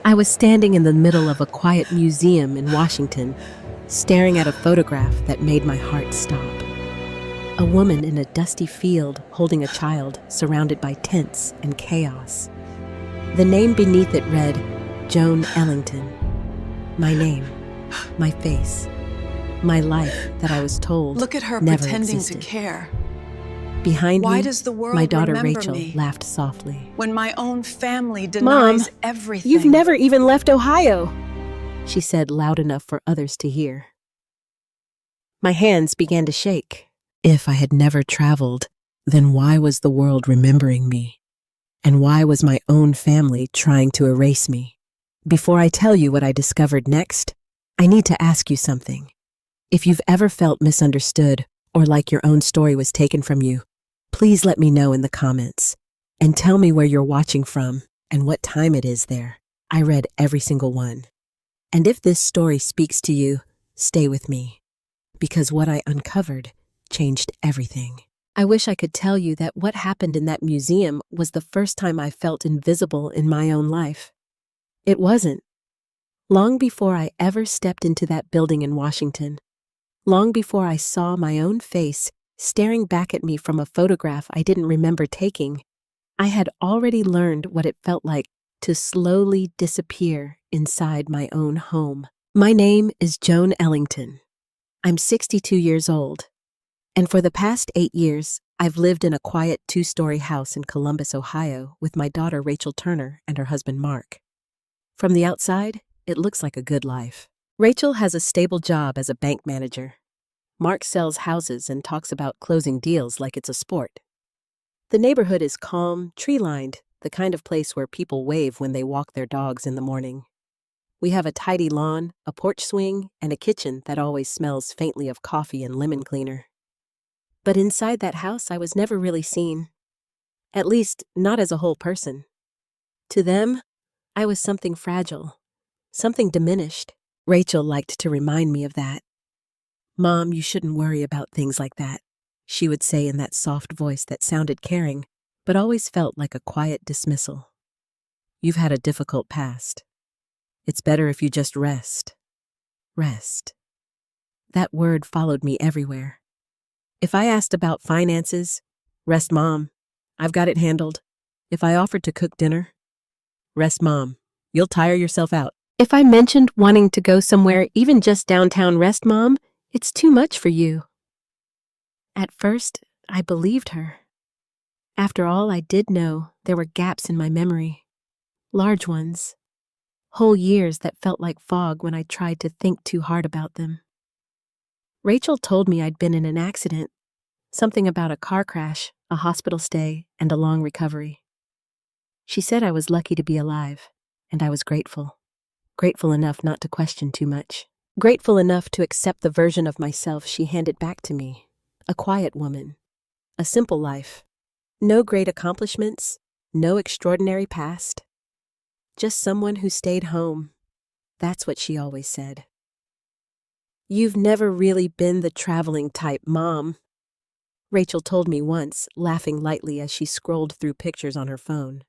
I was standing in the middle of a quiet museum in Washington, staring at a photograph that made my heart stop. A woman in a dusty field holding a child surrounded by tents and chaos. The name beneath it read, Joan Ellington. My name, my face, my life that I was told Look at her never pretending existed. to care. Behind Why me, does the world my daughter remember Rachel me laughed softly. when my own family Mom, denies everything? you've never even left Ohio, she said loud enough for others to hear. My hands began to shake. If I had never traveled, then why was the world remembering me? And why was my own family trying to erase me? Before I tell you what I discovered next, I need to ask you something. If you've ever felt misunderstood or like your own story was taken from you, please let me know in the comments and tell me where you're watching from and what time it is there. I read every single one. And if this story speaks to you, stay with me, because what I uncovered changed everything. I wish I could tell you that what happened in that museum was the first time I felt invisible in my own life. It wasn't. Long before I ever stepped into that building in Washington, long before I saw my own face staring back at me from a photograph I didn't remember taking, I had already learned what it felt like to slowly disappear inside my own home. My name is Joan Ellington. I'm 62 years old, and for the past 8 years, I've lived in a quiet 2-story house in Columbus, Ohio, with my daughter Rachel Turner and her husband Mark. From the outside, it looks like a good life. Rachel has a stable job as a bank manager. Mark sells houses and talks about closing deals like it's a sport. The neighborhood is calm, tree-lined, the kind of place where people wave when they walk their dogs in the morning. We have a tidy lawn, a porch swing, and a kitchen that always smells faintly of coffee and lemon cleaner. But inside that house, I was never really seen. At least, not as a whole person. To them, I was something fragile, something diminished. Rachel liked to remind me of that. "Mom, you shouldn't worry about things like that," she would say in that soft voice that sounded caring, but always felt like a quiet dismissal. "You've had a difficult past. It's better if you just rest. Rest." That word followed me everywhere. If I asked about finances, "Rest, Mom. I've got it handled." If I offered to cook dinner, "Rest, Mom. You'll tire yourself out." If I mentioned wanting to go somewhere, even just downtown, "Rest, Mom. It's too much for you." At first, I believed her. After all, I did know there were gaps in my memory. Large ones. Whole years that felt like fog when I tried to think too hard about them. Rachel told me I'd been in an accident, something about a car crash, a hospital stay, and a long recovery. She said I was lucky to be alive, and I was grateful. Grateful enough not to question too much. Grateful enough to accept the version of myself she handed back to me. A quiet woman. A simple life. No great accomplishments. No extraordinary past. Just someone who stayed home. That's what she always said. "You've never really been the traveling type, Mom," Rachel told me once, laughing lightly as she scrolled through pictures on her phone.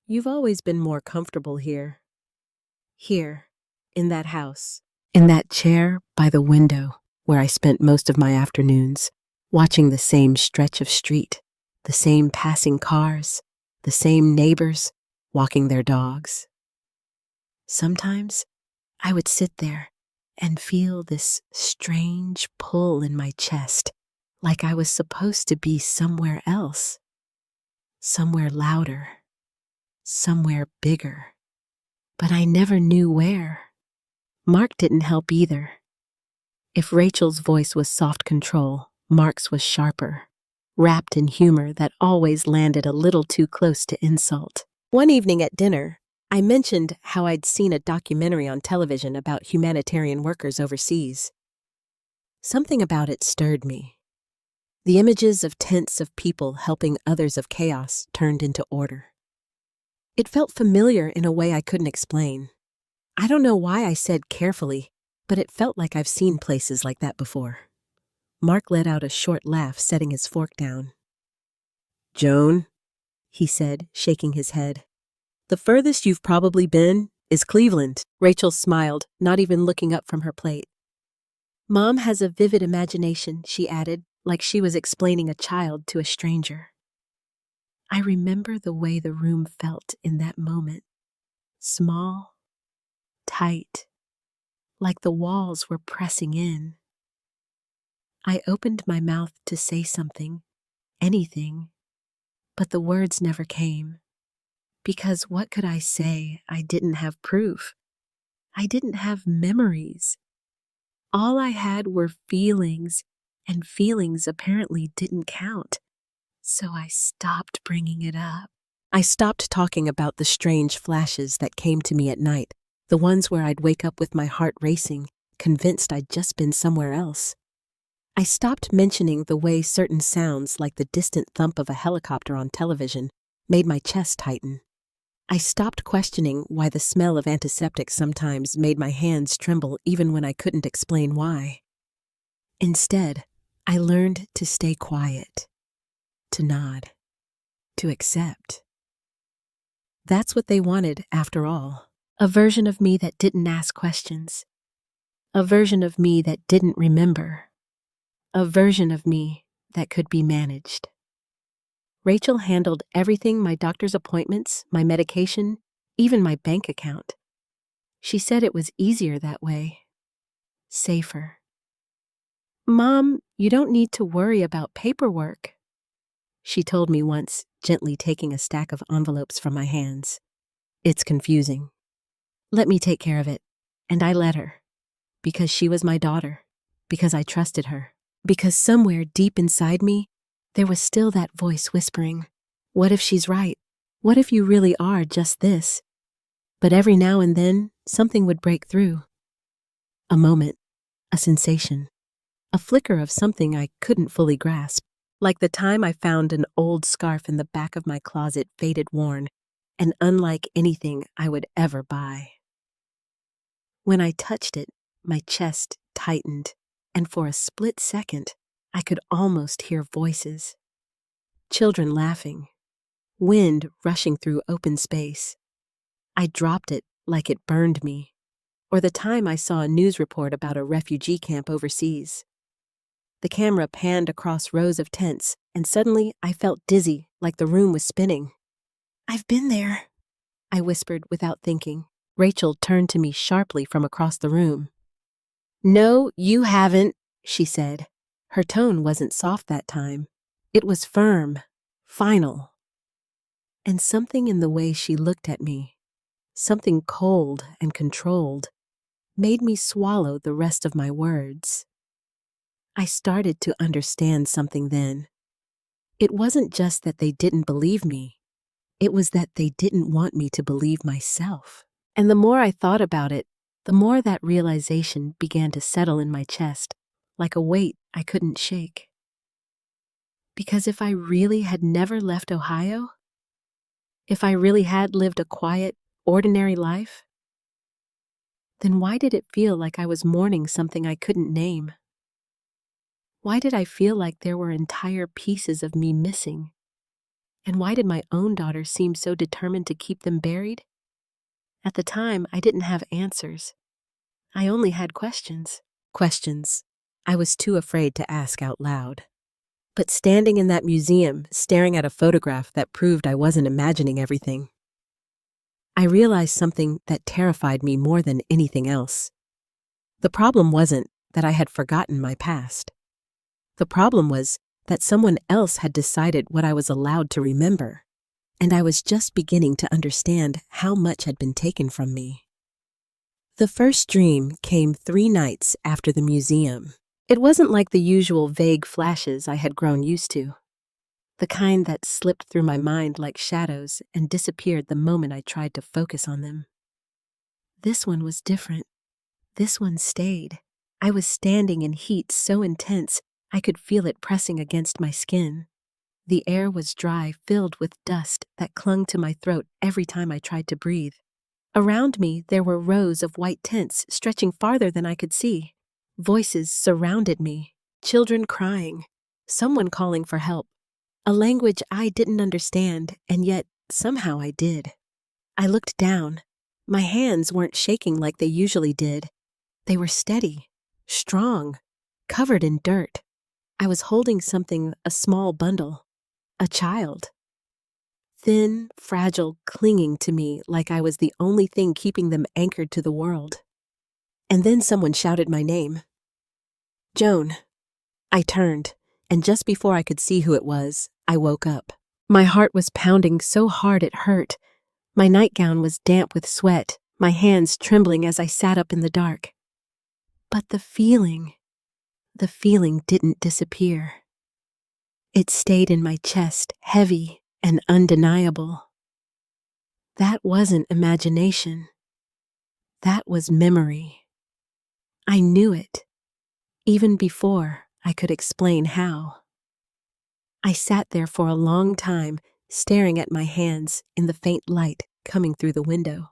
"You've always been more comfortable here. Here, in that house, in that chair by the window where I spent most of my afternoons, watching the same stretch of street, the same passing cars, the same neighbors walking their dogs. Sometimes I would sit there and feel this strange pull in my chest, like I was supposed to be somewhere else, somewhere louder, somewhere bigger. But I never knew where. Mark didn't help either. If Rachel's voice was soft control, Mark's was sharper, wrapped in humor that always landed a little too close to insult. One evening at dinner, I mentioned how I'd seen a documentary on television about humanitarian workers overseas. Something about it stirred me. The images of tents of people helping others of chaos turned into order. It felt familiar in a way I couldn't explain. I don't know why I said carefully, but it felt like I've seen places like that before. Mark let out a short laugh, setting his fork down. "Joan," he said, shaking his head, The furthest you've probably been is Cleveland. Rachel smiled, not even looking up from her plate. Mom has a vivid imagination, she added, like she was explaining a child to a stranger. I remember the way the room felt in that moment. Small, tight, like the walls were pressing in. I opened my mouth to say something, anything, but the words never came. Because what could I say? I didn't have proof. I didn't have memories. All I had were feelings, and feelings apparently didn't count. So I stopped bringing it up. I stopped talking about the strange flashes that came to me at night, the ones where I'd wake up with my heart racing, convinced I'd just been somewhere else. I stopped mentioning the way certain sounds, like the distant thump of a helicopter on television, made my chest tighten. I stopped questioning why the smell of antiseptic sometimes made my hands tremble even when I couldn't explain why. Instead, I learned to stay quiet, to nod, to accept. That's what they wanted, after all. A version of me that didn't ask questions. A version of me that didn't remember. A version of me that could be managed. Rachel handled everything: my doctor's appointments, my medication, even my bank account. She said it was easier that way. Safer. Mom, you don't need to worry about paperwork, she told me once, gently taking a stack of envelopes from my hands. It's confusing. Let me take care of it. And I let her. Because she was my daughter. Because I trusted her. Because somewhere deep inside me, there was still that voice whispering, what if she's right? What if you really are just this? But every now and then, something would break through. A moment, a sensation, a flicker of something I couldn't fully grasp. Like the time I found an old scarf in the back of my closet, faded, worn, and unlike anything I would ever buy. When I touched it, my chest tightened, and for a split second, I could almost hear voices. Children laughing, wind rushing through open space. I dropped it like it burned me. Or the time I saw a news report about a refugee camp overseas. The camera panned across rows of tents, and suddenly I felt dizzy, like the room was spinning. I've been there, I whispered without thinking. Rachel turned to me sharply from across the room. No, you haven't, she said. Her tone wasn't soft that time. It was firm, final. And something in the way she looked at me, something cold and controlled, made me swallow the rest of my words. I started to understand something then. It wasn't just that they didn't believe me. It was that they didn't want me to believe myself. And the more I thought about it, the more that realization began to settle in my chest, like a weight I couldn't shake. Because if I really had never left Ohio, if I really had lived a quiet, ordinary life, then why did it feel like I was mourning something I couldn't name? Why did I feel like there were entire pieces of me missing? And why did my own daughter seem so determined to keep them buried? At the time, I didn't have answers. I only had questions. Questions I was too afraid to ask out loud. But standing in that museum, staring at a photograph that proved I wasn't imagining everything, I realized something that terrified me more than anything else. The problem wasn't that I had forgotten my past. The problem was that someone else had decided what I was allowed to remember, and I was just beginning to understand how much had been taken from me. The first dream came 3 nights after the museum. It wasn't like the usual vague flashes I had grown used to, the kind that slipped through my mind like shadows and disappeared the moment I tried to focus on them. This one was different. This one stayed. I was standing in heat so intense I could feel it pressing against my skin. The air was dry, filled with dust that clung to my throat every time I tried to breathe. Around me, there were rows of white tents stretching farther than I could see. Voices surrounded me, children crying, someone calling for help. A language I didn't understand, and yet somehow I did. I looked down. My hands weren't shaking like they usually did. They were steady, strong, covered in dirt. I was holding something, a small bundle, a child. Thin, fragile, clinging to me like I was the only thing keeping them anchored to the world. And then someone shouted my name. Joan. I turned, and just before I could see who it was, I woke up. My heart was pounding so hard it hurt. My nightgown was damp with sweat, my hands trembling as I sat up in the dark. But the feeling didn't disappear. It stayed in my chest, heavy and undeniable. That wasn't imagination. That was memory. I knew it, even before I could explain how. I sat there for a long time, staring at my hands in the faint light coming through the window.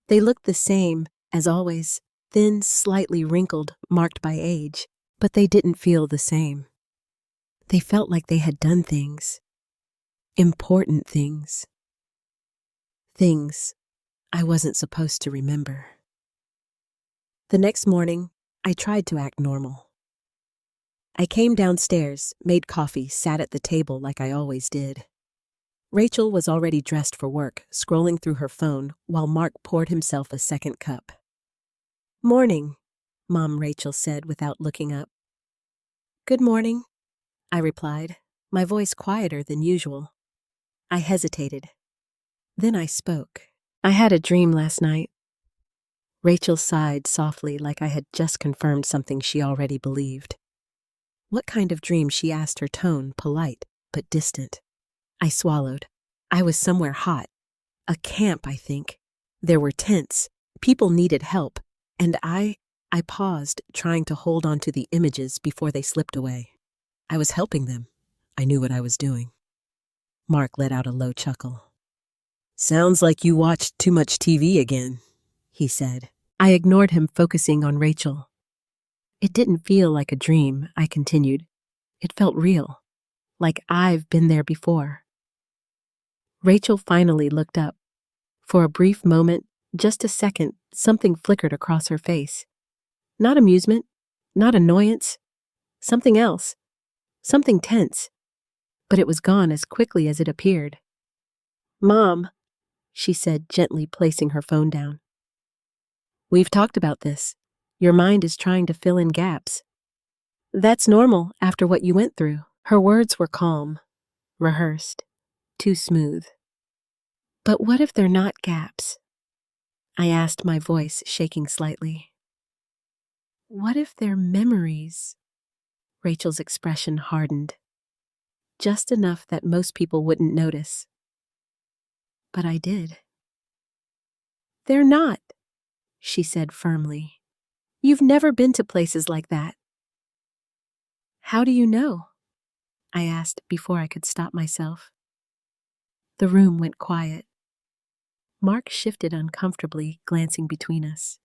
They looked the same, as always, thin, slightly wrinkled, marked by age, but they didn't feel the same. They felt like they had done things. Important things. Things I wasn't supposed to remember. The next morning, I tried to act normal. I came downstairs, made coffee, sat at the table like I always did. Rachel was already dressed for work, scrolling through her phone while Mark poured himself a second cup. "Morning," Mom Rachel said without looking up. "Good morning," I replied, my voice quieter than usual. I hesitated. Then I spoke. "I had a dream last night." Rachel sighed softly like I had just confirmed something she already believed. What kind of dream, she asked, her tone polite but distant. I swallowed. I was somewhere hot. A camp, I think. There were tents. People needed help. And I paused, trying to hold on to the images before they slipped away. I was helping them. I knew what I was doing. Mark let out a low chuckle. "Sounds like you watched too much TV again," he said. I ignored him, focusing on Rachel. "It didn't feel like a dream," I continued. "It felt real, like I've been there before." Rachel finally looked up. For a brief moment, just a second, something flickered across her face. Not amusement, not annoyance, something else, something tense. But it was gone as quickly as it appeared. "Mom," she said, gently placing her phone down. "We've talked about this. Your mind is trying to fill in gaps. That's normal after what you went through." Her words were calm, rehearsed, too smooth. "But what if they're not gaps?" I asked, my voice shaking slightly. "What if they're memories?" Rachel's expression hardened, just enough that most people wouldn't notice. But I did. "They're not," she said firmly. "You've never been to places like that." "How do you know?" I asked before I could stop myself. The room went quiet. Mark shifted uncomfortably, glancing between us.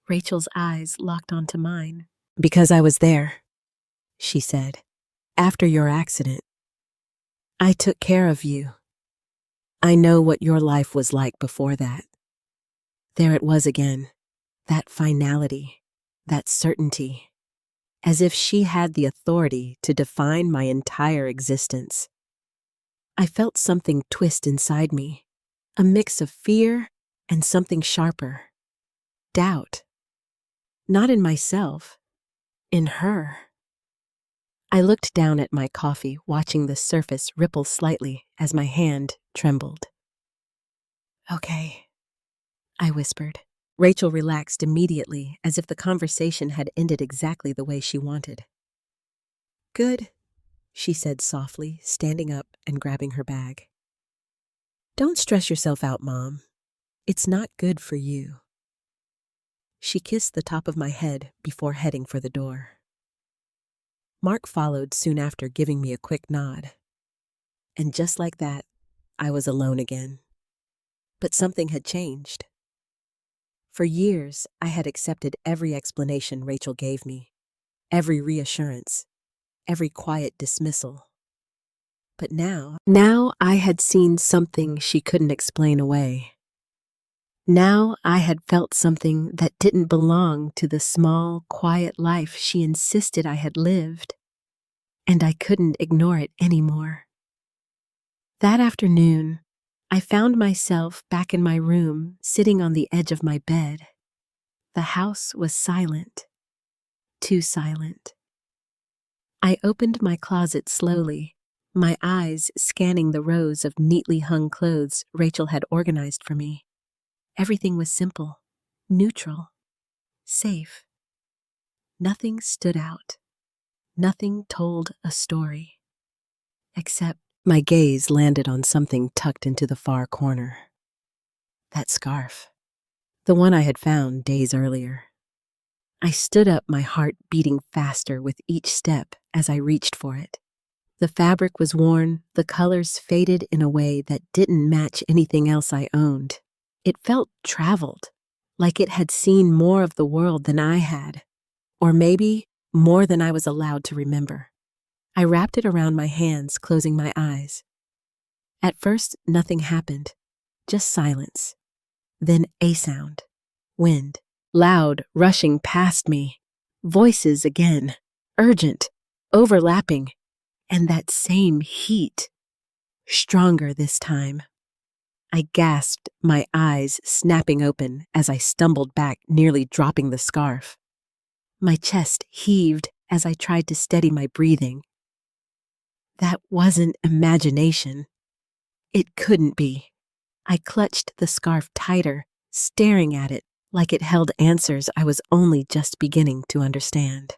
Rachel's eyes locked onto mine. "Because I was there," she said. "After your accident. I took care of you. I know what your life was like before that." There it was again, that finality, that certainty, as if she had the authority to define my entire existence. I felt something twist inside me, a mix of fear and something sharper. Doubt. Not in myself, in her. I looked down at my coffee, watching the surface ripple slightly as my hand trembled. "Okay," I whispered. Rachel relaxed immediately, as if the conversation had ended exactly the way she wanted. "Good," she said softly, standing up and grabbing her bag. "Don't stress yourself out, Mom. It's not good for you." She kissed the top of my head before heading for the door. Mark followed soon after, giving me a quick nod. And just like that, I was alone again. But something had changed. For years, I had accepted every explanation Rachel gave me, every reassurance, every quiet dismissal. But now I had seen something she couldn't explain away. Now I had felt something that didn't belong to the small, quiet life she insisted I had lived, and I couldn't ignore it anymore. That afternoon, I found myself back in my room, sitting on the edge of my bed. The house was silent, too silent. I opened my closet slowly, my eyes scanning the rows of neatly hung clothes Rachel had organized for me. Everything was simple, neutral, safe. Nothing stood out. Nothing told a story. Except my gaze landed on something tucked into the far corner. That scarf. The one I had found days earlier. I stood up, my heart beating faster with each step as I reached for it. The fabric was worn, the colors faded in a way that didn't match anything else I owned. It felt traveled, like it had seen more of the world than I had, or maybe more than I was allowed to remember. I wrapped it around my hands, closing my eyes. At first, nothing happened, just silence. Then a sound. Wind. Loud, rushing past me. Voices again. Urgent. Overlapping. And that same heat. Stronger this time. I gasped, my eyes snapping open as I stumbled back, nearly dropping the scarf. My chest heaved as I tried to steady my breathing. That wasn't imagination. It couldn't be. I clutched the scarf tighter, staring at it like it held answers I was only just beginning to understand.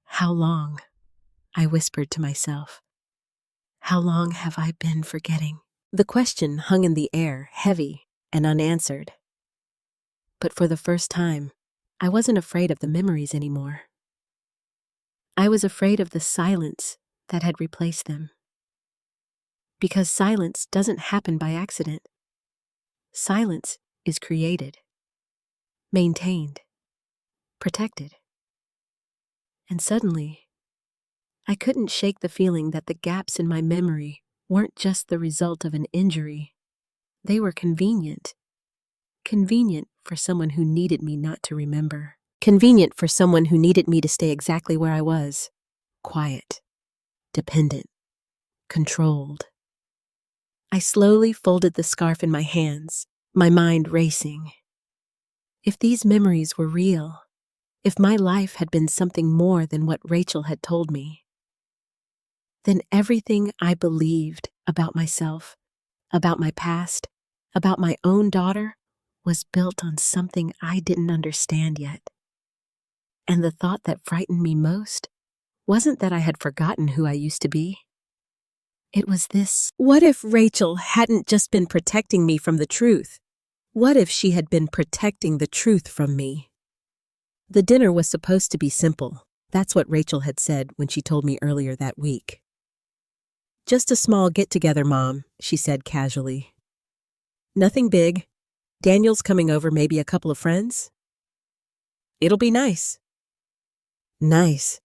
How long? I whispered to myself. How long have I been forgetting? The question hung in the air, heavy and unanswered. But for the first time, I wasn't afraid of the memories anymore. I was afraid of the silence that had replaced them. Because silence doesn't happen by accident. Silence is created, maintained, protected. And suddenly, I couldn't shake the feeling that the gaps in my memory weren't just the result of an injury. They were convenient. Convenient for someone who needed me not to remember. Convenient for someone who needed me to stay exactly where I was. Quiet, dependent, controlled. I slowly folded the scarf in my hands, my mind racing. If these memories were real, if my life had been something more than what Rachel had told me, then everything I believed about myself, about my past, about my own daughter, was built on something I didn't understand yet. And the thought that frightened me most wasn't that I had forgotten who I used to be. It was this: what if Rachel hadn't just been protecting me from the truth? What if she had been protecting the truth from me? The dinner was supposed to be simple. That's what Rachel had said when she told me earlier that week. Just a small get-together, Mom, she said casually. Nothing big. Daniel's coming over, maybe a couple of friends. It'll be nice. Nice.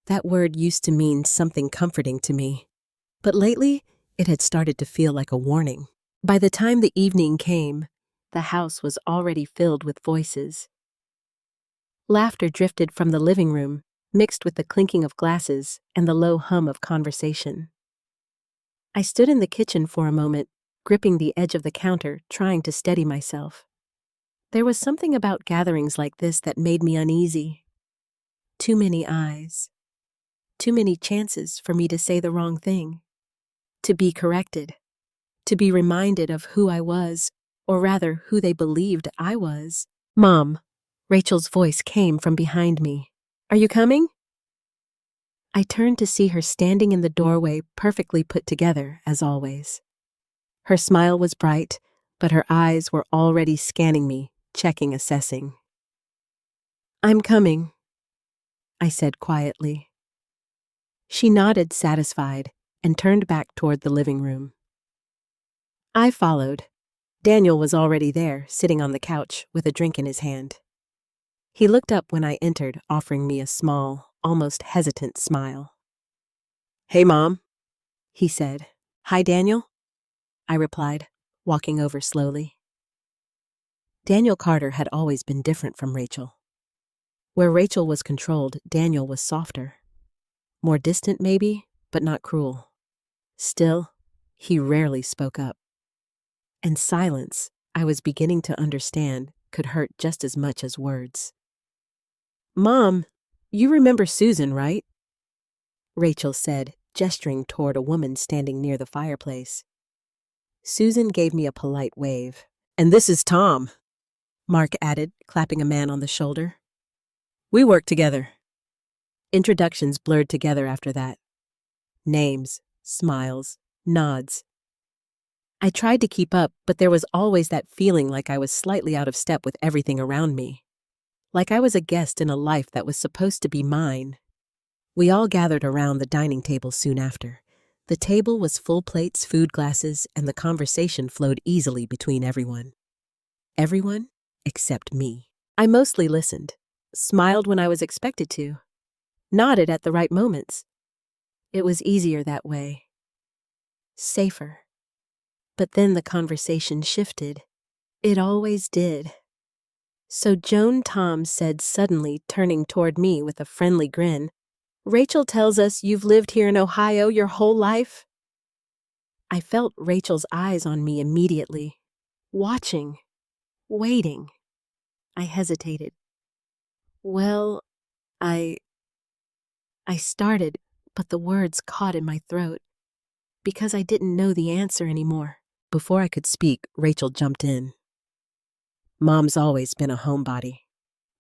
That word used to mean something comforting to me. But lately, it had started to feel like a warning. By the time the evening came, the house was already filled with voices. Laughter drifted from the living room, mixed with the clinking of glasses and the low hum of conversation. I stood in the kitchen for a moment, gripping the edge of the counter, trying to steady myself. There was something about gatherings like this that made me uneasy. Too many eyes. Too many chances for me to say the wrong thing. To be corrected. To be reminded of who I was, or rather who they believed I was. Mom, Rachel's voice came from behind me. Are you coming? I turned to see her standing in the doorway, perfectly put together, as always. Her smile was bright, but her eyes were already scanning me, checking, assessing. I'm coming, I said quietly. She nodded, satisfied, and turned back toward the living room. I followed. Daniel was already there, sitting on the couch with a drink in his hand. He looked up when I entered, offering me a small, almost hesitant smile. Hey, Mom. he said. Hi, Daniel, I replied, walking over slowly. Daniel Carter had always been different from Rachel. Where Rachel was controlled, Daniel was softer. More distant, maybe, but not cruel. Still, he rarely spoke up. And silence, I was beginning to understand, could hurt just as much as words. Mom, you remember Susan, right? Rachel said, gesturing toward a woman standing near the fireplace. Susan gave me a polite wave. And this is Tom, Mark added, clapping a man on the shoulder. We work together. Introductions blurred together after that. Names, smiles, nods. I tried to keep up, but there was always that feeling like I was slightly out of step with everything around me. Like I was a guest in a life that was supposed to be mine. We all gathered around the dining table soon after. The table was full plates, food glasses, and the conversation flowed easily between everyone. Everyone except me. I mostly listened, smiled when I was expected to, nodded at the right moments. It was easier that way. Safer. But then the conversation shifted. It always did. So Joan Tom said suddenly, turning toward me with a friendly grin, Rachel tells us you've lived here in Ohio your whole life? I felt Rachel's eyes on me immediately, watching, waiting. I hesitated. Well, I started, but the words caught in my throat, because I didn't know the answer anymore. Before I could speak, Rachel jumped in. Mom's always been a homebody,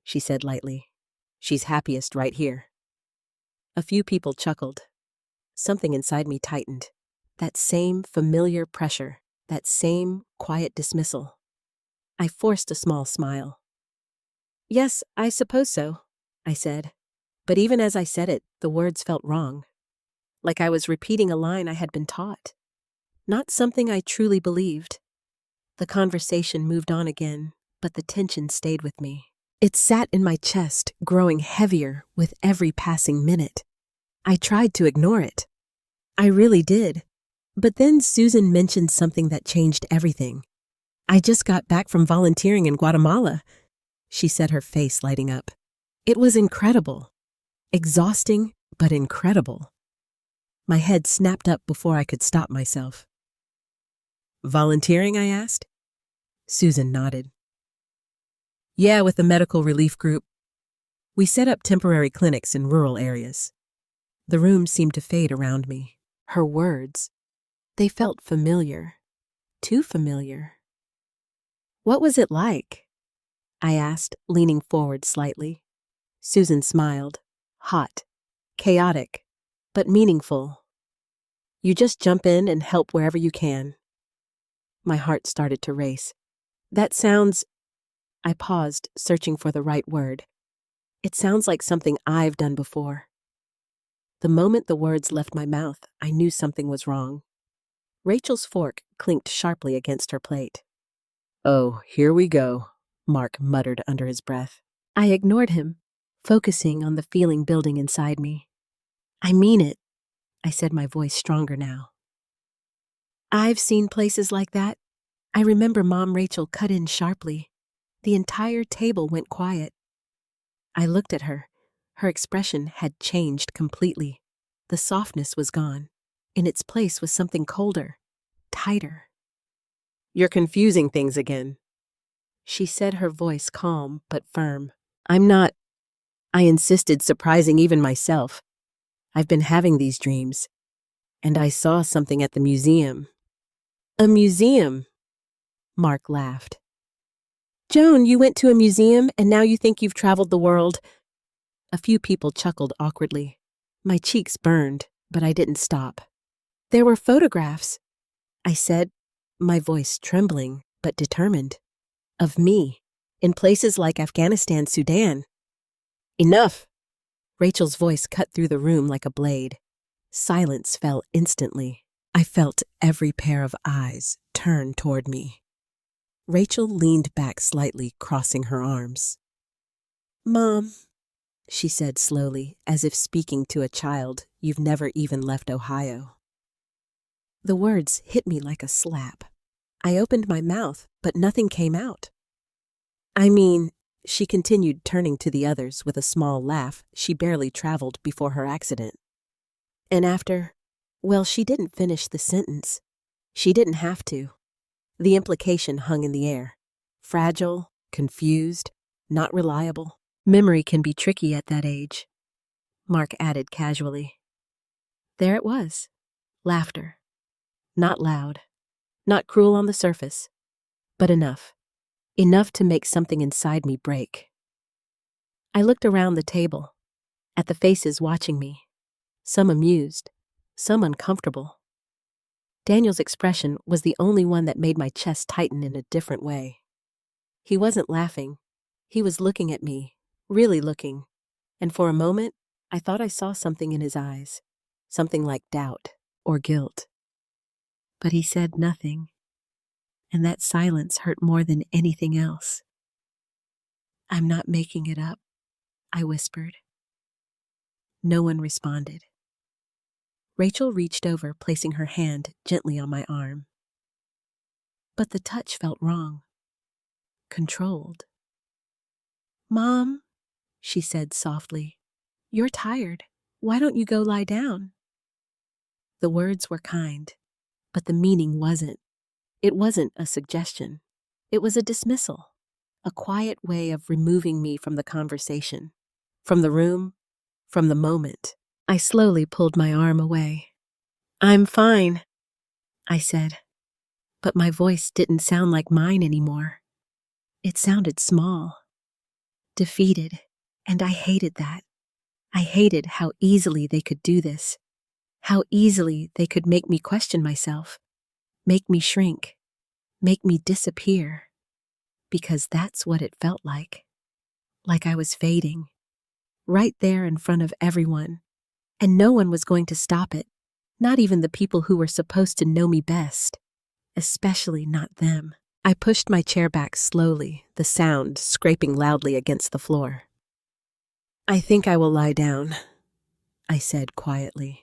she said lightly. She's happiest right here. A few people chuckled. Something inside me tightened. That same familiar pressure, that same quiet dismissal. I forced a small smile. Yes, I suppose so, I said. But even as I said it, the words felt wrong. Like I was repeating a line I had been taught. Not something I truly believed. The conversation moved on again, but the tension stayed with me. It sat in my chest, growing heavier with every passing minute. I tried to ignore it. I really did. But then Susan mentioned something that changed everything. I just got back from volunteering in Guatemala, she said, her face lighting up. It was incredible. Exhausting, but incredible. My head snapped up before I could stop myself. Volunteering, I asked. Susan nodded. Yeah, with the medical relief group. We set up temporary clinics in rural areas. The room seemed to fade around me. Her words, they felt familiar. Too familiar. What was it like? I asked, leaning forward slightly. Susan smiled. Hot. Chaotic. But meaningful. You just jump in and help wherever you can. My heart started to race. That sounds... I paused, searching for the right word. It sounds like something I've done before. The moment the words left my mouth, I knew something was wrong. Rachel's fork clinked sharply against her plate. Oh, here we go, Mark muttered under his breath. I ignored him, focusing on the feeling building inside me. I mean it, I said, my voice stronger now. I've seen places like that. I remember Mom Rachel cut in sharply. The entire table went quiet. I looked at her. Her expression had changed completely. The softness was gone. In its place was something colder, tighter. You're confusing things again, she said, her voice calm but firm. I'm not, I insisted, surprising even myself. I've been having these dreams, and I saw something at the museum. A museum? Mark laughed. Joan, you went to a museum and now you think you've traveled the world. A few people chuckled awkwardly. My cheeks burned, but I didn't stop. There were photographs, I said, my voice trembling but determined, of me, in places like Afghanistan, Sudan. Enough! Rachel's voice cut through the room like a blade. Silence fell instantly. I felt every pair of eyes turn toward me. Rachel leaned back slightly, crossing her arms. Mom, she said slowly, as if speaking to a child, you've never even left Ohio. The words hit me like a slap. I opened my mouth, but nothing came out. I mean, she continued, turning to the others with a small laugh she barely traveled before her accident. And after, well, she didn't finish the sentence. She didn't have to. The implication hung in the air. Fragile, confused, not reliable. Memory can be tricky at that age, Mark added casually. There it was. Laughter. Not loud, not cruel on the surface, but enough. Enough to make something inside me break. I looked around the table, at the faces watching me, some amused, some uncomfortable. Daniel's expression was the only one that made my chest tighten in a different way. He wasn't laughing. He was looking at me, really looking, and for a moment, I thought I saw something in his eyes, something like doubt or guilt. But he said nothing, and that silence hurt more than anything else. I'm not making it up, I whispered. No one responded. Rachel reached over, placing her hand gently on my arm. But the touch felt wrong, controlled. Mom, she said softly, you're tired. Why don't you go lie down? The words were kind, but the meaning wasn't. It wasn't a suggestion. It was a dismissal, a quiet way of removing me from the conversation, from the room, from the moment. I slowly pulled my arm away. I'm fine, I said, but my voice didn't sound like mine anymore. It sounded small, defeated, and I hated that. I hated how easily they could do this, how easily they could make me question myself, make me shrink, make me disappear, because that's what it felt like I was fading, right there in front of everyone, and no one was going to stop it, not even the people who were supposed to know me best, especially not them. I pushed my chair back slowly, the sound scraping loudly against the floor. I think I will lie down, I said quietly.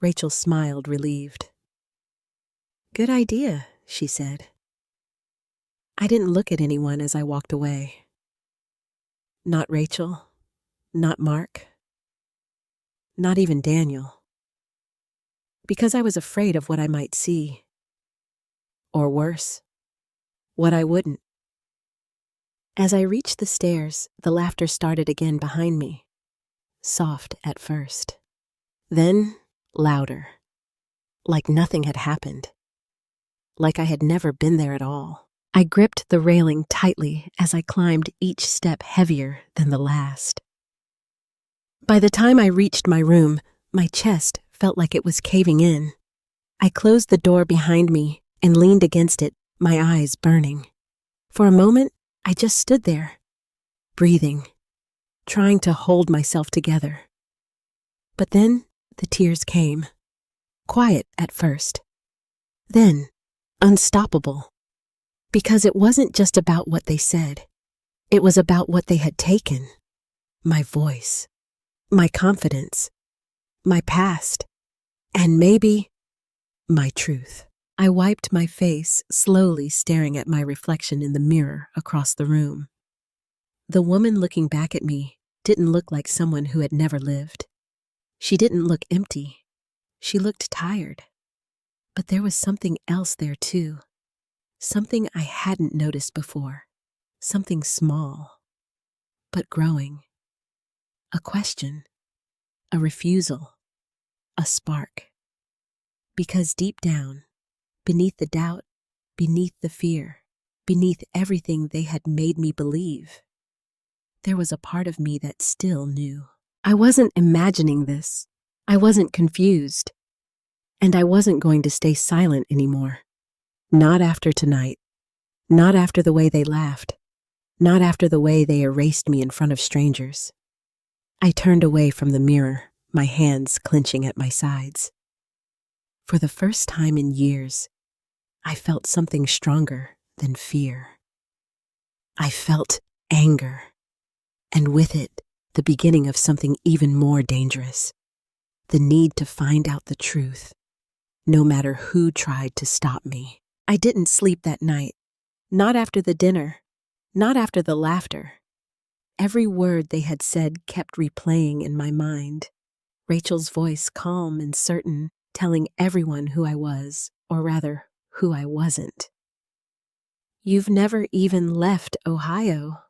Rachel smiled, relieved. Good idea, she said. I didn't look at anyone as I walked away. Not Rachel, not Mark, not even Daniel. Because I was afraid of what I might see. Or worse, what I wouldn't. As I reached the stairs, the laughter started again behind me. Soft at first. Then louder. Like nothing had happened. Like I had never been there at all. I gripped the railing tightly as I climbed each step heavier than the last. By the time I reached my room, my chest felt like it was caving in. I closed the door behind me and leaned against it, my eyes burning. For a moment, I just stood there, breathing, trying to hold myself together. But then the tears came. Quiet at first. Then, unstoppable. Because it wasn't just about what they said. It was about what they had taken. My voice, my confidence, my past, and maybe my truth. I wiped my face, slowly staring at my reflection in the mirror across the room. The woman looking back at me didn't look like someone who had never lived. She didn't look empty. She looked tired. But there was something else there too. Something I hadn't noticed before. Something small, but growing. A question. A refusal. A spark. Because deep down, beneath the doubt, beneath the fear, beneath everything they had made me believe, there was a part of me that still knew. I wasn't imagining this. I wasn't confused. And I wasn't going to stay silent anymore. Not after tonight. Not after the way they laughed. Not after the way they erased me in front of strangers. I turned away from the mirror, my hands clenching at my sides. For the first time in years, I felt something stronger than fear. I felt anger, and with it, the beginning of something even more dangerous. The need to find out the truth. no matter who tried to stop me. I didn't sleep that night. Not after the dinner. Not after the laughter. Every word they had said kept replaying in my mind. Rachel's voice calm and certain, telling everyone who I was, or rather, who I wasn't. "You've never even left Ohio."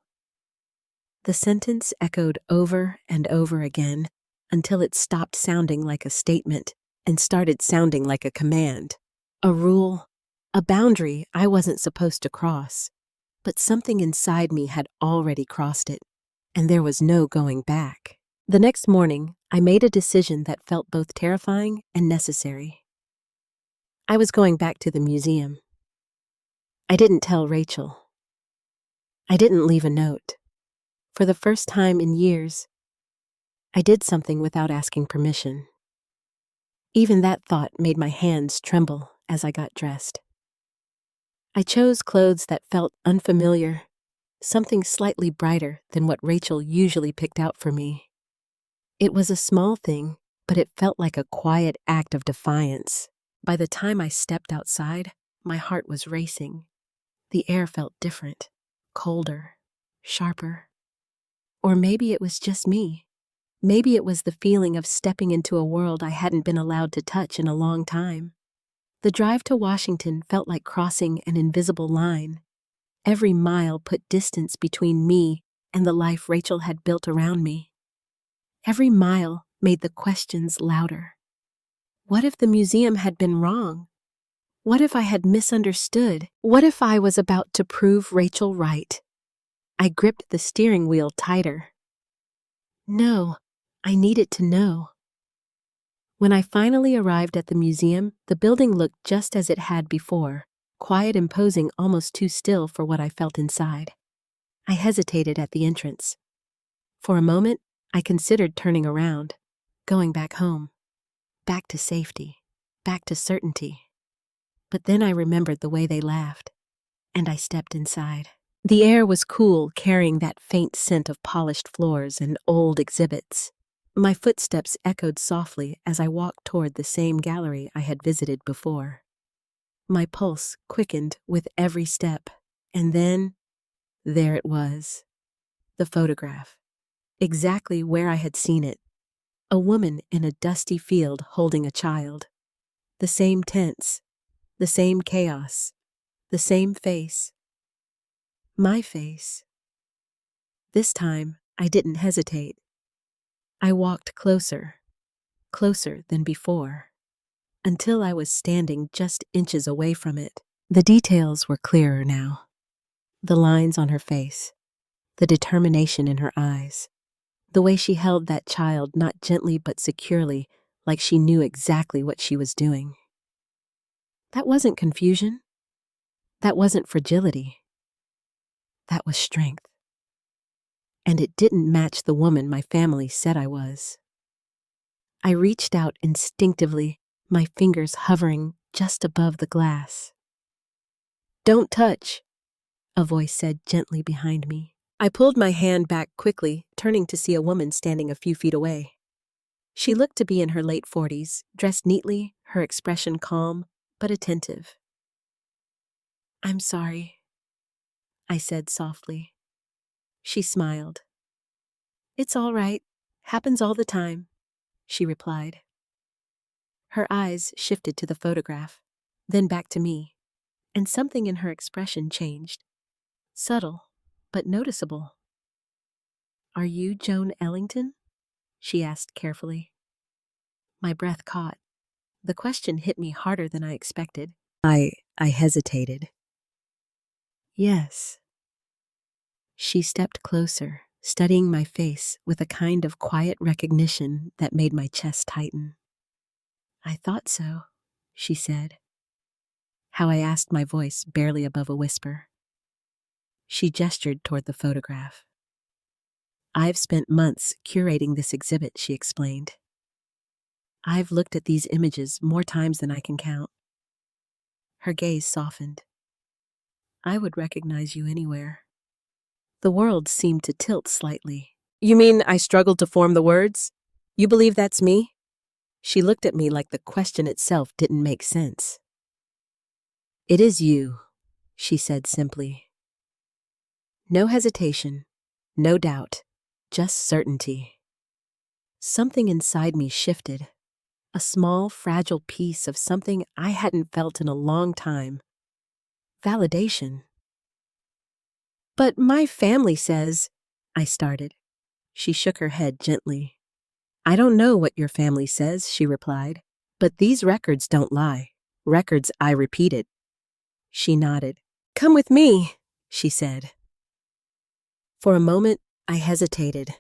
The sentence echoed over and over again until it stopped sounding like a statement and started sounding like a command. A rule, a boundary I wasn't supposed to cross. But something inside me had already crossed it, and there was no going back. The next morning, I made a decision that felt both terrifying and necessary. I was going back to the museum. I didn't tell Rachel. I didn't leave a note. For the first time in years, I did something without asking permission. Even that thought made my hands tremble as I got dressed. I chose clothes that felt unfamiliar, something slightly brighter than what Rachel usually picked out for me. It was a small thing, but it felt like a quiet act of defiance. By the time I stepped outside, my heart was racing. The air felt different, colder, sharper. Or maybe it was just me. Maybe it was the feeling of stepping into a world I hadn't been allowed to touch in a long time. The drive to Washington felt like crossing an invisible line. Every mile put distance between me and the life Rachel had built around me. Every mile made the questions louder. What if the museum had been wrong? What if I had misunderstood? What if I was about to prove Rachel right? I gripped the steering wheel tighter. No, I needed to know. When I finally arrived at the museum, the building looked just as it had before, quiet, imposing, almost too still for what I felt inside. I hesitated at the entrance. For a moment, I considered turning around, going back home, back to safety, back to certainty. But then I remembered the way they laughed, and I stepped inside. The air was cool, carrying that faint scent of polished floors and old exhibits. My footsteps echoed softly as I walked toward the same gallery I had visited before. My pulse quickened with every step, and then, there it was. The photograph. Exactly where I had seen it. A woman in a dusty field holding a child. The same tense, the same chaos, the same face. My face. This time, I didn't hesitate. I walked closer, closer than before, until I was standing just inches away from it. The details were clearer now. The lines on her face, the determination in her eyes, the way she held that child not gently but securely, like she knew exactly what she was doing. That wasn't confusion. That wasn't fragility. That was strength. And it didn't match the woman my family said I was. I reached out instinctively, my fingers hovering just above the glass. "Don't touch," a voice said gently behind me. I pulled my hand back quickly, turning to see a woman standing a few feet away. She looked to be in her late 40s, dressed neatly, her expression calm, but attentive. "I'm sorry," I said softly. She smiled. "It's all right. Happens all the time," she replied. Her eyes shifted to the photograph, then back to me, and something in her expression changed. Subtle, but noticeable. "Are you Joan Ellington?" she asked carefully. My breath caught. The question hit me harder than I expected. I hesitated. "Yes." She stepped closer, studying my face with a kind of quiet recognition that made my chest tighten. "I thought so," she said. How I asked my voice barely above a whisper. She gestured toward the photograph. "I've spent months curating this exhibit," she explained. "I've looked at these images more times than I can count." Her gaze softened. "I would recognize you anywhere." The world seemed to tilt slightly. "You mean I struggled to form the words? You believe that's me?" She looked at me like the question itself didn't make sense. "It is you," she said simply. No hesitation, no doubt, just certainty. Something inside me shifted, a small, fragile piece of something I hadn't felt in a long time. Validation. "But my family says," I started. She shook her head gently. "I don't know what your family says," she replied, "but these records don't lie. Records I repeated." She nodded. "Come with me," she said. For a moment, I hesitated,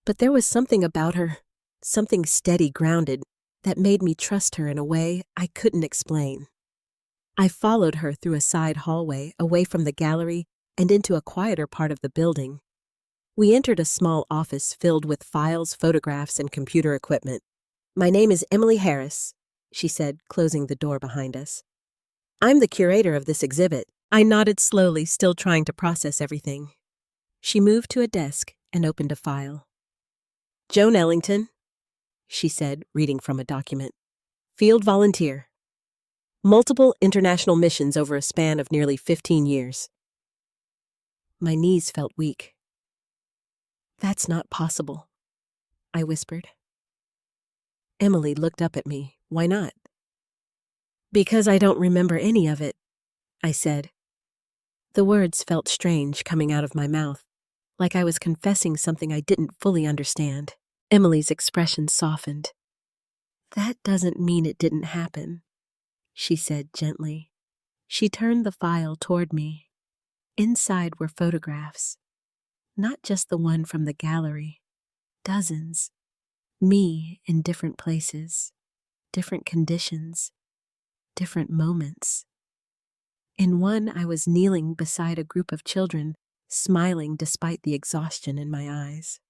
but there was something about her, something steady, grounded, that made me trust her in a way I couldn't explain. I followed her through a side hallway, away from the gallery, and into a quieter part of the building. We entered a small office filled with files, photographs, and computer equipment. "My name is Emily Harris," she said, closing the door behind us. "I'm the curator of this exhibit." I nodded slowly, still trying to process everything. She moved to a desk and opened a file. "Joan Ellington," she said, reading from a document. "Field volunteer. Multiple international missions over a span of nearly 15 years. My knees felt weak. "That's not possible," I whispered. Emily looked up at me. "Why not?" "Because I don't remember any of it," I said. The words felt strange coming out of my mouth, like I was confessing something I didn't fully understand. Emily's expression softened. "That doesn't mean it didn't happen," she said gently. She turned the file toward me. Inside were photographs, not just the one from the gallery. Dozens. Me in different places, different conditions, different moments. In one, I was kneeling beside a group of children, smiling despite the exhaustion in my eyes.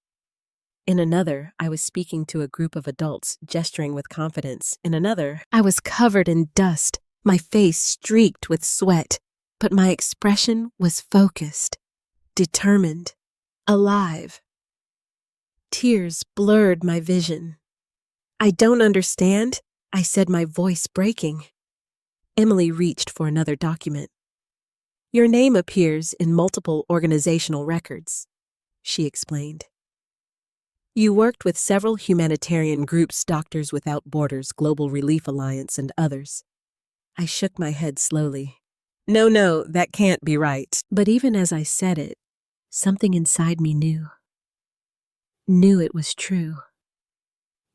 In another, I was speaking to a group of adults, gesturing with confidence. In another, I was covered in dust, my face streaked with sweat, but my expression was focused, determined, alive. Tears blurred my vision. "I don't understand," I said, my voice breaking. Emily reached for another document. "Your name appears in multiple organizational records," she explained. "You worked with several humanitarian groups, Doctors Without Borders, Global Relief Alliance, and others." I shook my head slowly. No, that can't be right." But even as I said it, something inside me knew it was true.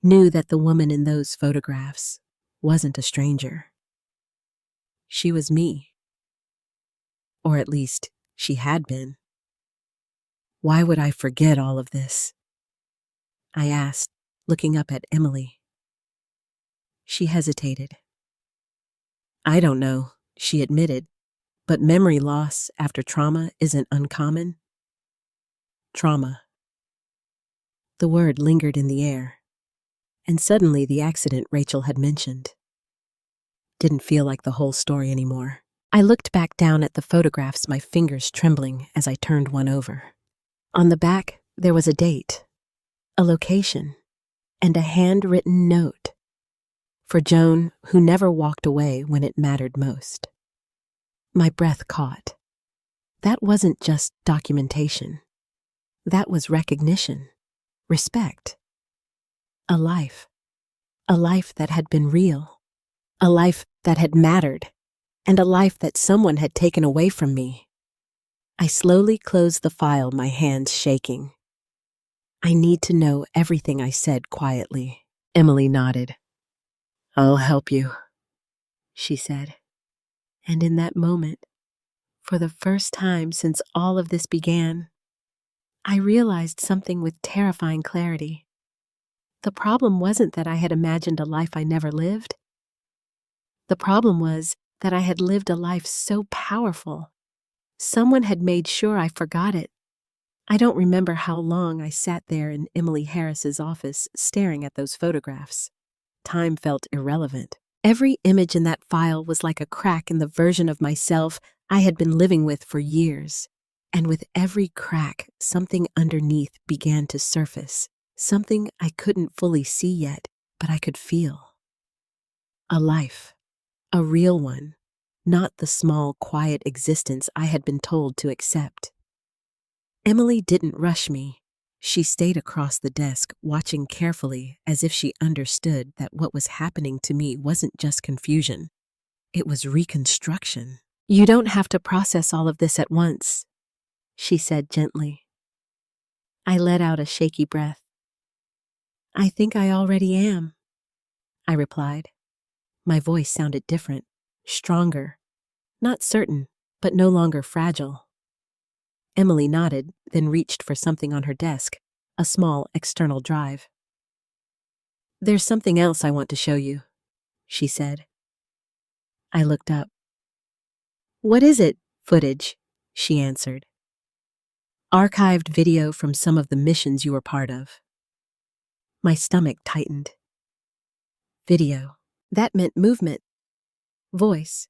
Knew that the woman in those photographs wasn't a stranger. She was me. Or at least, she had been. Why would I forget all of this? I asked, looking up at Emily. She hesitated. "I don't know," she admitted, "but memory loss after trauma isn't uncommon." Trauma. The word lingered in the air, and suddenly the accident Rachel had mentioned didn't feel like the whole story anymore. I looked back down at the photographs, my fingers trembling as I turned one over. On the back, there was a date, a location, and a handwritten note. For Joan, who never walked away when it mattered most. My breath caught. That wasn't just documentation. That was recognition, respect. A life that had been real, a life that had mattered, and a life that someone had taken away from me. I slowly closed the file, my hands shaking. "I need to know everything," I said quietly. Emily nodded. "I'll help you," she said. And in that moment, for the first time since all of this began, I realized something with terrifying clarity. The problem wasn't that I had imagined a life I never lived. The problem was that I had lived a life so powerful. Someone had made sure I forgot it. I don't remember how long I sat there in Emily Harris's office staring at those photographs. Time felt irrelevant. Every image in that file was like a crack in the version of myself I had been living with for years. And with every crack, something underneath began to surface. Something I couldn't fully see yet, but I could feel a life, a real one, not the small, quiet existence I had been told to accept. Emily didn't rush me. She stayed across the desk, watching carefully as if she understood that what was happening to me wasn't just confusion. It was reconstruction. "You don't have to process all of this at once," she said gently. I let out a shaky breath. "I think I already am," I replied. My voice sounded different, stronger, not certain, but no longer fragile. Emily nodded, then reached for something on her desk, a small external drive. "There's something else I want to show you," she said. I looked up. "What is it?" "Footage," she answered. "Archived video from some of the missions you were part of." My stomach tightened. Video. That meant movement, voice,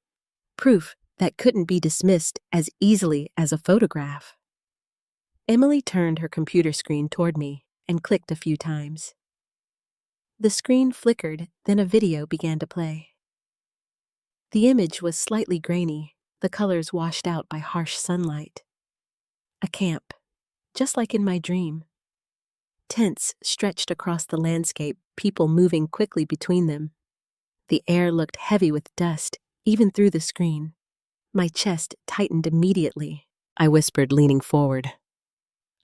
proof that couldn't be dismissed as easily as a photograph. Emily turned her computer screen toward me and clicked a few times. The screen flickered, then a video began to play. The image was slightly grainy, the colors washed out by harsh sunlight. A camp, just like in my dream. Tents stretched across the landscape, people moving quickly between them. The air looked heavy with dust, even through the screen. My chest tightened immediately. I whispered, leaning forward.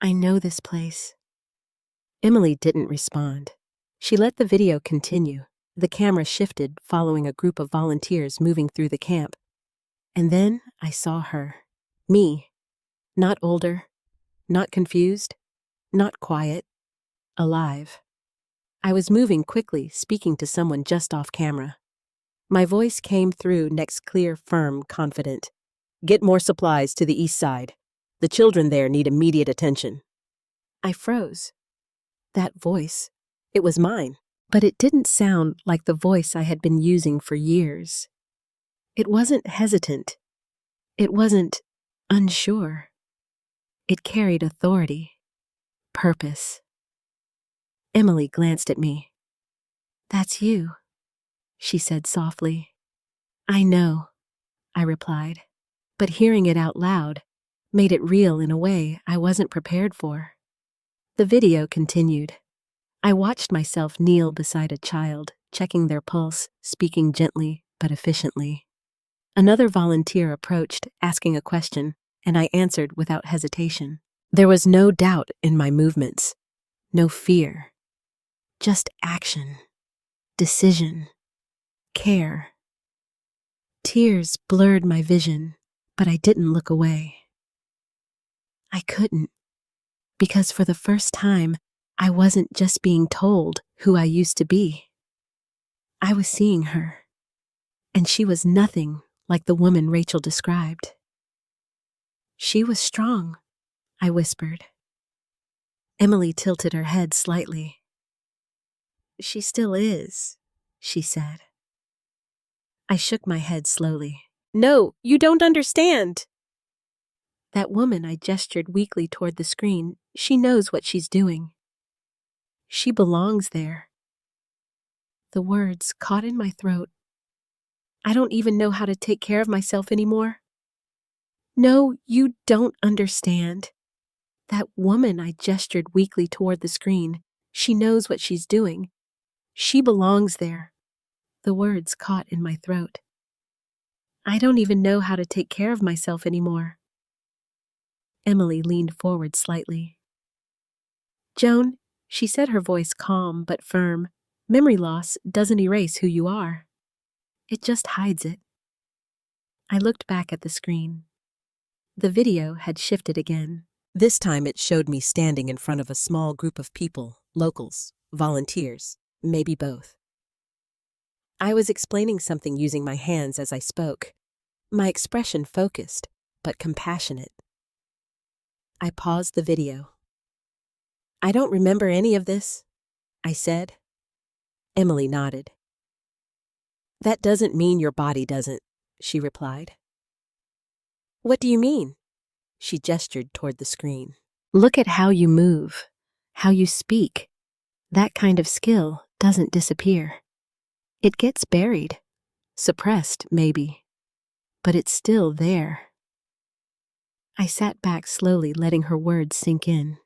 "I know this place." Emily didn't respond. She let the video continue. The camera shifted, following a group of volunteers moving through the camp. And then I saw her. Me. Not older, not confused, not quiet, alive. I was moving quickly, speaking to someone just off camera. My voice came through next, clear, firm, confident. "Get more supplies to the east side. The children there need immediate attention." I froze. That voice, it was mine, but it didn't sound like the voice I had been using for years. It wasn't hesitant. It wasn't unsure. It carried authority, purpose. Emily glanced at me. "That's you," she said softly. "I know," I replied, but hearing it out loud made it real in a way I wasn't prepared for. The video continued. I watched myself kneel beside a child, checking their pulse, speaking gently but efficiently. Another volunteer approached, asking a question, and I answered without hesitation. There was no doubt in my movements, no fear, just action, decision, care. Tears blurred my vision, but I didn't look away. I couldn't, because for the first time, I wasn't just being told who I used to be. I was seeing her, and she was nothing like the woman Rachel described. "She was strong," I whispered. Emily tilted her head slightly. "She still is," she said. I shook my head slowly. "No, you don't understand." "That woman," I gestured weakly toward the screen, "she knows what she's doing. She belongs there." The words caught in my throat. "I don't even know how to take care of myself anymore." "No, you don't understand. That woman," I gestured weakly toward the screen, "she knows what she's doing. She belongs there." The words caught in my throat. "I don't even know how to take care of myself anymore." Emily leaned forward slightly. "Joan," she said, her voice calm but firm, "memory loss doesn't erase who you are. It just hides it." I looked back at the screen. The video had shifted again. This time it showed me standing in front of a small group of people, locals, volunteers, maybe both. I was explaining something using my hands as I spoke, my expression focused but compassionate. I paused the video. "I don't remember any of this," I said. Emily nodded. "That doesn't mean your body doesn't," she replied. "What do you mean?" She gestured toward the screen. "Look at how you move, how you speak. That kind of skill, doesn't disappear. It gets buried, suppressed maybe, but it's still there. I sat back slowly, letting her words sink in.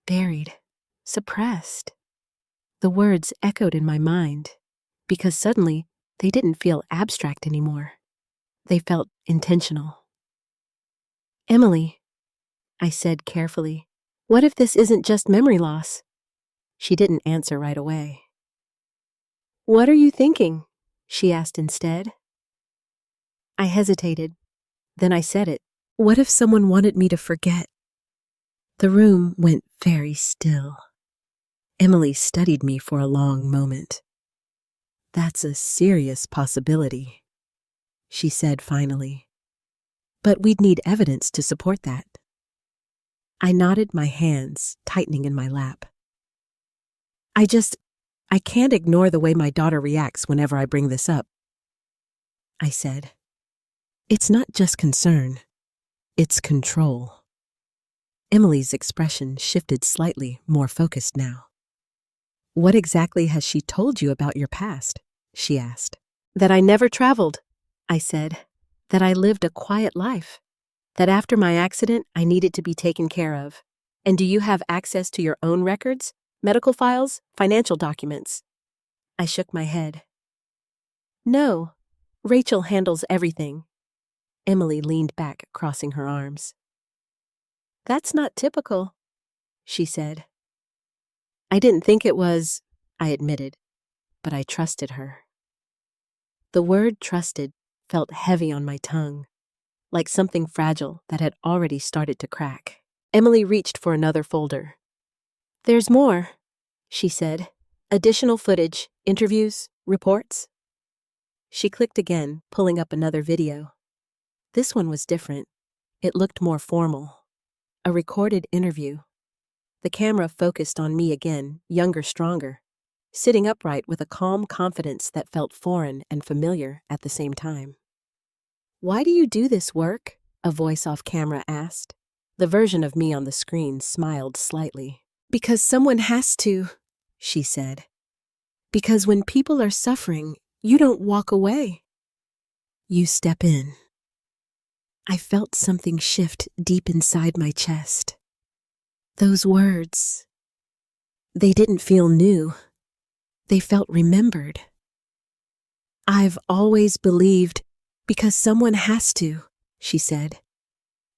Buried, suppressed. The words echoed in my mind, because suddenly they didn't feel abstract anymore. They felt intentional. Emily, I said carefully, what if this isn't just memory loss? She didn't answer right away. What are you thinking? She asked instead. I hesitated. Then I said it. What if someone wanted me to forget? The room went very still. Emily studied me for a long moment. That's a serious possibility, she said finally. But we'd need evidence to support that. I nodded, my hands tightening in my lap. I can't ignore the way my daughter reacts whenever I bring this up, I said. It's not just concern, it's control. Emily's expression shifted slightly, more focused now. What exactly has she told you about your past? She asked. That I never traveled, I said. That I lived a quiet life. That after my accident, I needed to be taken care of. And do you have access to your own records, medical files, financial documents? I shook my head. No, Rachel handles everything. Emily leaned back, crossing her arms. That's not typical, she said. I didn't think it was, I admitted, but I trusted her. The word trusted felt heavy on my tongue, like something fragile that had already started to crack. Emily reached for another folder. There's more, she said. Additional footage, interviews, reports. She clicked again, pulling up another video. This one was different. It looked more formal. A recorded interview. The camera focused on me again, younger, stronger, sitting upright with a calm confidence that felt foreign and familiar at the same time. Why do you do this work? A voice off camera asked. The version of me on the screen smiled slightly. Because someone has to, she said. Because when people are suffering, you don't walk away. You step in. I felt something shift deep inside my chest. Those words, they didn't feel new. They felt remembered. I've always believed because someone has to, she said.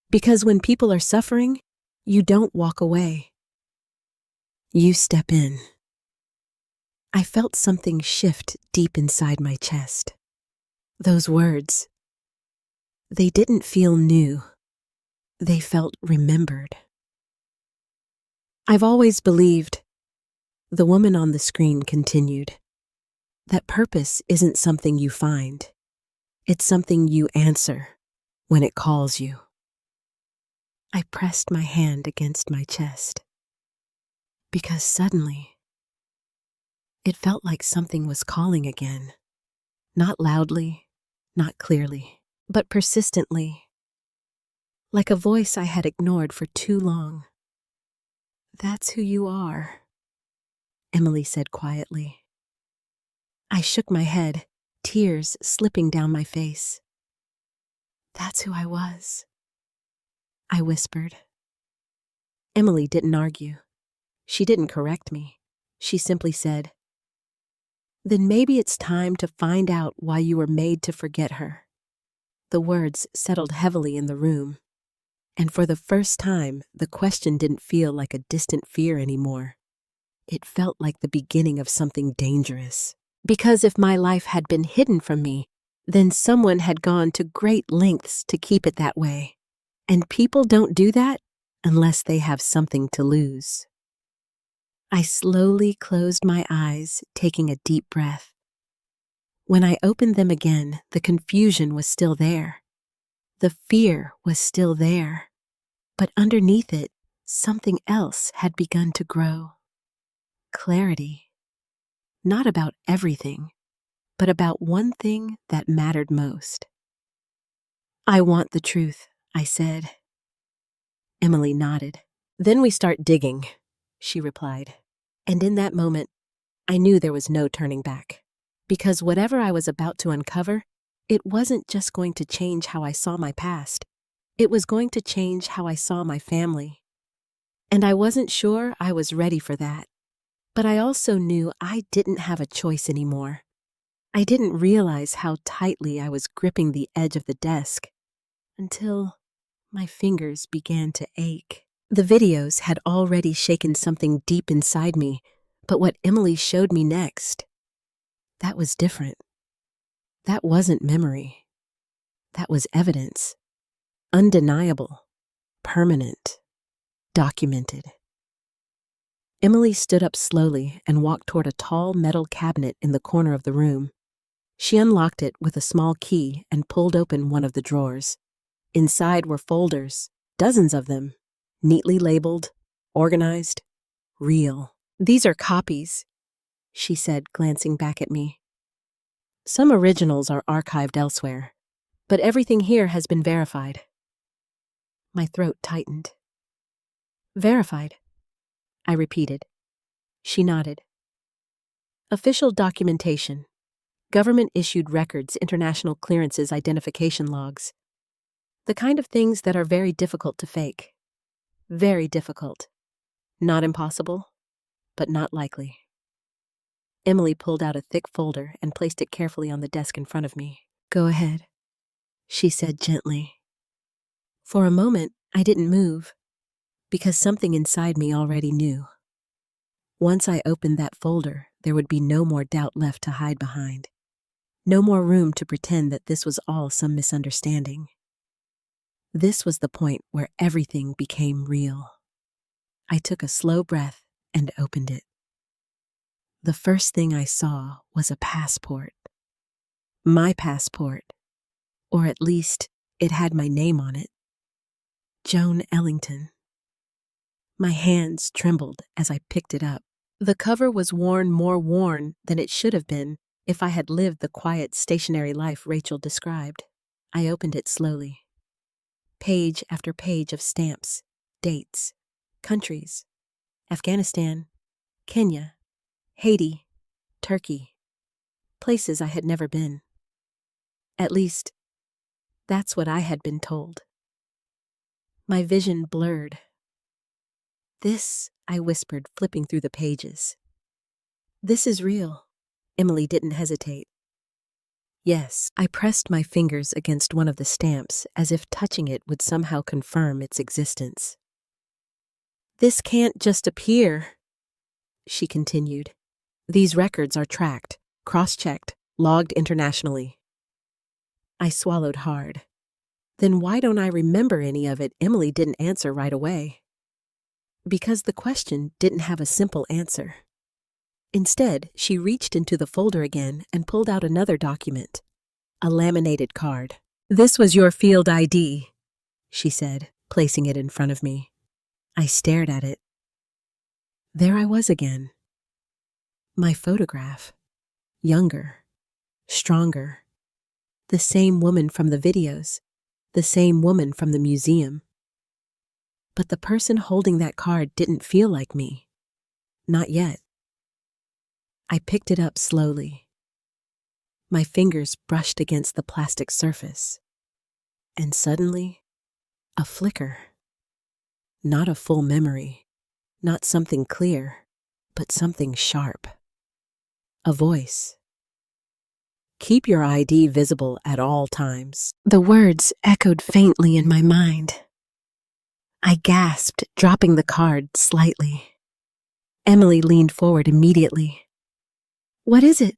Because when people are suffering, you don't walk away. You step in. I felt something shift deep inside my chest. Those words, they didn't feel new. They felt remembered. I've always believed, the woman on the screen continued, that purpose isn't something you find. It's something you answer when it calls you. I pressed my hand against my chest because suddenly it felt like something was calling again, not loudly, not clearly, but persistently, like a voice I had ignored for too long. That's who you are, Emily said quietly. I shook my head, tears slipping down my face. That's who I was, I whispered. Emily didn't argue. She didn't correct me. She simply said, Then maybe it's time to find out why you were made to forget her. The words settled heavily in the room, and for the first time, the question didn't feel like a distant fear anymore. It felt like the beginning of something dangerous. Because if my life had been hidden from me, then someone had gone to great lengths to keep it that way. And people don't do that unless they have something to lose. I slowly closed my eyes, taking a deep breath. When I opened them again, the confusion was still there. The fear was still there. But underneath it, something else had begun to grow. Clarity. Not about everything, but about one thing that mattered most. I want the truth, I said. Emily nodded. Then we start digging, she replied. And in that moment, I knew there was no turning back. Because whatever I was about to uncover, it wasn't just going to change how I saw my past. It was going to change how I saw my family. And I wasn't sure I was ready for that. But I also knew I didn't have a choice anymore. I didn't realize how tightly I was gripping the edge of the desk until my fingers began to ache. The videos had already shaken something deep inside me, but what Emily showed me next, that was different. That wasn't memory. That was evidence. Undeniable. Permanent. Documented. Emily stood up slowly and walked toward a tall metal cabinet in the corner of the room. She unlocked it with a small key and pulled open one of the drawers. Inside were folders, dozens of them, neatly labeled, organized, real. "These are copies," she said, glancing back at me. "Some originals are archived elsewhere, but everything here has been verified." My throat tightened. "Verified?" I repeated. She nodded. "Official documentation. Government-issued records, international clearances, identification logs. The kind of things that are very difficult to fake. Very difficult. Not impossible, but not likely." Emily pulled out a thick folder and placed it carefully on the desk in front of me. "Go ahead," she said gently. For a moment, I didn't move, because something inside me already knew. Once I opened that folder, there would be no more doubt left to hide behind. No more room to pretend that this was all some misunderstanding. This was the point where everything became real. I took a slow breath and opened it. The first thing I saw was a passport. My passport. Or at least, it had my name on it. Joan Ellington. My hands trembled as I picked it up. The cover was more worn than it should have been if I had lived the quiet, stationary life Rachel described. I opened it slowly. Page after page of stamps, dates, countries: Afghanistan, Kenya, Haiti, Turkey. Places I had never been. At least, that's what I had been told. My vision blurred. "This," I whispered, flipping through the pages. "This is real." Emily didn't hesitate. "Yes." I pressed my fingers against one of the stamps as if touching it would somehow confirm its existence. "This can't just appear," she continued. "These records are tracked, cross-checked, logged internationally." I swallowed hard. Then why don't I remember any of it? Emily didn't answer right away. Because the question didn't have a simple answer. Instead, she reached into the folder again and pulled out another document, a laminated card. "This was your field ID," she said, placing it in front of me. I stared at it. There I was again. My photograph. Younger. Stronger. The same woman from the videos. The same woman from the museum. But the person holding that card didn't feel like me. Not yet. I picked it up slowly. My fingers brushed against the plastic surface. And suddenly, a flicker. Not a full memory. Not something clear, but something sharp. A voice. "Keep your ID visible at all times." The words echoed faintly in my mind. I gasped, dropping the card slightly. Emily leaned forward immediately. "What is it?"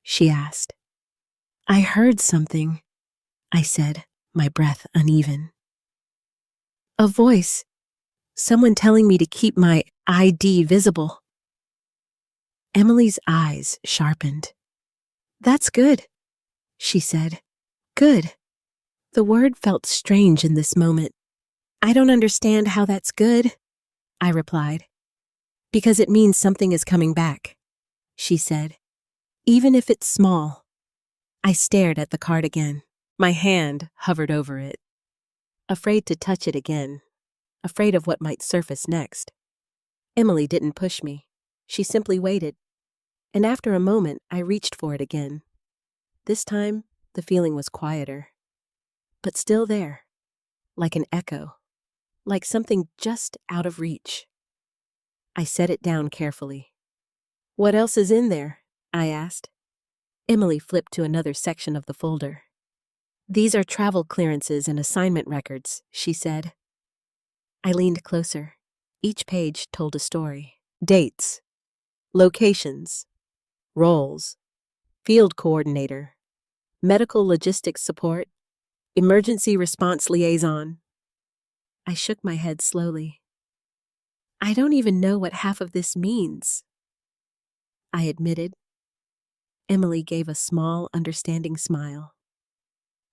she asked. "I heard something," I said, my breath uneven. "A voice. Someone telling me to keep my ID visible." Emily's eyes sharpened. "That's good," she said. "Good." The word felt strange in this moment. "I don't understand how that's good," I replied. "Because it means something is coming back," she said. "Even if it's small." I stared at the card again. My hand hovered over it. Afraid to touch it again. Afraid of what might surface next. Emily didn't push me. She simply waited. And after a moment, I reached for it again. This time, the feeling was quieter, but still there, like an echo, like something just out of reach. I set it down carefully. "What else is in there?" I asked. Emily flipped to another section of the folder. "These are travel clearances and assignment records," she said. I leaned closer. Each page told a story. Dates, locations, roles, field coordinator, medical logistics support, emergency response liaison. I shook my head slowly. "I don't even know what half of this means," I admitted. Emily gave a small, understanding smile.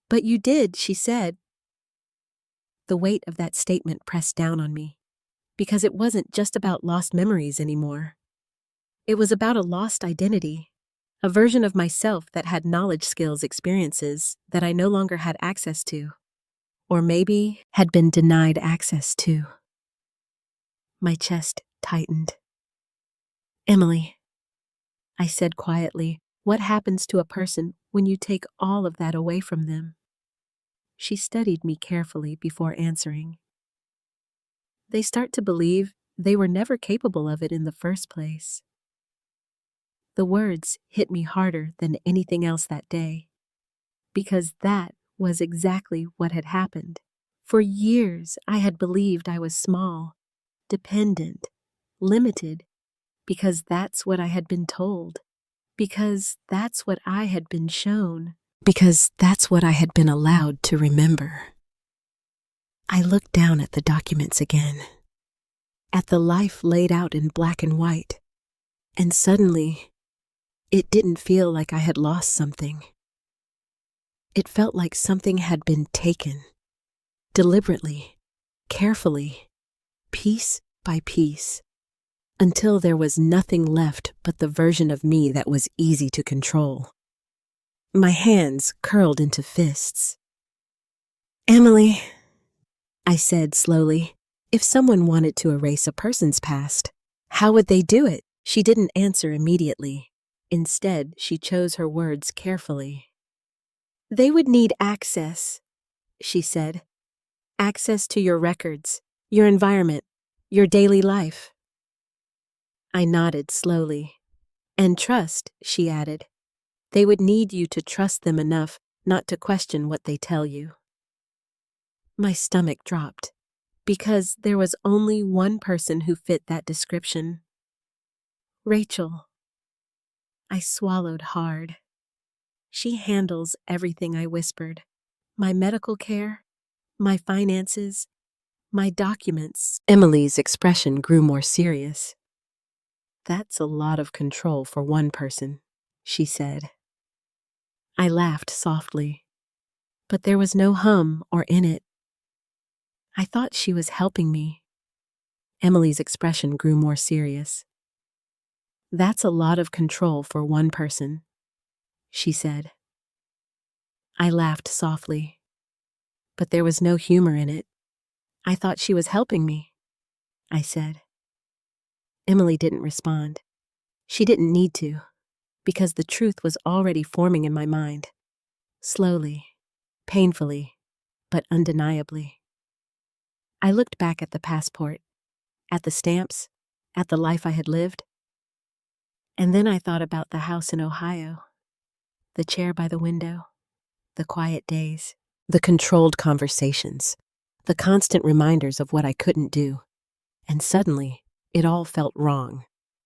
"But you did," she said. The weight of that statement pressed down on me, because it wasn't just about lost memories anymore. It was about a lost identity, a version of myself that had knowledge, skills, experiences that I no longer had access to, or maybe had been denied access to. My chest tightened. "Emily," I said quietly, "what happens to a person when you take all of that away from them?" She studied me carefully before answering. "They start to believe they were never capable of it in the first place." The words hit me harder than anything else that day, because that was exactly what had happened. For years, I had believed I was small, dependent, limited, because that's what I had been told, because that's what I had been shown, because that's what I had been allowed to remember. I looked down at the documents again, at the life laid out in black and white, and suddenly, it didn't feel like I had lost something. It felt like something had been taken, deliberately, carefully, piece by piece, until there was nothing left but the version of me that was easy to control. My hands curled into fists. "Emily," I said slowly, "if someone wanted to erase a person's past, how would they do it?" She didn't answer immediately. Instead, she chose her words carefully. "They would need access," she said. "Access to your records, your environment, your daily life." I nodded slowly. "And trust," she added. "They would need you to trust them enough not to question what they tell you." My stomach dropped, because there was only one person who fit that description. Rachel. I swallowed hard. "She handles everything," I whispered. "My medical care, my finances, my documents." Emily's expression grew more serious. "That's a lot of control for one person," she said. I laughed softly, but there was no hum or in it. I thought she was helping me. Emily's expression grew more serious. "That's a lot of control for one person," she said. I laughed softly, but there was no humor in it. "I thought she was helping me," I said. Emily didn't respond. She didn't need to, because the truth was already forming in my mind. Slowly, painfully, but undeniably. I looked back at the passport, at the stamps, at the life I had lived. And then I thought about the house in Ohio, the chair by the window, the quiet days, the controlled conversations, the constant reminders of what I couldn't do. And suddenly, it all felt wrong.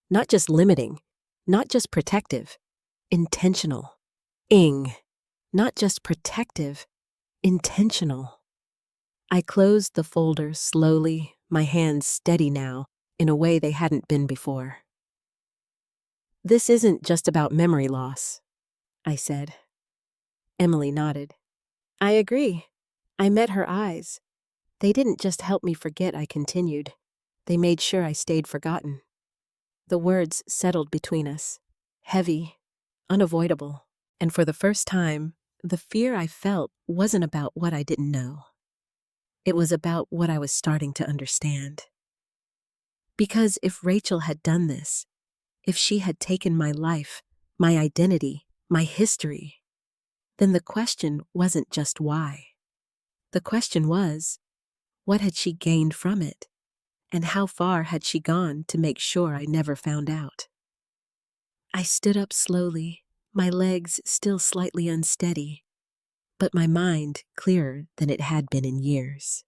Not just limiting, not just protective, intentional. Not just protective, intentional. I closed the folder slowly, my hands steady now, in a way they hadn't been before. "This isn't just about memory loss," I said. Emily nodded. "I agree." I met her eyes. They didn't just help me forget, I continued. They made sure I stayed forgotten. The words settled between us, heavy, unavoidable, and for the first time, the fear I felt wasn't about what I didn't know. It was about what I was starting to understand. Because if Rachel had done this, If she had taken my life, my identity, my history, then the question wasn't just why. The question was, what had she gained from it? And how far had she gone to make sure I never found out? I stood up slowly, my legs still slightly unsteady, but my mind clearer than it had been in years.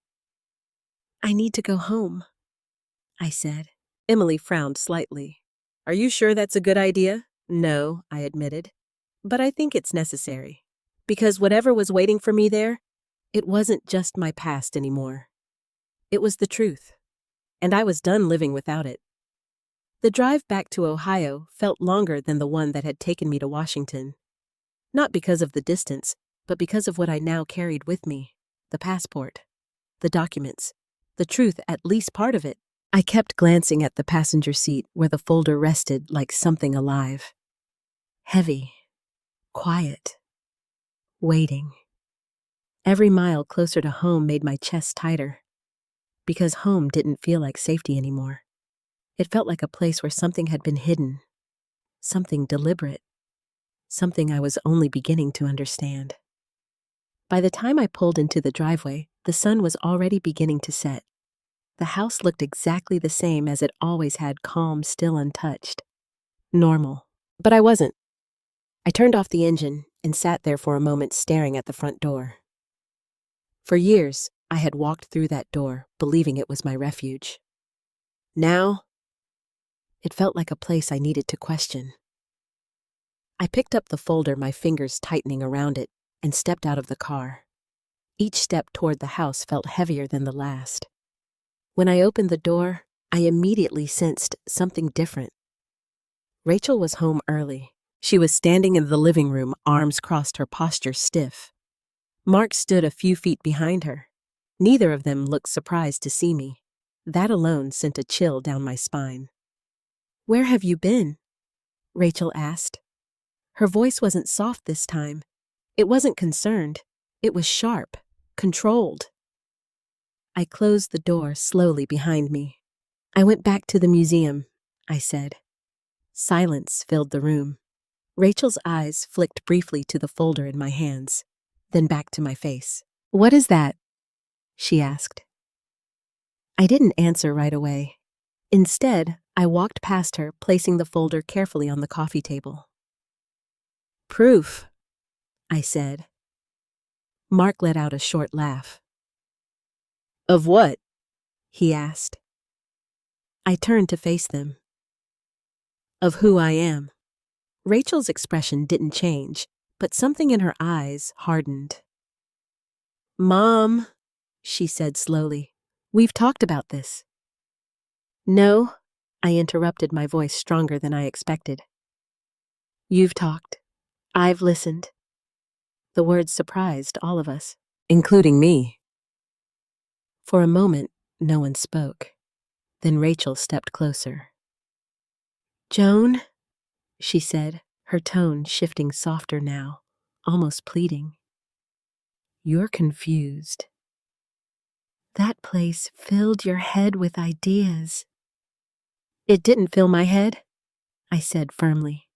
I need to go home, I said. Emily frowned slightly. Are you sure that's a good idea? No, I admitted. But I think it's necessary. Because whatever was waiting for me there, it wasn't just my past anymore. It was the truth. And I was done living without it. The drive back to Ohio felt longer than the one that had taken me to Washington. Not because of the distance, but because of what I now carried with me. The passport, the documents, the truth, at least part of it. I kept glancing at the passenger seat where the folder rested like something alive. Heavy, quiet, waiting. Every mile closer to home made my chest tighter, because home didn't feel like safety anymore. It felt like a place where something had been hidden, something deliberate, something I was only beginning to understand. By the time I pulled into the driveway, the sun was already beginning to set. The house looked exactly the same as it always had, calm, still untouched. Normal. But I wasn't. I turned off the engine and sat there for a moment staring at the front door. For years, I had walked through that door, believing it was my refuge. Now, it felt like a place I needed to question. I picked up the folder, my fingers tightening around it, and stepped out of the car. Each step toward the house felt heavier than the last. When I opened the door, I immediately sensed something different. Rachel was home early. She was standing in the living room, arms crossed, her posture stiff. Mark stood a few feet behind her. Neither of them looked surprised to see me. That alone sent a chill down my spine. "Where have you been?" Rachel asked. Her voice wasn't soft this time. It wasn't concerned. It was sharp, controlled. I closed the door slowly behind me. "I went back to the museum," I said. Silence filled the room. Rachel's eyes flicked briefly to the folder in my hands, then back to my face. "What is that?" she asked. I didn't answer right away. Instead, I walked past her, placing the folder carefully on the coffee table. "Proof," I said. Mark let out a short laugh. "Of what?" he asked. I turned to face them. "Of who I am." Rachel's expression didn't change, but something in her eyes hardened. "Mom," she said slowly, "we've talked about this." "No," I interrupted, my voice stronger than I expected. "You've talked. I've listened." The words surprised all of us, including me. For a moment, no one spoke. Then Rachel stepped closer. "Joan," she said, her tone shifting softer now, almost pleading. "You're confused. That place filled your head with ideas." "It didn't fill my head," I said firmly.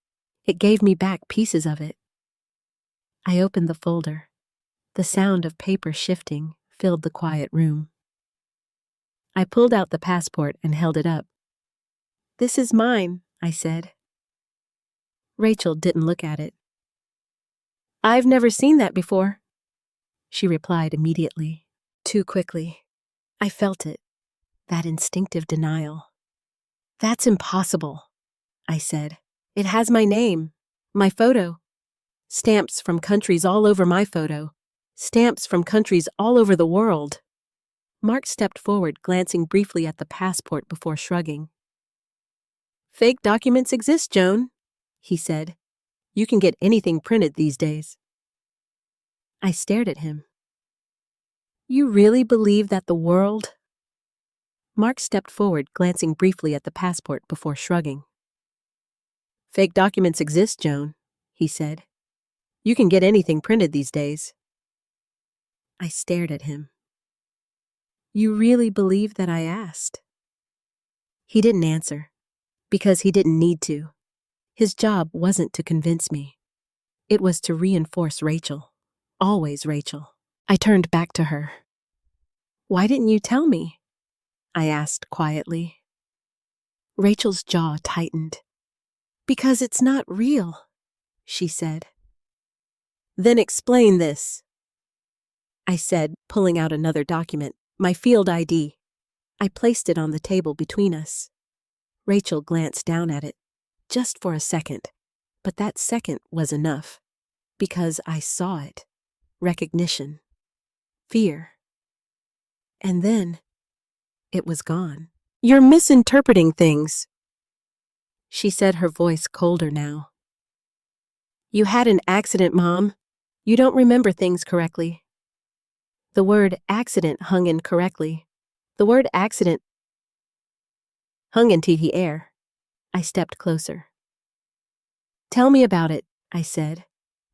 "It gave me back pieces of it." I opened the folder. The sound of paper shifting filled the quiet room. I pulled out the passport and held it up. "This is mine," I said. Rachel didn't look at it. "I've never seen that before," she replied immediately, too quickly. I felt it, that instinctive denial. "That's impossible," I said. "It has my name, my photo. Stamps from countries all over my photo. Stamps from countries all over the world." Mark stepped forward, glancing briefly at the passport before shrugging. "Fake documents exist, Joan," he said. "You can get anything printed these days." I stared at him. "You really believe that the world—" Mark stepped forward, glancing briefly at the passport before shrugging. "Fake documents exist, Joan," he said. "You can get anything printed these days." I stared at him. "You really believe that I asked?" He didn't answer, because he didn't need to. His job wasn't to convince me. It was to reinforce Rachel. Always Rachel. I turned back to her. "Why didn't you tell me?" I asked quietly. Rachel's jaw tightened. "Because it's not real," she said. "Then explain this," I said, pulling out another document, my field ID. I placed it on the table between us. Rachel glanced down at it, just for a second, but that second was enough, because I saw it. Recognition. Fear. And then, it was gone. "You're misinterpreting things," she said, her voice colder now. "You had an accident, Mom. You don't remember things correctly." The word accident hung incorrectly. The word accident hung into the air. I stepped closer. "Tell me about it," I said.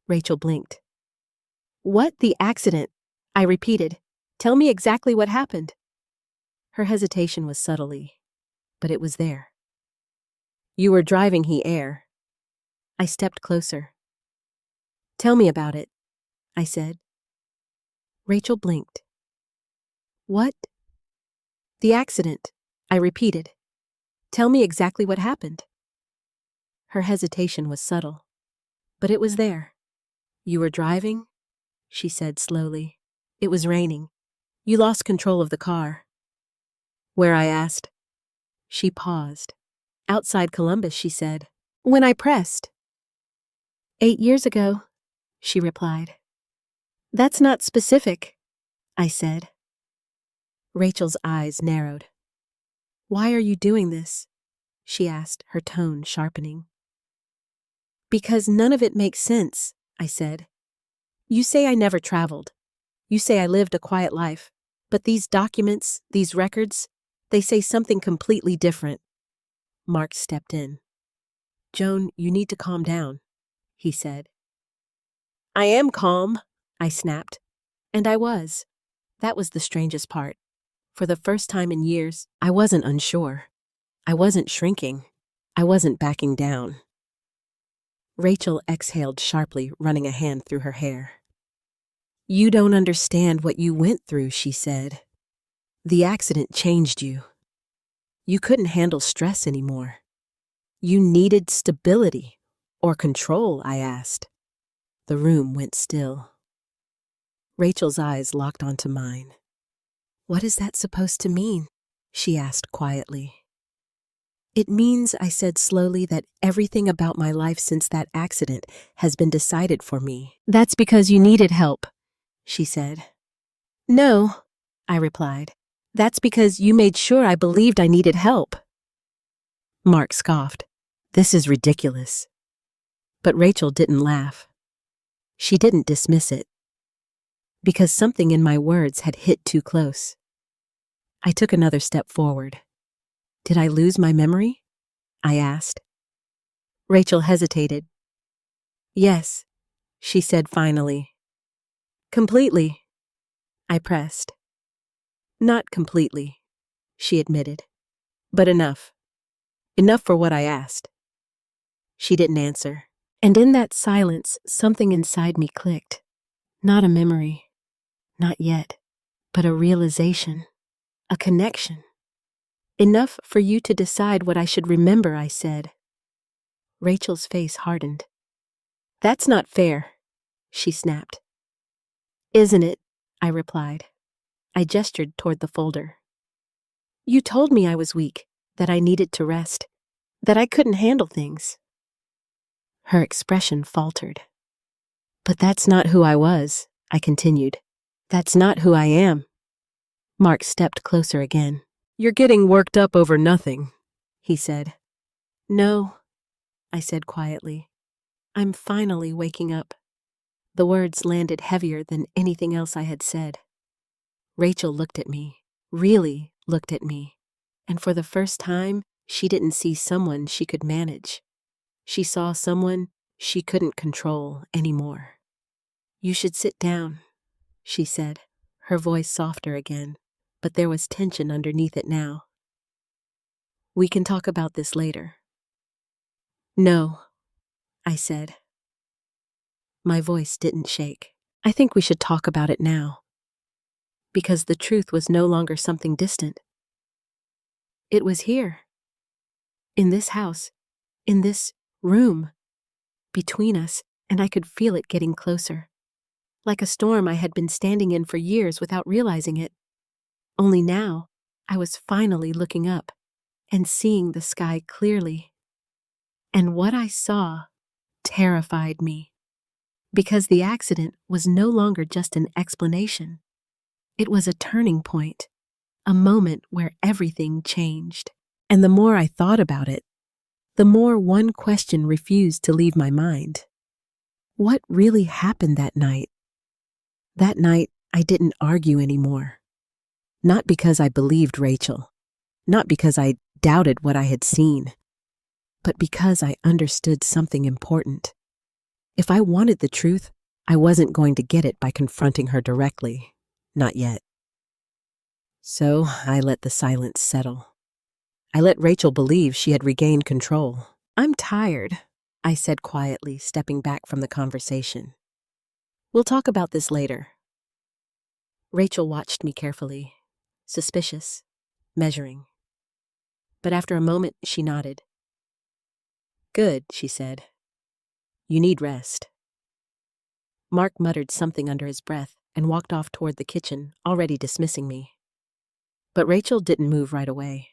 Rachel blinked. "What, the accident?" I repeated. "Tell me exactly what happened." Her hesitation was subtly, but it was there. "You were driving the air." I stepped closer. "Tell me about it," I said. Rachel blinked. "What?" "The accident," I repeated. "Tell me exactly what happened." Her hesitation was subtle, but it was there. "You were driving," she said slowly. "It was raining. You lost control of the car." "Where?" I asked. She paused. "Outside Columbus," she said. When I pressed. 8 years ago, she replied. "That's not specific," I said. Rachel's eyes narrowed. "Why are you doing this?" she asked, her tone sharpening. "Because none of it makes sense," I said. "You say I never traveled. You say I lived a quiet life. But these documents, these records, they say something completely different." Mark stepped in. "Joan, you need to calm down," he said. "I am calm," I snapped. And I was. That was the strangest part. For the first time in years, I wasn't unsure. I wasn't shrinking. I wasn't backing down. Rachel exhaled sharply, running a hand through her hair. "You don't understand what you went through," she said. "The accident changed you. You couldn't handle stress anymore. You needed stability or control," I asked. The room went still. Rachel's eyes locked onto mine. "What is that supposed to mean?" she asked quietly. "It means," I said slowly, "that everything about my life since that accident has been decided for me." "That's because you needed help," she said. "No," I replied. "That's because you made sure I believed I needed help." Mark scoffed. "This is ridiculous." But Rachel didn't laugh. She didn't dismiss it. Because something in my words had hit too close. I took another step forward. "Did I lose my memory?" I asked. Rachel hesitated. "Yes," she said finally. "Completely," I pressed. "Not completely," she admitted. "But enough. Enough for what I asked." She didn't answer. And in that silence, something inside me clicked. Not a memory. Not yet. But a realization. A connection. "Enough for you to decide what I should remember," I said. Rachel's face hardened. "That's not fair," she snapped. "Isn't it?" I replied. I gestured toward the folder. "You told me I was weak, that I needed to rest, that I couldn't handle things." Her expression faltered. "But that's not who I was," I continued. "That's not who I am." Mark stepped closer again. "You're getting worked up over nothing," he said. "No," I said quietly. "I'm finally waking up." The words landed heavier than anything else I had said. Rachel looked at me, really looked at me, and for the first time, she didn't see someone she could manage. She saw someone she couldn't control anymore. "You should sit down," she said, her voice softer again, but there was tension underneath it now. "We can talk about this later." "No," I said. My voice didn't shake. I think we should talk about it now. Because the truth was no longer something distant. It was here. In this house. In this room. Between us, and I could feel it getting closer. Like a storm I had been standing in for years without realizing it. Only now, I was finally looking up and seeing the sky clearly. And what I saw terrified me. Because the accident was no longer just an explanation. It was a turning point, a moment where everything changed. And the more I thought about it, the more one question refused to leave my mind. What really happened that night? That night, I didn't argue anymore. Not because I believed Rachel, not because I doubted what I had seen, but because I understood something important. If I wanted the truth, I wasn't going to get it by confronting her directly. Not yet. So I let the silence settle. I let Rachel believe she had regained control. I'm tired, I said quietly, stepping back from the conversation. We'll talk about this later. Rachel watched me carefully, suspicious, measuring. But after a moment, she nodded. Good, she said. You need rest. Mark muttered something under his breath and walked off toward the kitchen, already dismissing me. But Rachel didn't move right away.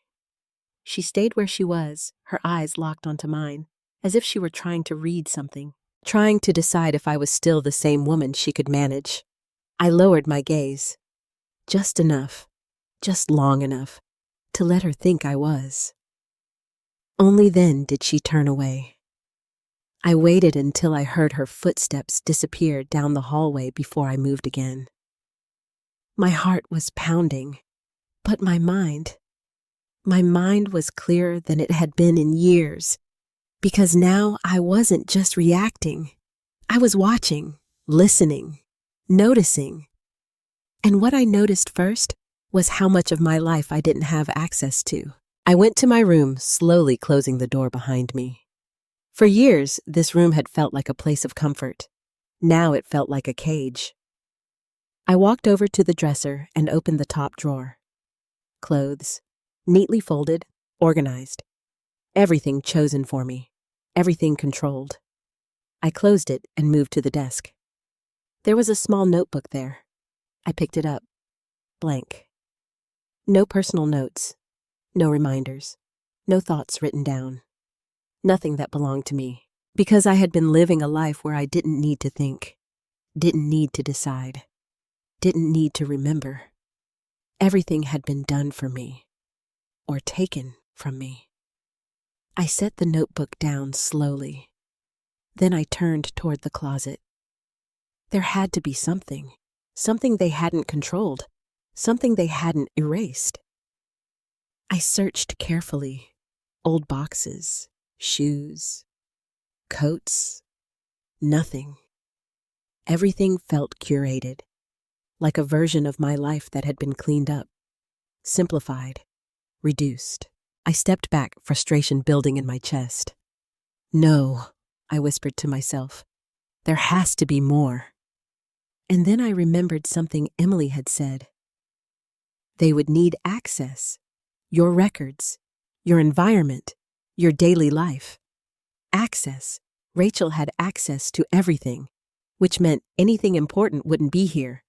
She stayed where she was, her eyes locked onto mine, as if she were trying to read something, trying to decide if I was still the same woman she could manage. I lowered my gaze. Just enough, just long enough, to let her think I was. Only then did she turn away. I waited until I heard her footsteps disappear down the hallway before I moved again. My heart was pounding, but my mind was clearer than it had been in years, because now I wasn't just reacting. I was watching, listening, noticing. And what I noticed first was how much of my life I didn't have access to. I went to my room, slowly closing the door behind me. For years, this room had felt like a place of comfort. Now it felt like a cage. I walked over to the dresser and opened the top drawer. Clothes, neatly folded, organized. Everything chosen for me, everything controlled. I closed it and moved to the desk. There was a small notebook there. I picked it up. Blank. No personal notes, no reminders, no thoughts written down. Nothing that belonged to me, because I had been living a life where I didn't need to think, didn't need to decide, didn't need to remember. Everything had been done for me, or taken from me. I set the notebook down slowly. Then I turned toward the closet. There had to be something they hadn't controlled, something they hadn't erased. I searched carefully. Old boxes, shoes, coats, nothing. Everything felt curated, like a version of my life that had been cleaned up, simplified, reduced. I stepped back, frustration building in my chest. No, I whispered to myself. There has to be more. And then I remembered something Emily had said. They would need access, your records, your environment, your daily life. Access. Rachel had access to everything, which meant anything important wouldn't be here,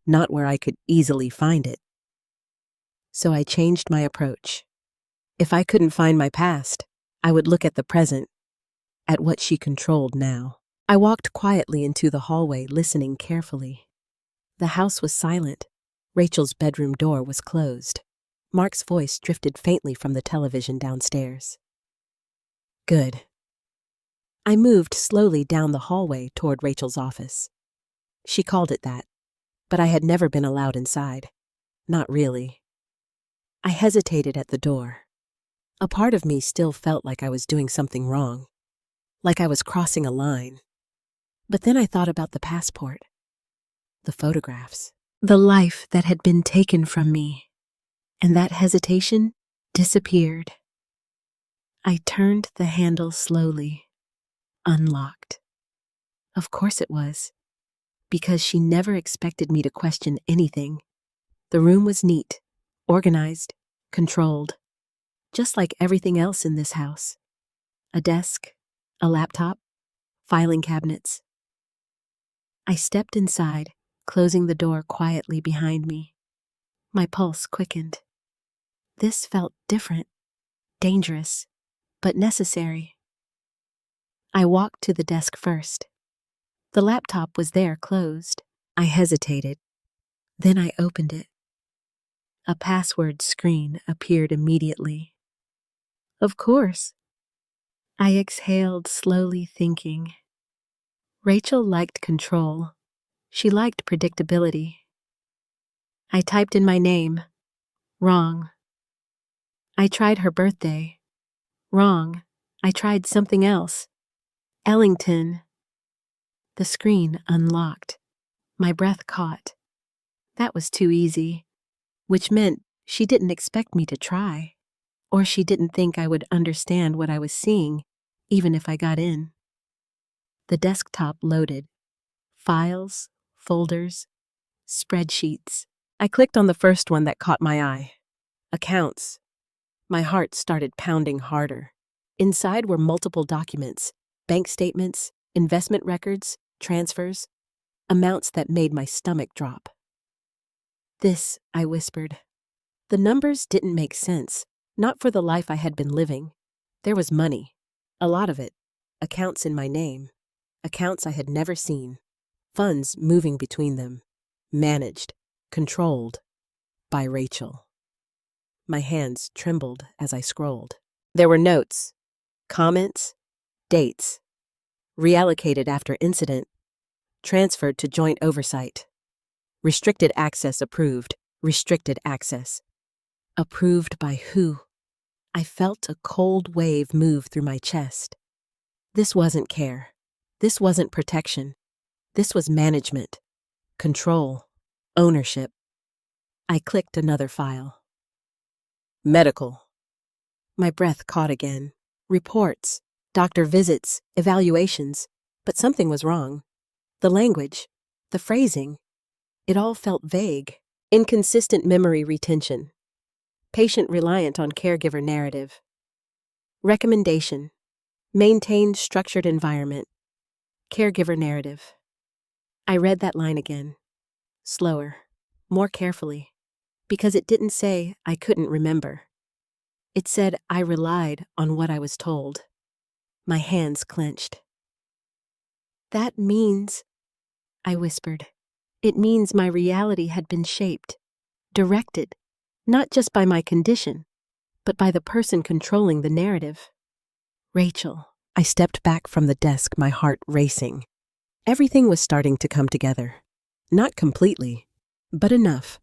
not where I could easily find it. So I changed my approach. If I couldn't find my past, I would look at the present, at what she controlled now. I walked quietly into the hallway, listening carefully. The house was silent. Rachel's bedroom door was closed. Mark's voice drifted faintly from the television downstairs. Good. I moved slowly down the hallway toward Rachel's office. She called it that, but I had never been allowed inside. Not really. I hesitated at the door. A part of me still felt like I was doing something wrong, like I was crossing a line. But then I thought about the passport, the photographs, the life that had been taken from me, and that hesitation disappeared. I turned the handle slowly. unlocked. Of course it was, because she never expected me to question anything. The room was neat, organized, controlled, just like everything else in this house. A desk, a laptop, filing cabinets. I stepped inside, closing the door quietly behind me. My pulse quickened. This felt different, dangerous, but necessary. I walked to the desk first. The laptop was there closed. I hesitated. Then I opened it. A password screen appeared immediately. Of course. I exhaled slowly, thinking. Rachel liked control. She liked predictability. I typed in my name. Wrong. I tried her birthday. Wrong. I tried something else. Ellington. The screen unlocked. My breath caught. That was too easy, which meant she didn't expect me to try, or she didn't think I would understand what I was seeing, even if I got in. The desktop loaded. Files, folders, spreadsheets. I clicked on the first one that caught my eye. Accounts. My heart started pounding harder. Inside were multiple documents, bank statements, investment records, transfers, amounts that made my stomach drop. This, I whispered. The numbers didn't make sense, not for the life I had been living. There was money, a lot of it, accounts in my name, accounts I had never seen, funds moving between them, managed, controlled, by Rachel. My hands trembled as I scrolled. There were notes, comments, dates, reallocated after incident, transferred to joint oversight. Restricted access approved, restricted access. Approved by who? I felt a cold wave move through my chest. This wasn't care. This wasn't protection. This was management, control, ownership. I clicked another file. Medical. My breath caught again. Reports, doctor visits, evaluations, but something was wrong. The language, the phrasing, it all felt vague. Inconsistent memory retention. Patient reliant on caregiver narrative. Recommendation. Maintain structured environment. Caregiver narrative. I read that line again. Slower. More carefully. Because it didn't say I couldn't remember. It said I relied on what I was told. My hands clenched. That means, I whispered. It means my reality had been shaped, directed, not just by my condition, but by the person controlling the narrative. Rachel. I stepped back from the desk, my heart racing. Everything was starting to come together. Not completely, but enough.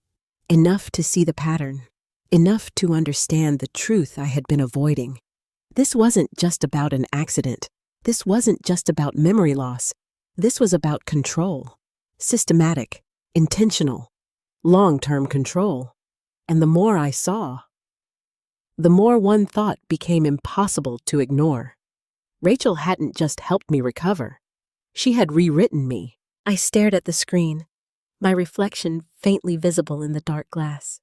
Enough to see the pattern. Enough to understand the truth I had been avoiding. This wasn't just about an accident. This wasn't just about memory loss. This was about control. Systematic, intentional, long-term control. And the more I saw, the more one thought became impossible to ignore. Rachel hadn't just helped me recover. She had rewritten me. I stared at the screen, my reflection faintly visible in the dark glass.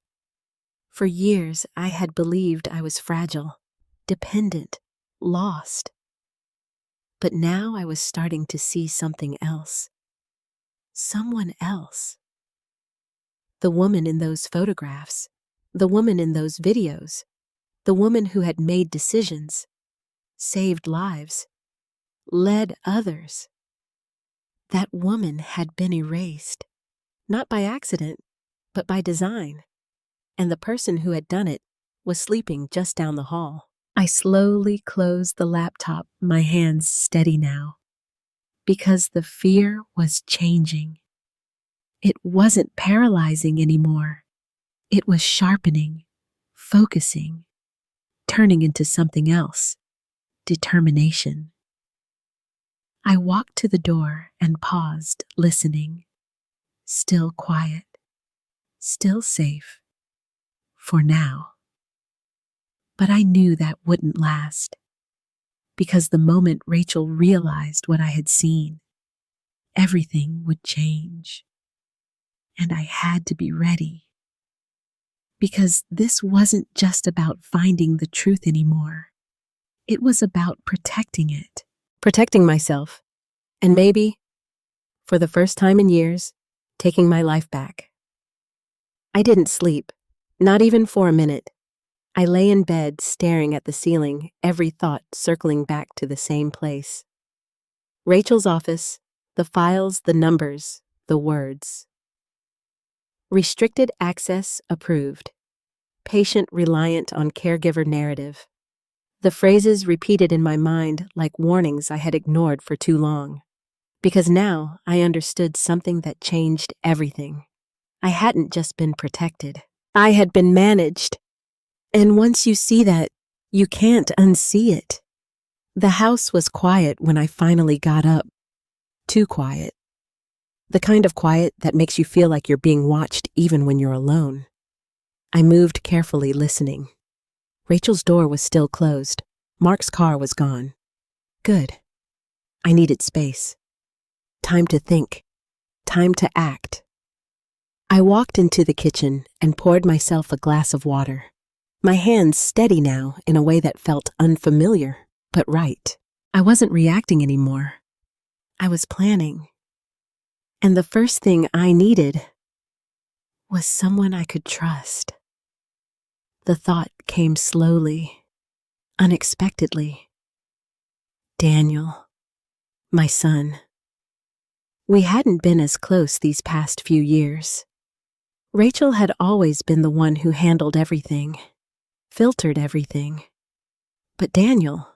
For years, I had believed I was fragile, dependent, lost. But now I was starting to see something else. Someone else. The woman in those photographs, the woman in those videos, the woman who had made decisions, saved lives, led others. That woman had been erased, not by accident, but by design, and the person who had done it was sleeping just down the hall. I slowly closed the laptop, my hands steady now, because the fear was changing. It wasn't paralyzing anymore. It was sharpening, focusing, turning into something else. Determination. I walked to the door and paused, listening. Still quiet. Still safe. For now. But I knew that wouldn't last. because the moment Rachel realized what I had seen, everything would change. And I had to be ready. Because this wasn't just about finding the truth anymore. It was about protecting it. Protecting myself. And maybe, for the first time in years, taking my life back. I didn't sleep, not even for a minute. I lay in bed staring at the ceiling, every thought circling back to the same place. Rachel's office, the files, the numbers, the words. Restricted access approved. Patient reliant on caregiver narrative. The phrases repeated in my mind like warnings I had ignored for too long. Because now I understood something that changed everything. I hadn't just been protected. I had been managed. And once you see that, you can't unsee it. The house was quiet when I finally got up. Too quiet. The kind of quiet that makes you feel like you're being watched even when you're alone. I moved carefully, listening. Rachel's door was still closed. Mark's car was gone. Good. I needed space. Time to think. Time to act. I walked into the kitchen and poured myself a glass of water. My hands steady now in a way that felt unfamiliar, but right. I wasn't reacting anymore. I was planning. And the first thing I needed was someone I could trust. The thought came slowly, unexpectedly. Daniel, my son. We hadn't been as close these past few years. Rachel had always been the one who handled everything, filtered everything. But Daniel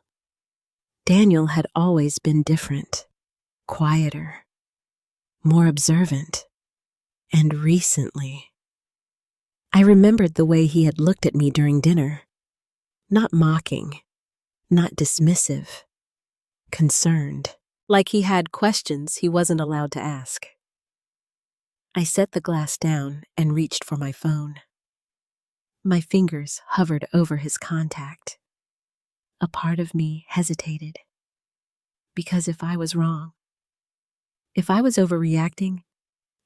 had always been different, quieter, more observant. And recently, I remembered the way he had looked at me during dinner. Not mocking, not dismissive, concerned, like he had questions he wasn't allowed to ask. I set the glass down and reached for my phone. My fingers hovered over his contact. A part of me hesitated. Because if I was wrong, if I was overreacting,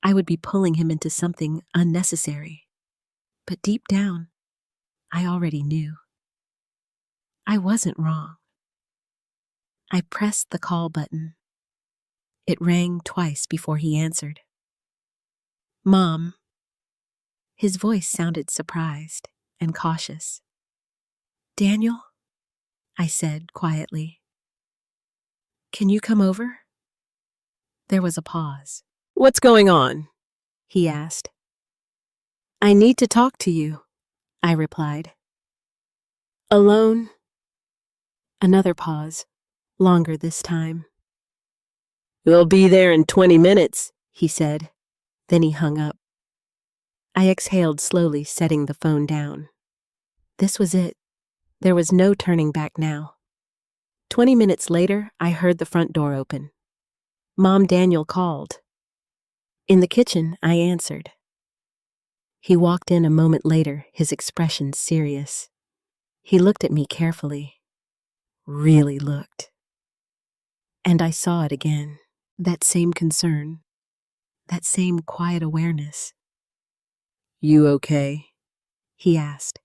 I would be pulling him into something unnecessary. But deep down, I already knew. I wasn't wrong. I pressed the call button. It rang twice before he answered. Mom. His voice sounded surprised and cautious. Daniel? I said quietly. Can you come over? There was a pause. What's going on? He asked. I need to talk to you, I replied. Alone? Another pause, longer this time. We'll be there in 20 minutes, he said. Then he hung up. I exhaled slowly, setting the phone down. This was it. There was no turning back now. 20 minutes later, I heard the front door open. Mom Daniel called. In the kitchen, I answered. He walked in a moment later, his expression serious. He looked at me carefully. Really looked. And I saw it again. That same concern. That same quiet awareness. You okay? He asked.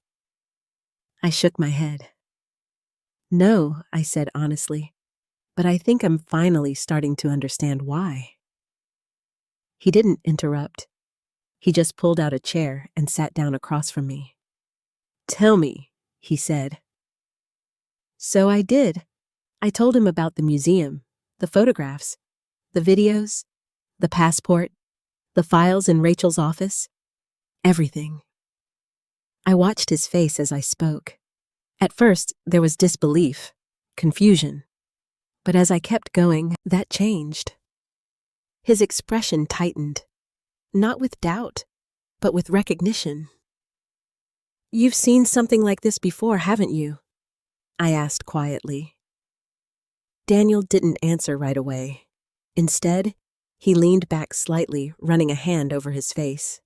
I shook my head. No, I said honestly, but I think I'm finally starting to understand why. He didn't interrupt. He just pulled out a chair and sat down across from me. Tell me, he said. So I did. I told him about the museum, the photographs, the videos, the passport, the files in Rachel's office, everything. I watched his face as I spoke. At first, there was disbelief, confusion. But as I kept going, that changed. His expression tightened, not with doubt, but with recognition. You've seen something like this before, haven't you? I asked quietly. Daniel didn't answer right away. Instead, he leaned back slightly, running a hand over his face.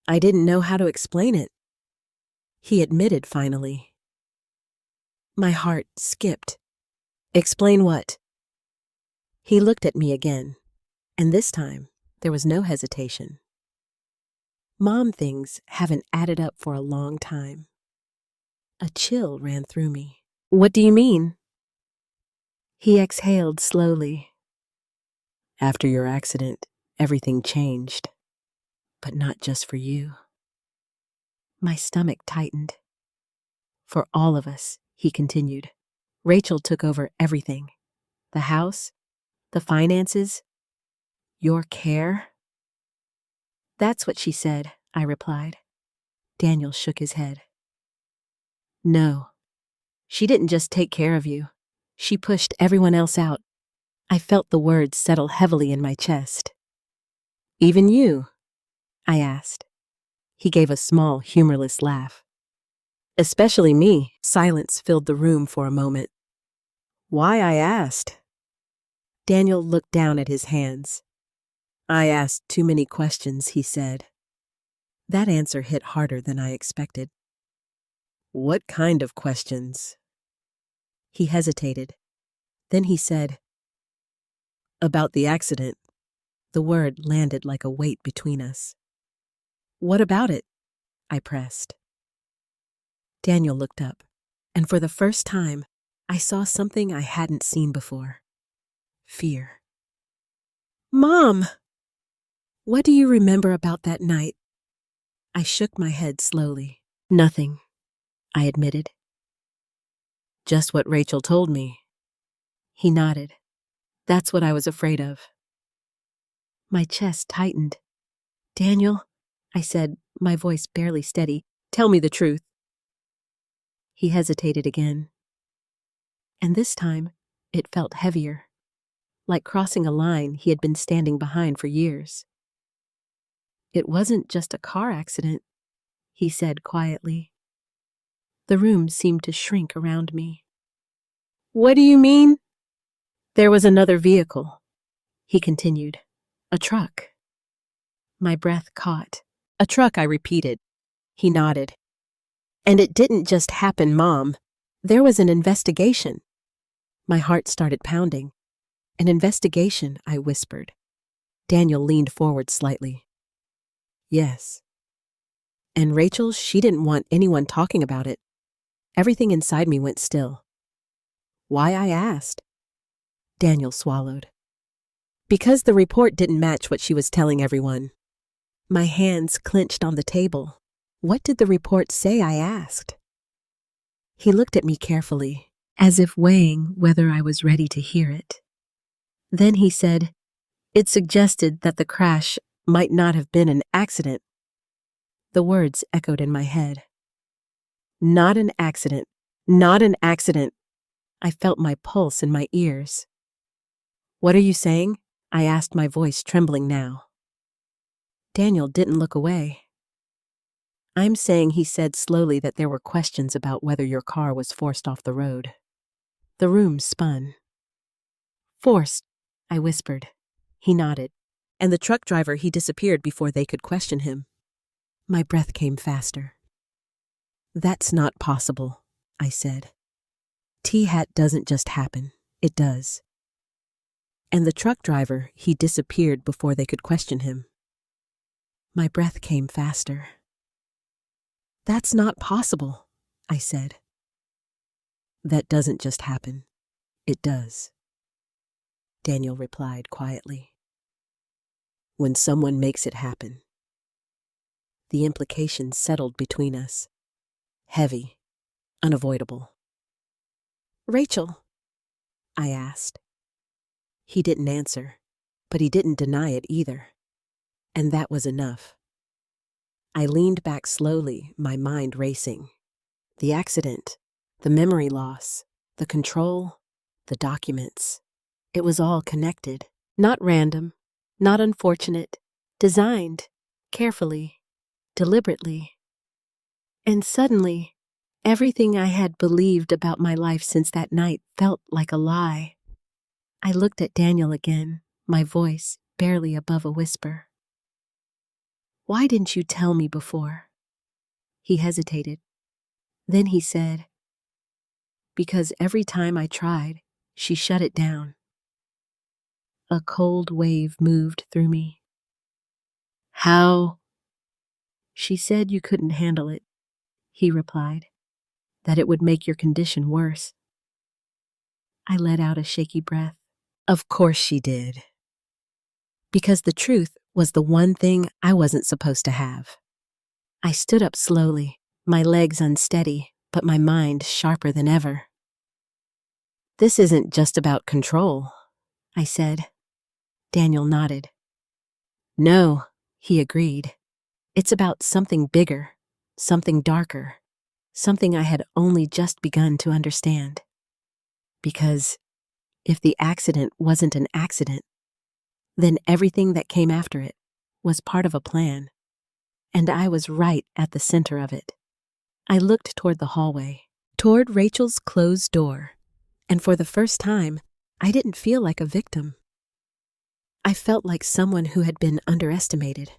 I didn't know how to explain it. He admitted finally. My heart skipped. Explain what? He looked at me again, and this time there was no hesitation. Mom things haven't added up for a long time. A chill ran through me. What do you mean? He exhaled slowly. After your accident, everything changed. But not just for you. My stomach tightened. For all of us, he continued. Rachel took over everything. The house, the finances, your care. That's what she said, I replied. Daniel shook his head. No, she didn't just take care of you. She pushed everyone else out. I felt the words settle heavily in my chest. Even you? I asked. He gave a small, humorless laugh. Especially me. Silence filled the room for a moment. Why, I asked. Daniel looked down at his hands. I asked too many questions, he said. That answer hit harder than I expected. What kind of questions? He hesitated. Then he said, about the accident. The word landed like a weight between us. What about it? I pressed. Daniel looked up, and for the first time, I saw something I hadn't seen before. Fear. Mom! What do you remember about that night? I shook my head slowly. Nothing, I admitted. Just what Rachel told me. He nodded. That's what I was afraid of. My chest tightened. Daniel, I said, my voice barely steady, tell me the truth. He hesitated again. And this time, it felt heavier, like crossing a line he had been standing behind for years. It wasn't just a car accident, he said quietly. The room seemed to shrink around me. What do you mean? There was another vehicle, he continued. A truck. My breath caught. A truck, I repeated. He nodded. And it didn't just happen, Mom. There was an investigation. My heart started pounding. An investigation, I whispered. Daniel leaned forward slightly. Yes. And Rachel, she didn't want anyone talking about it. Everything inside me went still. Why, I asked. Daniel swallowed. Because the report didn't match what she was telling everyone. My hands clenched on the table. What did the report say, I asked. He looked at me carefully, as if weighing whether I was ready to hear it. Then he said, it suggested that the crash might not have been an accident. The words echoed in my head. Not an accident. Not an accident. I felt my pulse in my ears. What are you saying? I asked, my voice trembling now. Daniel didn't look away. I'm saying, he said slowly, that there were questions about whether your car was forced off the road. The room spun. Forced, I whispered. He nodded. And the truck driver, he disappeared before they could question him. My breath came faster. That's not possible, I said. T-Hat doesn't just happen. It does. And the truck driver, he disappeared before they could question him. My breath came faster. That's not possible, I said. That doesn't just happen. It does. Daniel replied quietly. When someone makes it happen. The implications settled between us. Heavy, unavoidable. Rachel, I asked. He didn't answer, but he didn't deny it either. And that was enough. I leaned back slowly, my mind racing. The accident, the memory loss, the control, the documents. It was all connected, not random, not unfortunate, designed, carefully, deliberately. And suddenly, everything I had believed about my life since that night felt like a lie. I looked at Daniel again, my voice barely above a whisper. Why didn't you tell me before? He hesitated. Then he said, because every time I tried, she shut it down. A cold wave moved through me. How? She said you couldn't handle it, he replied, that it would make your condition worse. I let out a shaky breath. Of course she did. Because the truth was the one thing I wasn't supposed to have. I stood up slowly, my legs unsteady, but my mind sharper than ever. This isn't just about control, I said. Daniel nodded. No, he agreed. It's about something bigger, something darker, something I had only just begun to understand. Because if the accident wasn't an accident, then everything that came after it was part of a plan, and I was right at the center of it. I looked toward the hallway, toward Rachel's closed door, and for the first time, I didn't feel like a victim. I felt like someone who had been underestimated.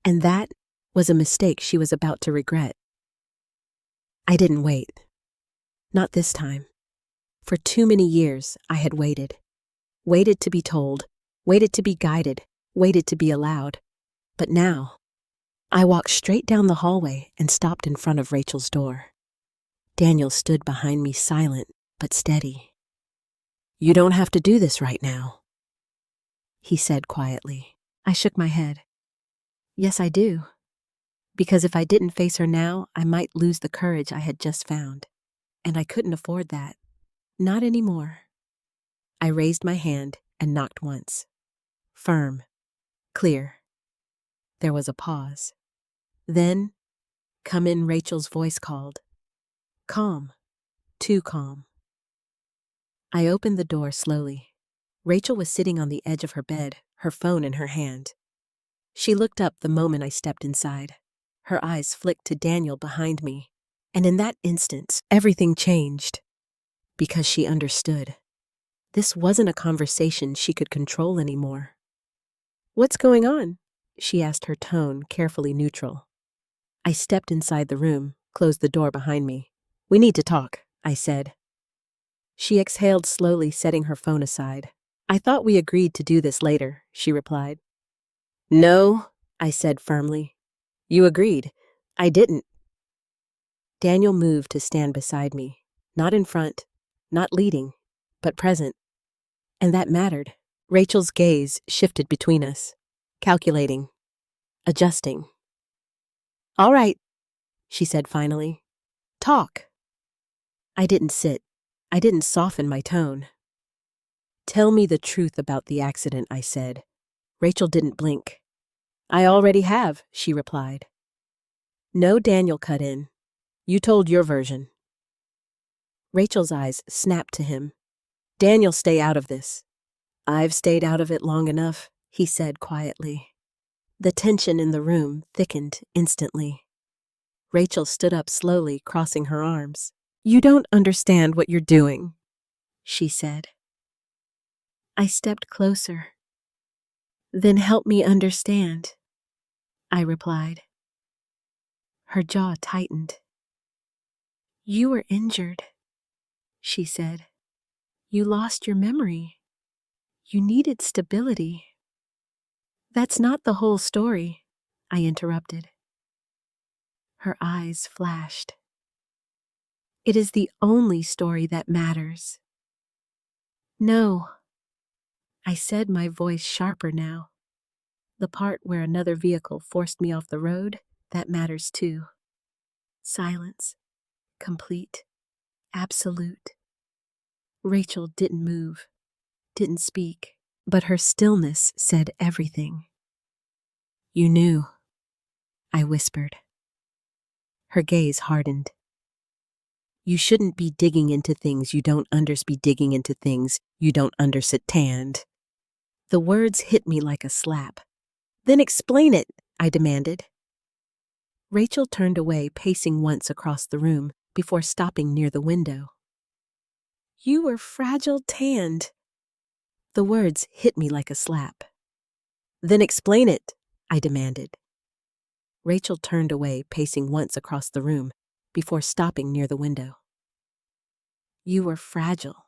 And that was a mistake she was about to regret. I didn't wait. Not this time. For too many years, I had waited. Waited to be told, waited to be guided, waited to be allowed. But now, I walked straight down the hallway and stopped in front of Rachel's door. Daniel stood behind me, silent but steady. You don't have to do this right now, he said quietly. I shook my head. Yes, I do. Because if I didn't face her now, I might lose the courage I had just found. And I couldn't afford that. Not anymore. I raised my hand and knocked once. Firm. Clear. There was a pause. Then, come in, Rachel's voice called. Calm. Too calm. I opened the door slowly. Rachel was sitting on the edge of her bed, her phone in her hand. She looked up the moment I stepped inside. Her eyes flicked to Daniel behind me, and in that instant, everything changed. Because she understood. This wasn't a conversation she could control anymore. What's going on? She asked, her tone carefully neutral. I stepped inside the room, closed the door behind me. We need to talk, I said. She exhaled slowly, setting her phone aside. I thought we agreed to do this later, she replied. No, I said firmly. You agreed. I didn't. Daniel moved to stand beside me, not in front, not leading, but present. And that mattered. Rachel's gaze shifted between us, calculating, adjusting. All right, she said finally. Talk. I didn't sit. I didn't soften my tone. Tell me the truth about the accident, I said. Rachel didn't blink. I already have, she replied. No, Daniel cut in. You told your version. Rachel's eyes snapped to him. Daniel, stay out of this. I've stayed out of it long enough, he said quietly. The tension in the room thickened instantly. Rachel stood up slowly, crossing her arms. You don't understand what you're doing, she said. I stepped closer. Then help me understand, I replied. Her jaw tightened. You were injured, she said. You lost your memory. You needed stability. That's not the whole story, I interrupted. Her eyes flashed. It is the only story that matters. No, I said, my voice sharper now. The part where another vehicle forced me off the road, that matters too. Silence. Complete. Absolute. Rachel didn't move, didn't speak, but her stillness said everything. You knew, I whispered. Her gaze hardened. You shouldn't be digging into things you don't understand. The words hit me like a slap. Then explain it, I demanded. Rachel turned away, pacing once across the room before stopping near the window. You were fragile tanned. The words hit me like a slap. Then explain it, I demanded. Rachel turned away, pacing once across the room before stopping near the window. You were fragile,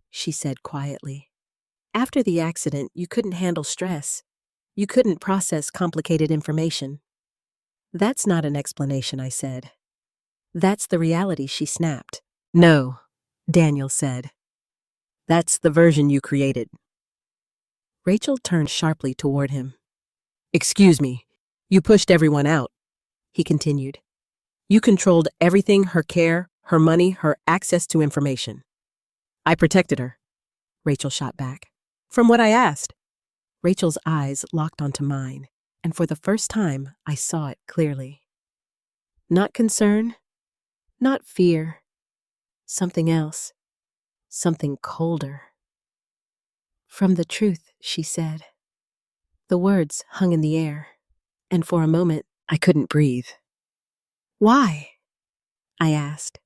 she said quietly. After the accident, you couldn't handle stress. You couldn't process complicated information. That's not an explanation, I said. That's the reality, she snapped. No, Daniel said. That's the version you created. Rachel turned sharply toward him. Excuse me, you pushed everyone out, he continued. You controlled everything, her care, her money, her access to information. I protected her, Rachel shot back. From what I asked. Rachel's eyes locked onto mine, and for the first time, I saw it clearly. Not concern, not fear, something else, something colder. From the truth, she said. The words hung in the air, and for a moment, I couldn't breathe. Why? I asked.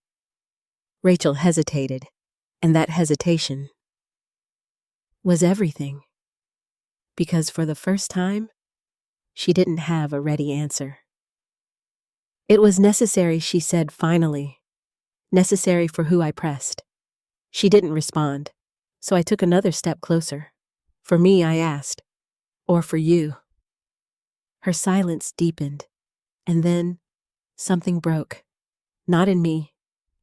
Rachel hesitated, and that hesitation was everything. Because for the first time, she didn't have a ready answer. It was necessary, she said finally. Necessary for who I pressed. She didn't respond, so I took another step closer. For me, I asked. Or for you? Her silence deepened, and then something broke. Not in me,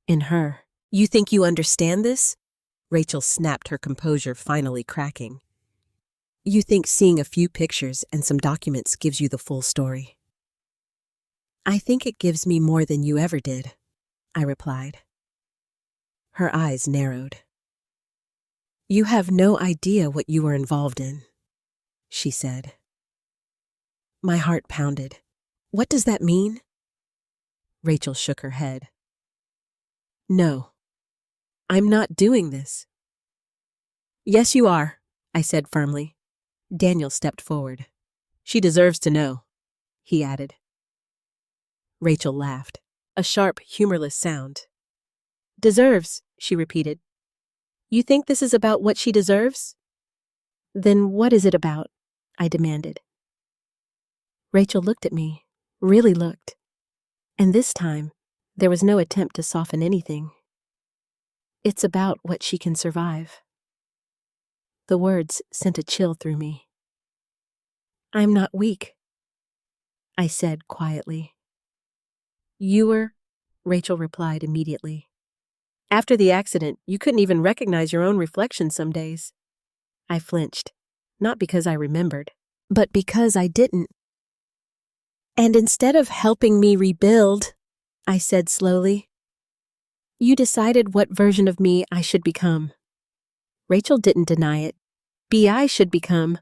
in her. You think you understand this? Rachel snapped, her composure finally cracking. You think seeing a few pictures and some documents gives you the full story. I think it gives me more than you ever did, I replied. Her eyes narrowed. You have no idea what you were involved in, she said. My heart pounded. What does that mean? Rachel shook her head. No, I'm not doing this. Yes, you are, I said firmly. Daniel stepped forward. She deserves to know, he added. Rachel laughed, a sharp, humorless sound. Deserves, she repeated. You think this is about what she deserves? Then what is it about? I demanded. Rachel looked at me, really looked. And this time, there was no attempt to soften anything. It's about what she can survive. The words sent a chill through me. I'm not weak, I said quietly. You were, Rachel replied immediately. After the accident, you couldn't even recognize your own reflection some days. I flinched, not because I remembered, but because I didn't. And instead of helping me rebuild, I said slowly, you decided what version of me I should become. Rachel didn't deny it. I should become.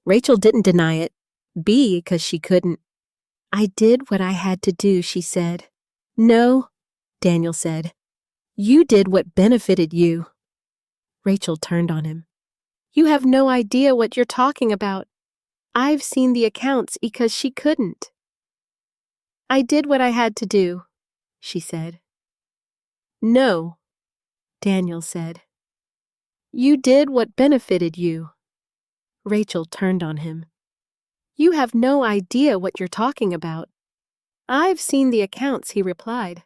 Rachel didn't deny it. Because she couldn't. I did what I had to do, she said. No, Daniel said. You did what benefited you. Rachel turned on him. You have no idea what you're talking about. I've seen the accounts because she couldn't. I did what I had to do, she said. No, Daniel said. You did what benefited you. Rachel turned on him. You have no idea what you're talking about. I've seen the accounts, he replied.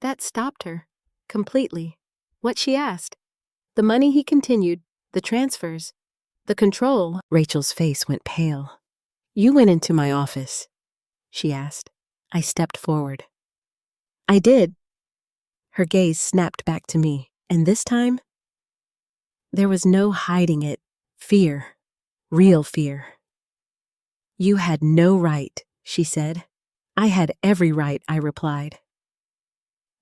That stopped her, completely. What she asked. The money, he continued, the transfers, the control. Rachel's face went pale. You went into my office, she asked. I stepped forward. I did. Her gaze snapped back to me, and this time, there was no hiding it. Fear. Real fear. You had no right, she said. I had every right, I replied.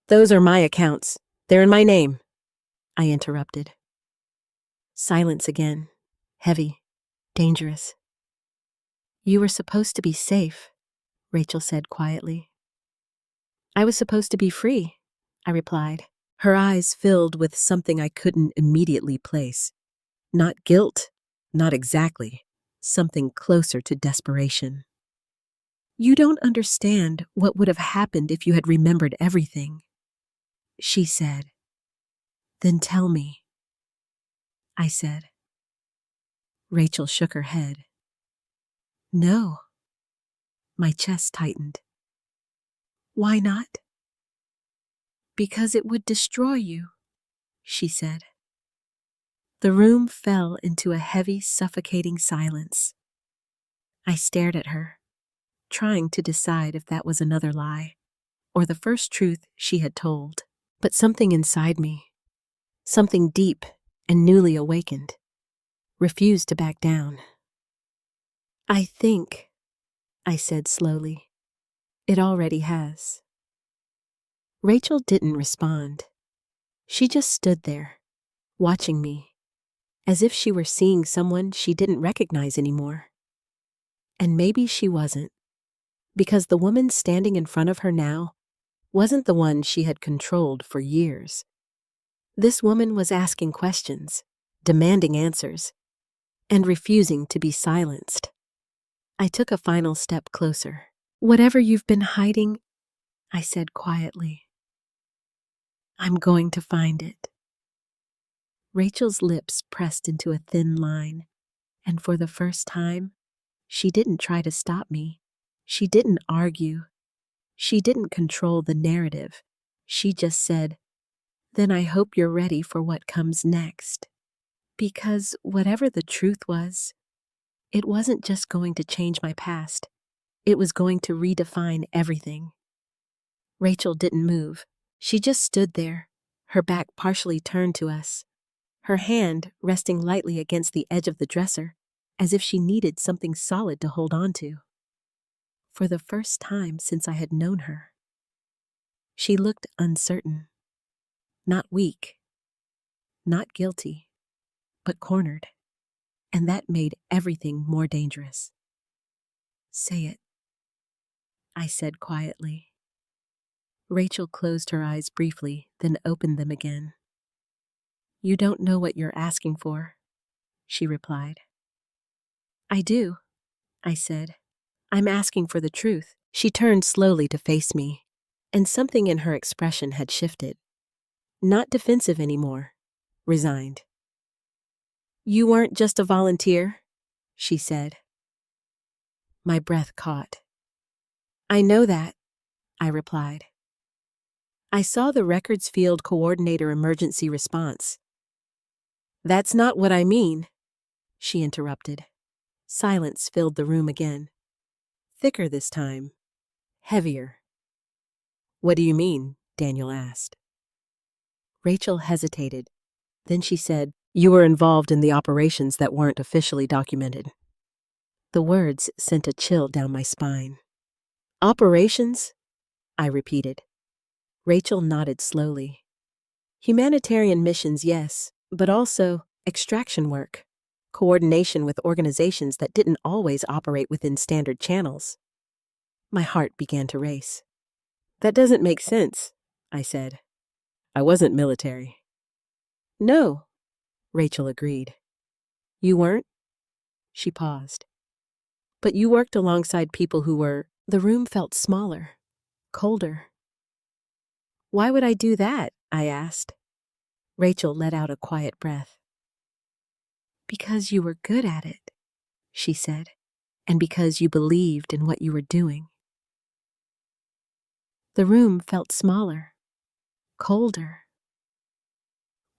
Those are my accounts. They're in my name, I interrupted. Silence again. Heavy. Dangerous. You were supposed to be safe, Rachel said quietly. I was supposed to be free, I replied. Her eyes filled with something I couldn't immediately place. Not guilt, not exactly. Something closer to desperation. You don't understand what would have happened if you had remembered everything, she said. Then tell me, I said. Rachel shook her head. No. My chest tightened. Why not? Because it would destroy you. she said. The room fell into a heavy, suffocating silence. I stared at her, trying to decide if that was another lie or the first truth she had told. But something inside me, something deep and newly awakened, refused to back down. I think, I said slowly, it already has. Rachel didn't respond. She just stood there, watching me, as if she were seeing someone she didn't recognize anymore. And maybe she wasn't, because the woman standing in front of her now wasn't the one she had controlled for years. This woman was asking questions, demanding answers, and refusing to be silenced. I took a final step closer. Whatever you've been hiding, I said quietly, I'm going to find it. Rachel's lips pressed into a thin line, and for the first time, she didn't try to stop me. She didn't argue. She didn't control the narrative. She just said, then I hope you're ready for what comes next. Because whatever the truth was, it wasn't just going to change my past. It was going to redefine everything. Rachel didn't move. She just stood there, her back partially turned to us, her hand resting lightly against the edge of the dresser, as if she needed something solid to hold on to. For the first time since I had known her, she looked uncertain, not weak, not guilty, but cornered, and that made everything more dangerous. Say it, I said quietly. Rachel closed her eyes briefly, then opened them again. You don't know what you're asking for, she replied. I do, I said. I'm asking for the truth. She turned slowly to face me, and something in her expression had shifted. Not defensive anymore, resigned. You weren't just a volunteer, she said. My breath caught. I know that, I replied. I saw the records field coordinator emergency response. That's not what I mean, she interrupted. Silence filled the room again. Thicker this time. Heavier. What do you mean? Daniel asked. Rachel hesitated. Then she said, You were involved in the operations that weren't officially documented. The words sent a chill down my spine. Operations? I repeated. Rachel nodded slowly. Humanitarian missions, yes, but also extraction work, coordination with organizations that didn't always operate within standard channels. My heart began to race. That doesn't make sense, I said. I wasn't military. No, Rachel agreed. You weren't? She paused. But you worked alongside people who were... The room felt smaller, colder. Why would I do that? I asked. Rachel let out a quiet breath. Because you were good at it, she said, and because you believed in what you were doing. The room felt smaller, colder.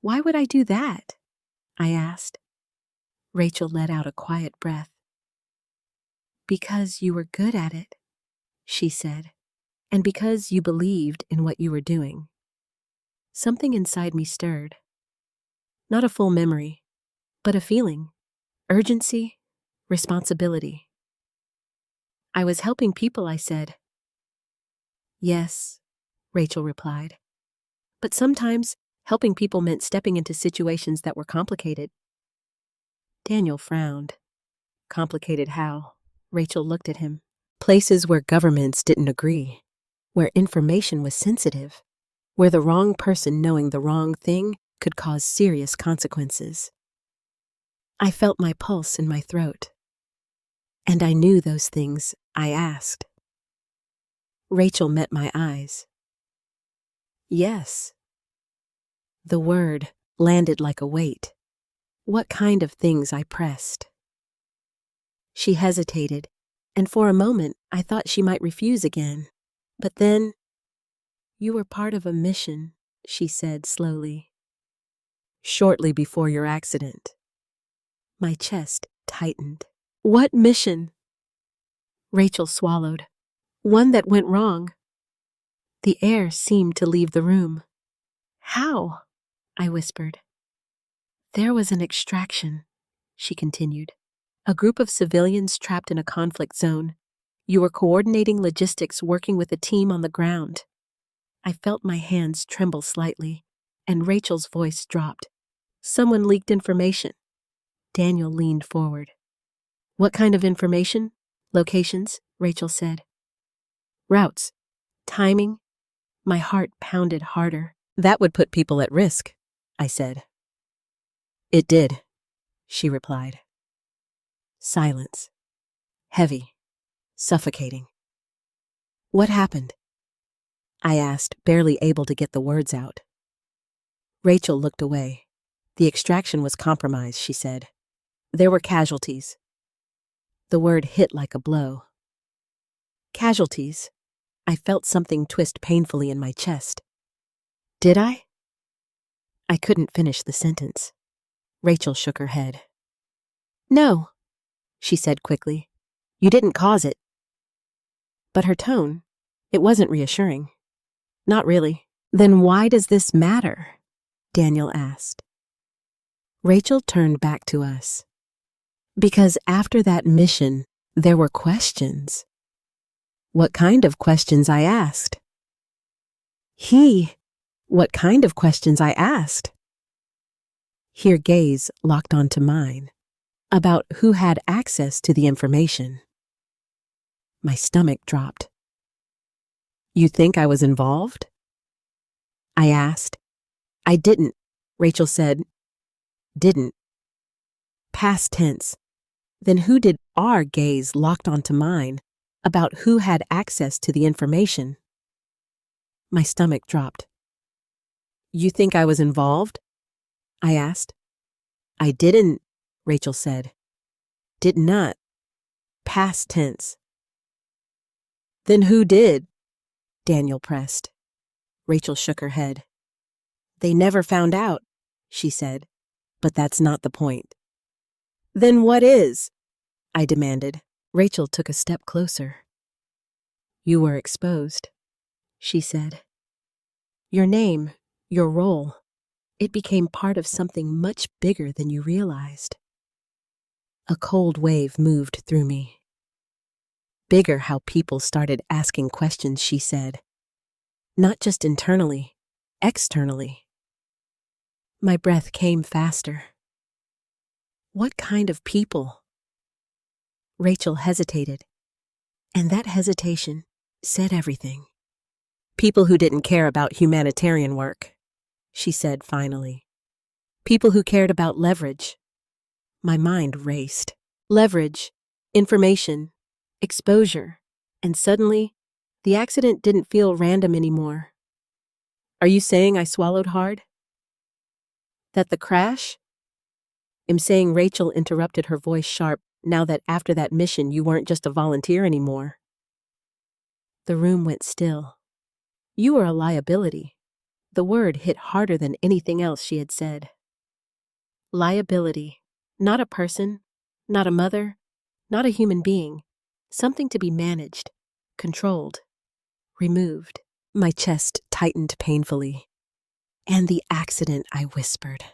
Why would I do that? I asked. Rachel let out a quiet breath. Because you were good at it, she said, and because you believed in what you were doing. Something inside me stirred. Not a full memory, but a feeling. Urgency, responsibility. I was helping people, I said. Yes, Rachel replied. But sometimes helping people meant stepping into situations that were complicated. Daniel frowned. Complicated how? Rachel looked at him. Places where governments didn't agree, where information was sensitive, where the wrong person knowing the wrong thing could cause serious consequences. I felt my pulse in my throat. And I knew those things, I asked. Rachel met my eyes. Yes. The word landed like a weight. What kind of things? I pressed. She hesitated, and for a moment I thought she might refuse again. But then, you were part of a mission, she said slowly. Shortly before your accident. My chest tightened. What mission? Rachel swallowed. One that went wrong. The air seemed to leave the room. How? I whispered. There was an extraction, she continued. A group of civilians trapped in a conflict zone. You were coordinating logistics, working with a team on the ground. I felt my hands tremble slightly, and Rachel's voice dropped. Someone leaked information. Daniel leaned forward. What kind of information? Locations, Rachel said. Routes. Timing. My heart pounded harder. That would put people at risk, I said. It did, she replied. Silence. Heavy. Suffocating. What happened? I asked, barely able to get the words out. Rachel looked away. The extraction was compromised, she said. There were casualties. The word hit like a blow. Casualties? I felt something twist painfully in my chest. Did I? I couldn't finish the sentence. Rachel shook her head. No, she said quickly. You didn't cause it. But her tone, it wasn't reassuring. Not really. Then why does this matter? Daniel asked. Rachel turned back to us. Because after that mission, there were questions. What kind of questions? I asked. What kind of questions? I asked. Her gaze locked onto mine, about who had access to the information. My stomach dropped. You think I was involved? I asked. I didn't, Rachel said. Didn't. Past tense. Then who did? Our gaze locked onto mine, about who had access to the information. My stomach dropped. You think I was involved? I asked. I didn't, Rachel said. Did not. Past tense. Then who did? Daniel pressed. Rachel shook her head. They never found out, she said. But that's not the point. Then what is? I demanded. Rachel took a step closer. You were exposed, she said. Your name, your role, it became part of something much bigger than you realized. A cold wave moved through me. Bigger how people started asking questions, she said. Not just internally, externally. My breath came faster. What kind of people? Rachel hesitated, and that hesitation said everything. People who didn't care about humanitarian work, she said finally. People who cared about leverage. My mind raced. Leverage, information, exposure, and suddenly, the accident didn't feel random anymore. Are you saying I swallowed hard? That the crash? I'm saying, Rachel interrupted, her voice sharp, now that after that mission you weren't just a volunteer anymore. The room went still. You were a liability. The word hit harder than anything else she had said. Liability. Not a person, not a mother, not a human being. Something to be managed, controlled, removed. My chest tightened painfully. And the accident, I whispered.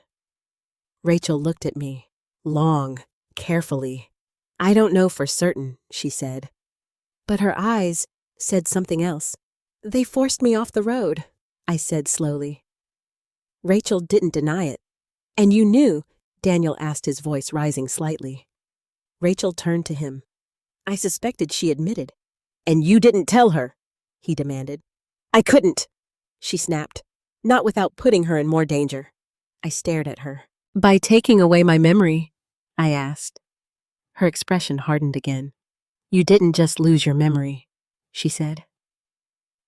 Rachel looked at me, long, carefully. I don't know for certain, she said. But her eyes said something else. They forced me off the road, I said slowly. Rachel didn't deny it. And you knew, Daniel asked, his voice rising slightly. Rachel turned to him. I suspected, she admitted. And you didn't tell her, he demanded. I couldn't, she snapped, not without putting her in more danger. I stared at her. By taking away my memory, I asked. Her expression hardened again. You didn't just lose your memory, she said.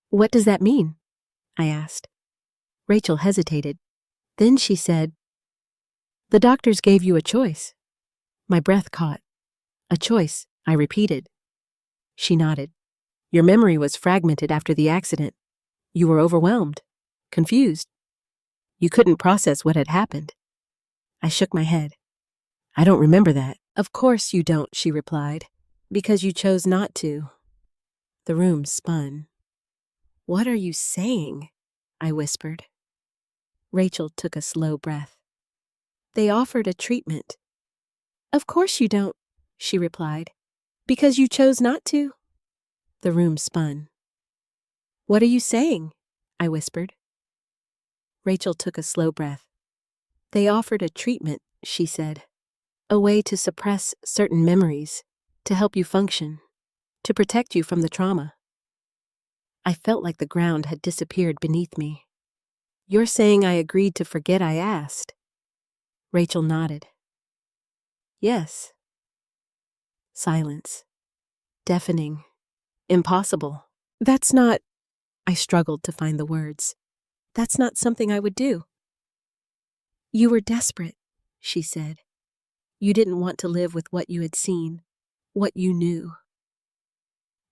What does that mean? I asked. Rachel hesitated. Then she said, the doctors gave you a choice. My breath caught. A choice, I repeated. She nodded. Your memory was fragmented after the accident. You were overwhelmed, confused. You couldn't process what had happened. I shook my head. I don't remember that. Of course you don't, she replied, because you chose not to. The room spun. What are you saying? I whispered. Rachel took a slow breath. They offered a treatment. Of course you don't, she replied, because you chose not to. The room spun. What are you saying? I whispered. Rachel took a slow breath. They offered a treatment, she said. A way to suppress certain memories, to help you function, to protect you from the trauma. I felt like the ground had disappeared beneath me. You're saying I agreed to forget I asked? Rachel nodded. Yes. Silence. Deafening. Impossible. That's not... I struggled to find the words. That's not something I would do. You were desperate, she said. You didn't want to live with what you had seen, what you knew.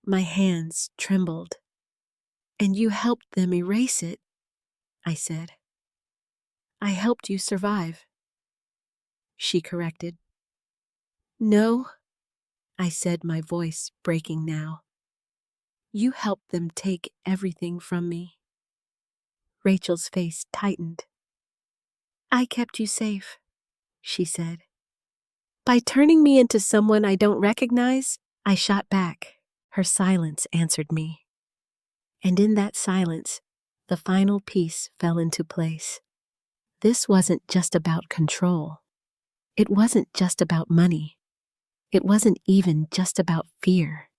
My hands trembled. And you helped them erase it, I said. I helped you survive. She corrected. No, I said, my voice breaking now. You helped them take everything from me. Rachel's face tightened. I kept you safe, she said. By turning me into someone I don't recognize, I shot back. Her silence answered me. And in that silence, the final piece fell into place. This wasn't just about control. It wasn't just about money. It wasn't even just about fear.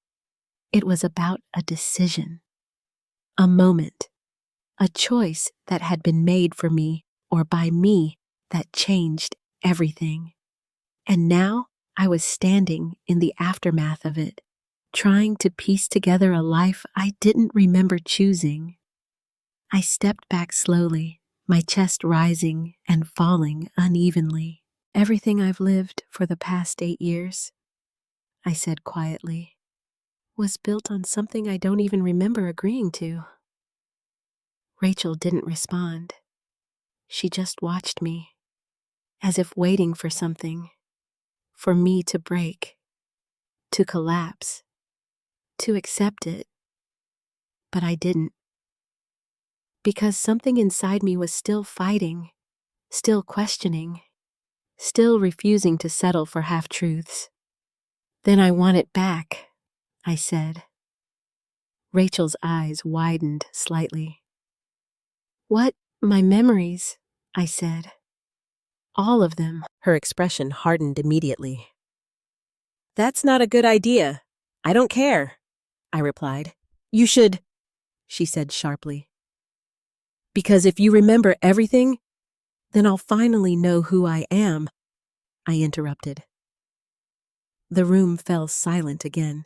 It was about a decision, a moment, a choice that had been made for me or by me that changed everything. And now I was standing in the aftermath of it, trying to piece together a life I didn't remember choosing. I stepped back slowly, my chest rising and falling unevenly. Everything I've lived for the past 8 years, I said quietly, was built on something I don't even remember agreeing to. Rachel didn't respond. She just watched me, as if waiting for something, for me to break, to collapse, to accept it. But I didn't. Because something inside me was still fighting, still questioning, still refusing to settle for half-truths. Then I want it back, I said. Rachel's eyes widened slightly. What? My memories, I said. All of them. Her expression hardened immediately. That's not a good idea. I don't care, I replied. You should, she said sharply. Because if you remember everything, then I'll finally know who I am, I interrupted. The room fell silent again,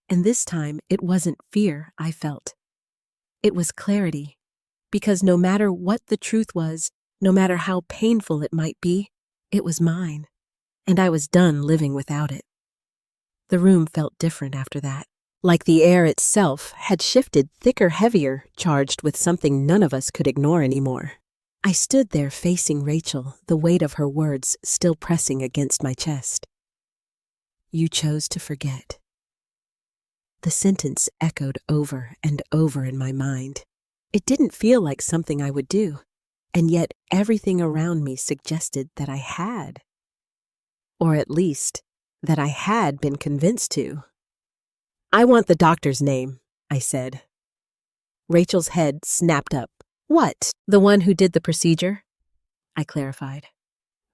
and this time it wasn't fear I felt. It was clarity, because no matter what the truth was, no matter how painful it might be, it was mine, and I was done living without it. The room felt different after that, like the air itself had shifted thicker, heavier, charged with something none of us could ignore anymore. I stood there facing Rachel, the weight of her words still pressing against my chest. You chose to forget. The sentence echoed over and over in my mind. It didn't feel like something I would do, and yet everything around me suggested that I had. Or at least, that I had been convinced to. I want the doctor's name, I said. Rachel's head snapped up. What? The one who did the procedure? I clarified.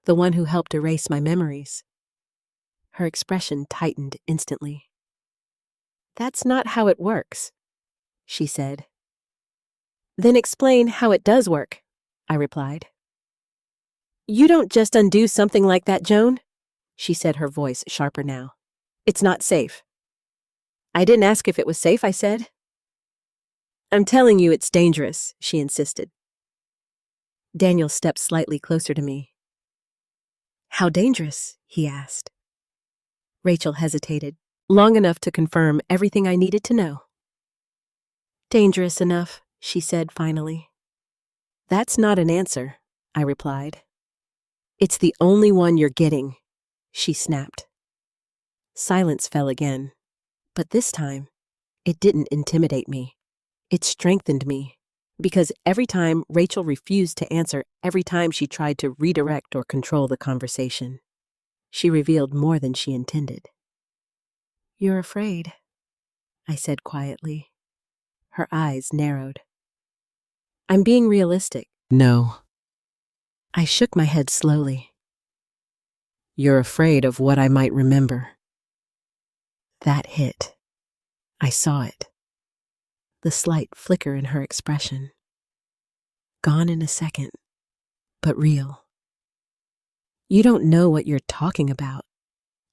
The one who helped erase my memories. Her expression tightened instantly. That's not how it works, she said. Then explain how it does work, I replied. You don't just undo something like that, Joan, she said, her voice sharper now. It's not safe. I didn't ask if it was safe, I said. I'm telling you it's dangerous, she insisted. Daniel stepped slightly closer to me. How dangerous? He asked. Rachel hesitated, long enough to confirm everything I needed to know. Dangerous enough, she said finally. That's not an answer, I replied. It's the only one you're getting, she snapped. Silence fell again, but this time, it didn't intimidate me. It strengthened me, because every time Rachel refused to answer, every time she tried to redirect or control the conversation, she revealed more than she intended. "You're afraid," I said quietly. Her eyes narrowed. "I'm being realistic." "No." I shook my head slowly. "You're afraid of what I might remember." That hit. I saw it. The slight flicker in her expression. Gone in a second, but real. "You don't know what you're talking about,"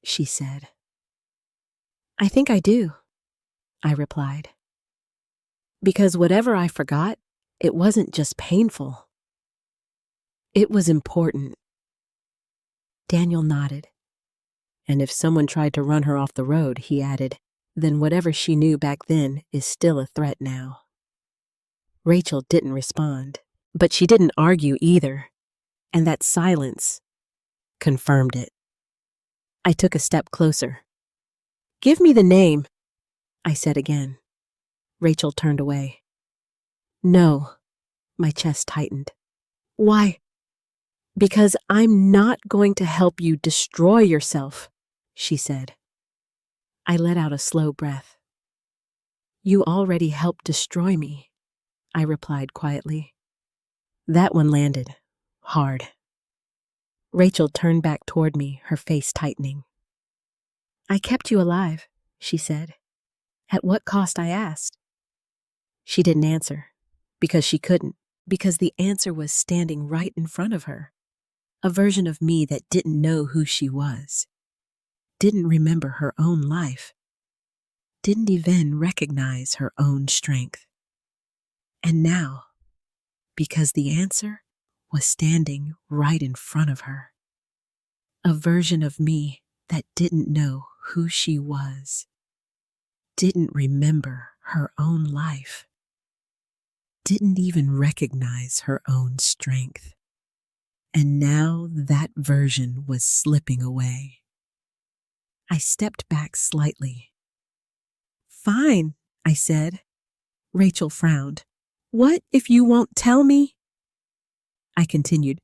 she said. "I think I do," I replied. Because whatever I forgot, it wasn't just painful. It was important. Daniel nodded. "And if someone tried to run her off the road," he added, "then whatever she knew back then is still a threat now." Rachel didn't respond, but she didn't argue either, and that silence confirmed it. I took a step closer. "Give me the name," I said again. Rachel turned away. "No." My chest tightened. "Why?" "Because I'm not going to help you destroy yourself," she said. I let out a slow breath. "You already helped destroy me," I replied quietly. That one landed hard. Rachel turned back toward me, her face tightening. "I kept you alive," she said. "At what cost?" I asked. She didn't answer, because she couldn't, because the answer was standing right in front of her. A version of me that didn't know who she was, didn't remember her own life, didn't even recognize her own strength. And now, because the answer was standing right in front of her, a version of me that didn't know who she was, didn't remember her own life, didn't even recognize her own strength. And now that version was slipping away. I stepped back slightly. "Fine," I said. Rachel frowned. "What if you won't tell me?" I continued.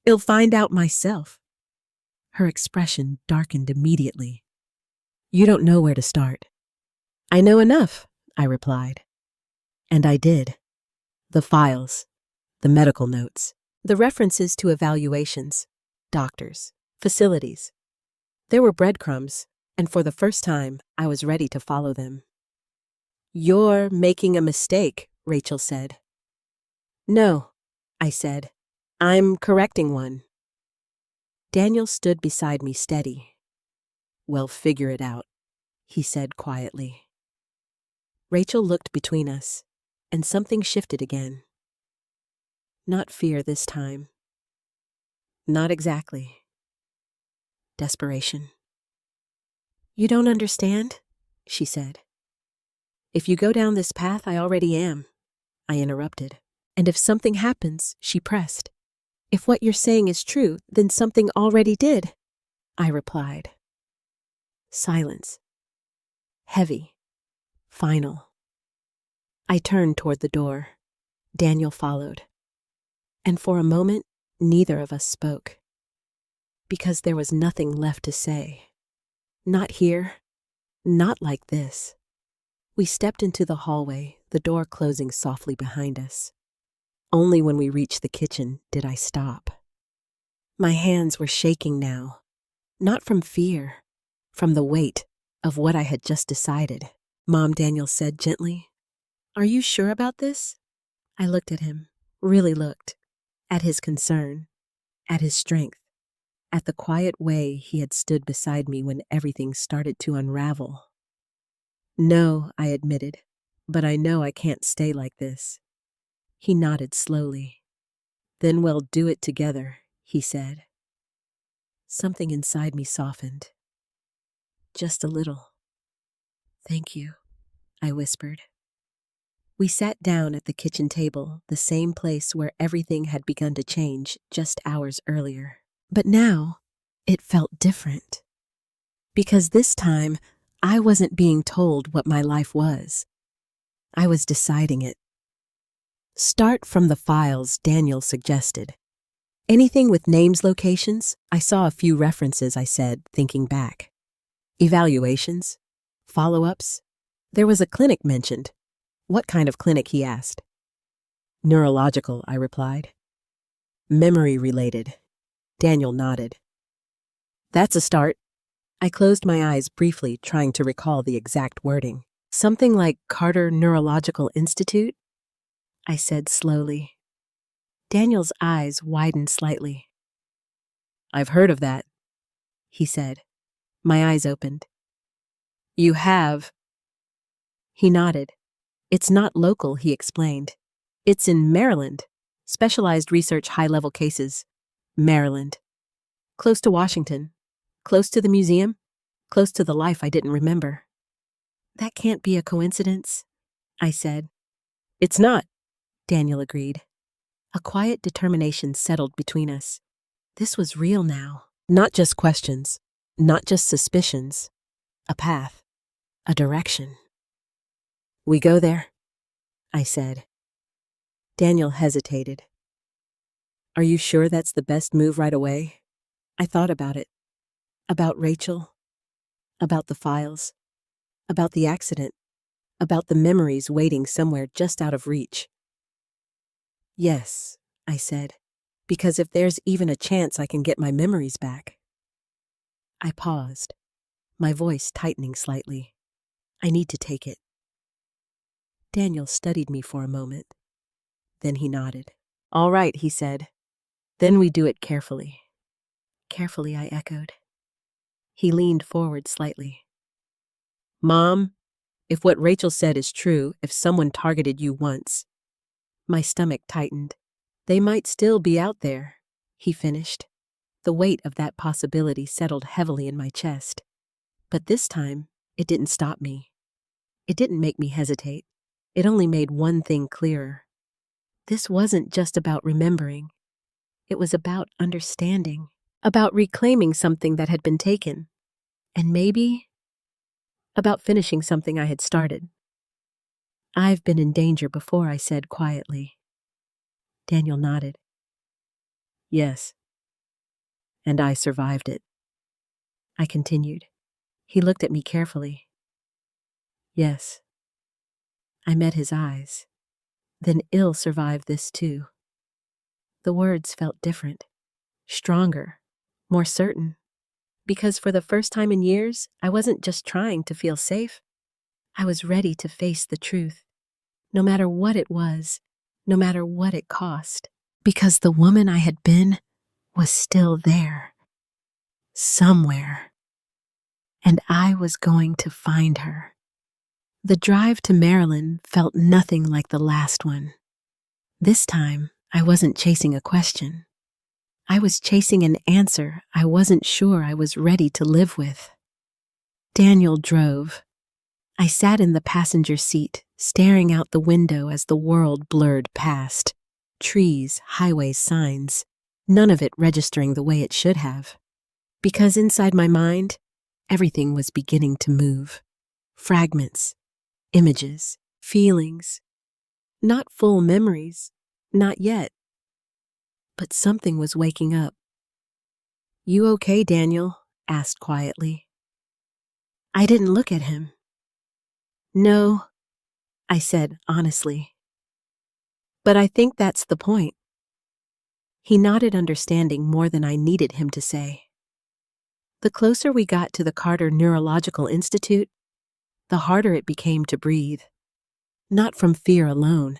"I'll find out myself." Her expression darkened immediately. "You don't know where to start." "I know enough," I replied. And I did. The files, the medical notes, the references to evaluations, doctors, facilities. There were breadcrumbs, and for the first time, I was ready to follow them. "You're making a mistake," Rachel said. "No," I said. "I'm correcting one." Daniel stood beside me steady. "Well, figure it out," he said quietly. Rachel looked between us, and something shifted again. Not fear this time. Not exactly. Desperation. "You don't understand," she said. "If you go down this path, I already am," I interrupted. "And if something happens," she pressed. "If what you're saying is true, then something already did," I replied. Silence. Heavy. Final. I turned toward the door. Daniel followed. And for a moment, neither of us spoke. Because there was nothing left to say. Not here. Not like this. We stepped into the hallway, the door closing softly behind us. Only when we reached the kitchen did I stop. My hands were shaking now, not from fear, from the weight of what I had just decided. "Mom," Daniel said gently, "are you sure about this?" I looked at him, really looked, at his concern, at his strength, at the quiet way he had stood beside me when everything started to unravel. "No," I admitted, "but I know I can't stay like this." He nodded slowly. "Then we'll do it together," he said. Something inside me softened. Just a little. "Thank you," I whispered. We sat down at the kitchen table, the same place where everything had begun to change just hours earlier. But now, it felt different. Because this time, I wasn't being told what my life was. I was deciding it. Start from the files, Daniel suggested. Anything with names, locations? I saw a few references, I said, thinking back. Evaluations? Follow-ups? There was a clinic mentioned. What kind of clinic, he asked. Neurological, I replied. Memory-related. Daniel nodded. That's a start. I closed my eyes briefly, trying to recall the exact wording. Something like Carter Neurological Institute? I said slowly. Daniel's eyes widened slightly. I've heard of that, he said. My eyes opened. You have? He nodded. It's not local, he explained. It's in Maryland. Specialized research, high-level cases. Maryland. Close to Washington. Close to the museum. Close to the life I didn't remember. That can't be a coincidence, I said. It's not, Daniel agreed. A quiet determination settled between us. This was real now. Not just questions. Not just suspicions. A path. A direction. We go there, I said. Daniel hesitated. Are you sure that's the best move right away? I thought about it. About Rachel. About the files. About the accident. About the memories waiting somewhere just out of reach. Yes, I said, because if there's even a chance I can get my memories back. I paused, my voice tightening slightly. I need to take it. Daniel studied me for a moment. Then he nodded. All right, he said. Then we do it carefully. Carefully, I echoed. He leaned forward slightly. Mom, if what Rachel said is true, if someone targeted you once. My stomach tightened. They might still be out there, he finished. The weight of that possibility settled heavily in my chest. But this time, it didn't stop me. It didn't make me hesitate. It only made one thing clearer. This wasn't just about remembering. It was about understanding, about reclaiming something that had been taken, and maybe about finishing something I had started. I've been in danger before, I said quietly. Daniel nodded. Yes. And I survived it. I continued. He looked at me carefully. Yes. I met his eyes. Then ill survived this too. The words felt different, stronger, more certain. Because for the first time in years, I wasn't just trying to feel safe. I was ready to face the truth, no matter what it was, no matter what it cost. Because the woman I had been was still there, somewhere. And I was going to find her. The drive to Maryland felt nothing like the last one. This time, I wasn't chasing a question. I was chasing an answer I wasn't sure I was ready to live with. Daniel drove. I sat in the passenger seat, staring out the window as the world blurred past. Trees, highways, signs, none of it registering the way it should have. Because inside my mind, everything was beginning to move. Fragments, images, feelings. Not full memories, not yet. But something was waking up. You okay, Daniel? Asked quietly. I didn't look at him. No, I said honestly. But I think that's the point. He nodded, understanding more than I needed him to say. The closer we got to the Carter Neurological Institute, the harder it became to breathe. Not from fear alone,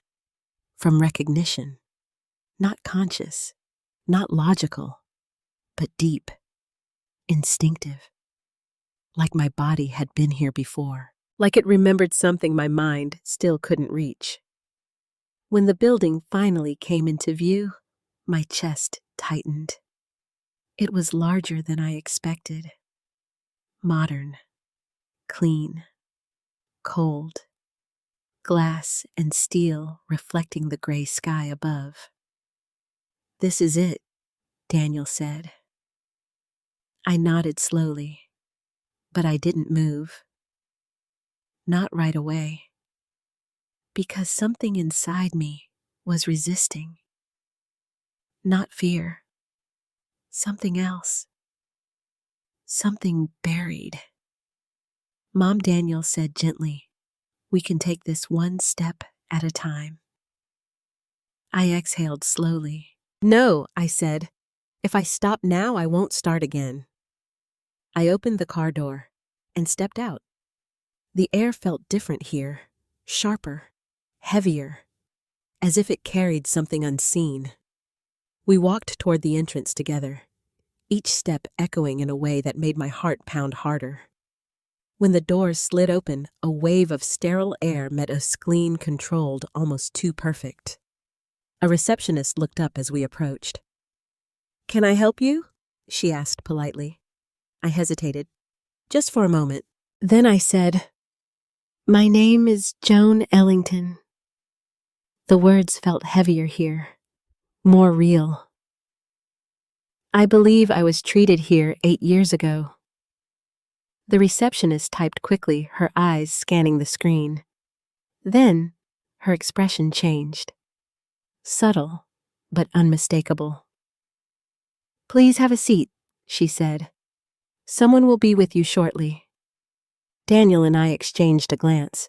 from recognition. Not conscious, not logical, but deep, instinctive. Like my body had been here before. Like it remembered something my mind still couldn't reach. When the building finally came into view, my chest tightened. It was larger than I expected. Modern, clean, cold. Glass and steel reflecting the gray sky above. This is it, Daniel said. I nodded slowly, but I didn't move. Not right away. Because something inside me was resisting. Not fear. Something else. Something buried. Mom Daniel said gently, "We can take this one step at a time." I exhaled slowly. "No," I said. "If I stop now, I won't start again." I opened the car door and stepped out. The air felt different here, sharper, heavier, as if it carried something unseen. We walked toward the entrance together, each step echoing in a way that made my heart pound harder. When the doors slid open, a wave of sterile air met us, clean, controlled, almost too perfect. A receptionist looked up as we approached. "Can I help you?" she asked politely. I hesitated, just for a moment. Then I said, "My name is Joan Ellington." The words felt heavier here, more real. "I believe I was treated here 8 years ago." The receptionist typed quickly, her eyes scanning the screen. Then, her expression changed. Subtle, but unmistakable. "Please have a seat," she said. "Someone will be with you shortly." Daniel and I exchanged a glance.